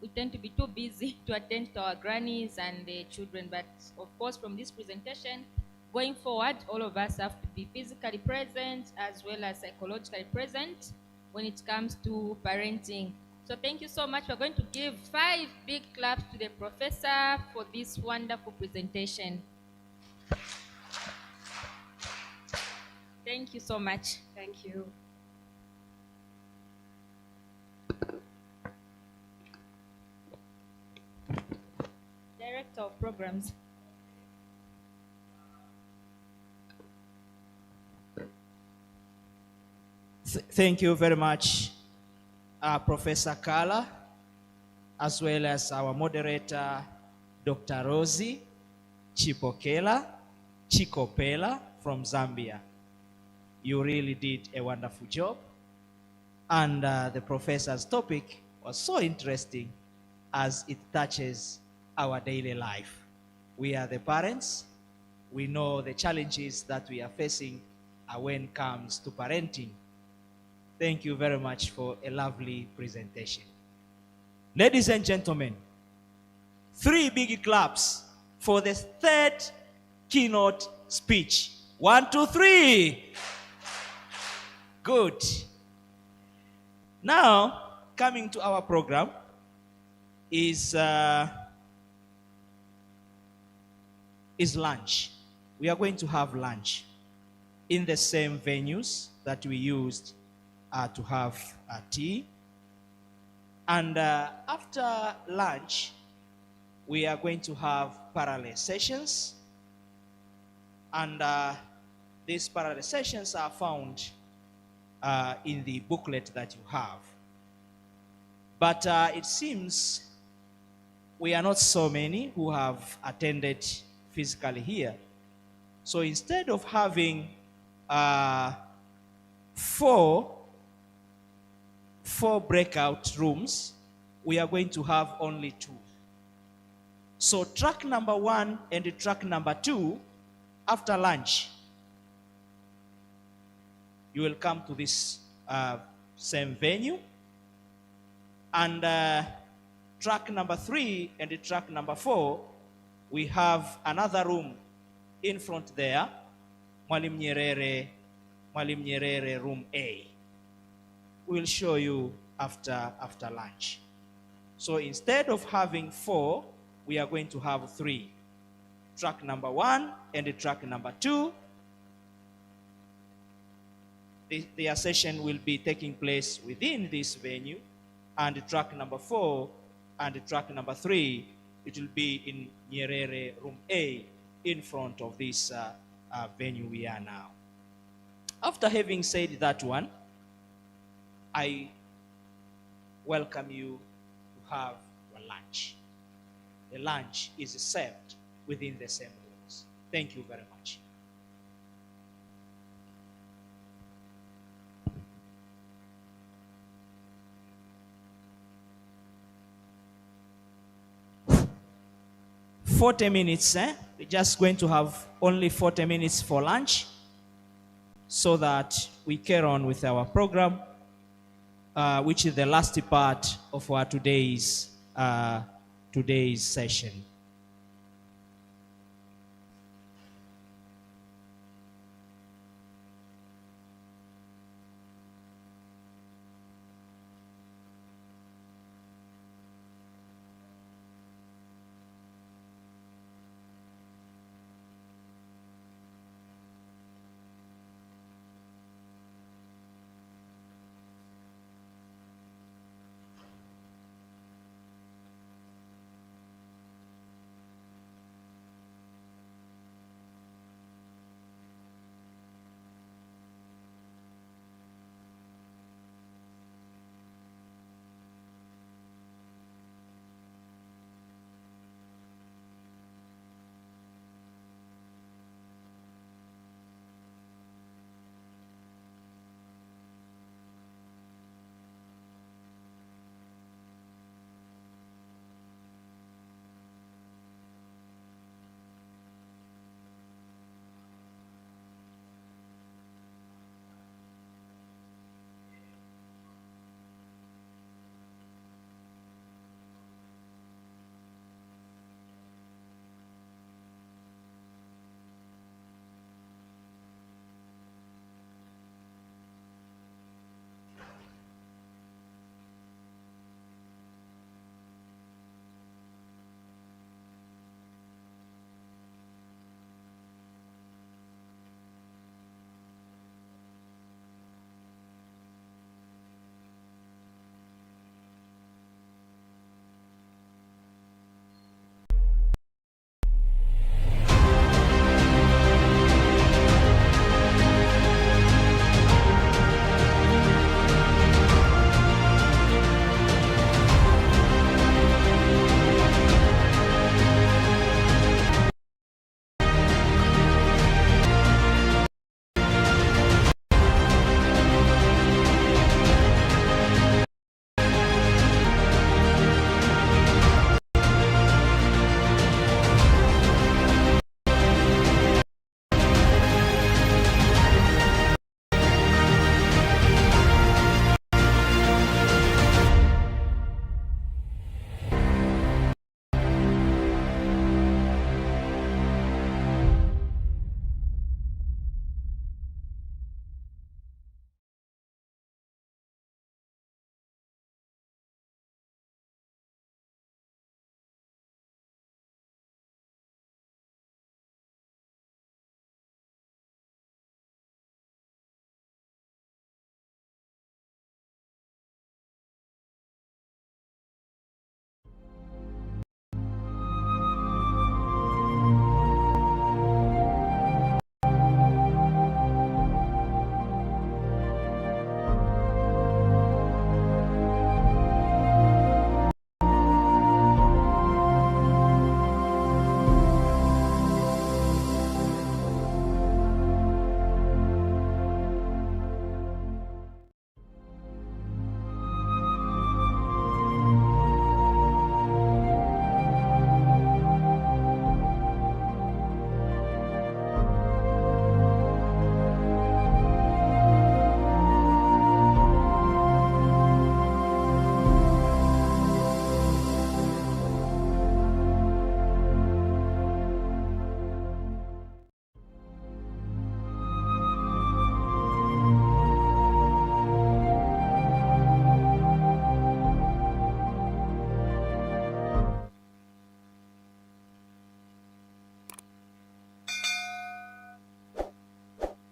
we tend to be too busy to attend to our grannies and their children. But of course, from this presentation, going forward, all of us have to be physically present as well as psychologically present when it comes to parenting. So thank you so much. We're going to give 5 big claps to the professor for this wonderful presentation. Thank you so much. Thank you. Director of Programs. Thank you very much, Professor Kala, as well as our moderator, Dr. Rosie Chikopela from Zambia. You really did a wonderful job. And the professor's topic was so interesting as it touches our daily life. We are the parents. We know the challenges that we are facing when it comes to parenting. Thank you very much for a lovely presentation. Ladies and gentlemen, 3 big claps for the 3rd keynote speech. 1, 2, 3. Good. Now, coming to our program is lunch. We are going to have lunch in the same venues that we used to have tea. And after lunch, we are going to have parallel sessions. And these parallel sessions are found in the booklet that you have. But it seems we are not so many who have attended physically here. So instead of having 4 breakout rooms, we are going to have only 2. So track number 1 and track number 2, after lunch, you will come to this same venue. And track number 3 and track number 4, we have another room in front there, Mwalimu Nyerere room A. We'll show you after lunch. So instead of having 4, we are going to have 3. Track number 1 and track number 2. Their session will be taking place within this venue, and track number 4 and track number 3, it will be in Nyerere room A in front of this venue we are now. After having said that one, I welcome you to have your lunch. The lunch is served within the same rooms. Thank you very much. $40 minutes, We're just going to have only 40 minutes for lunch so that we carry on with our program, which is the last part of our today's session.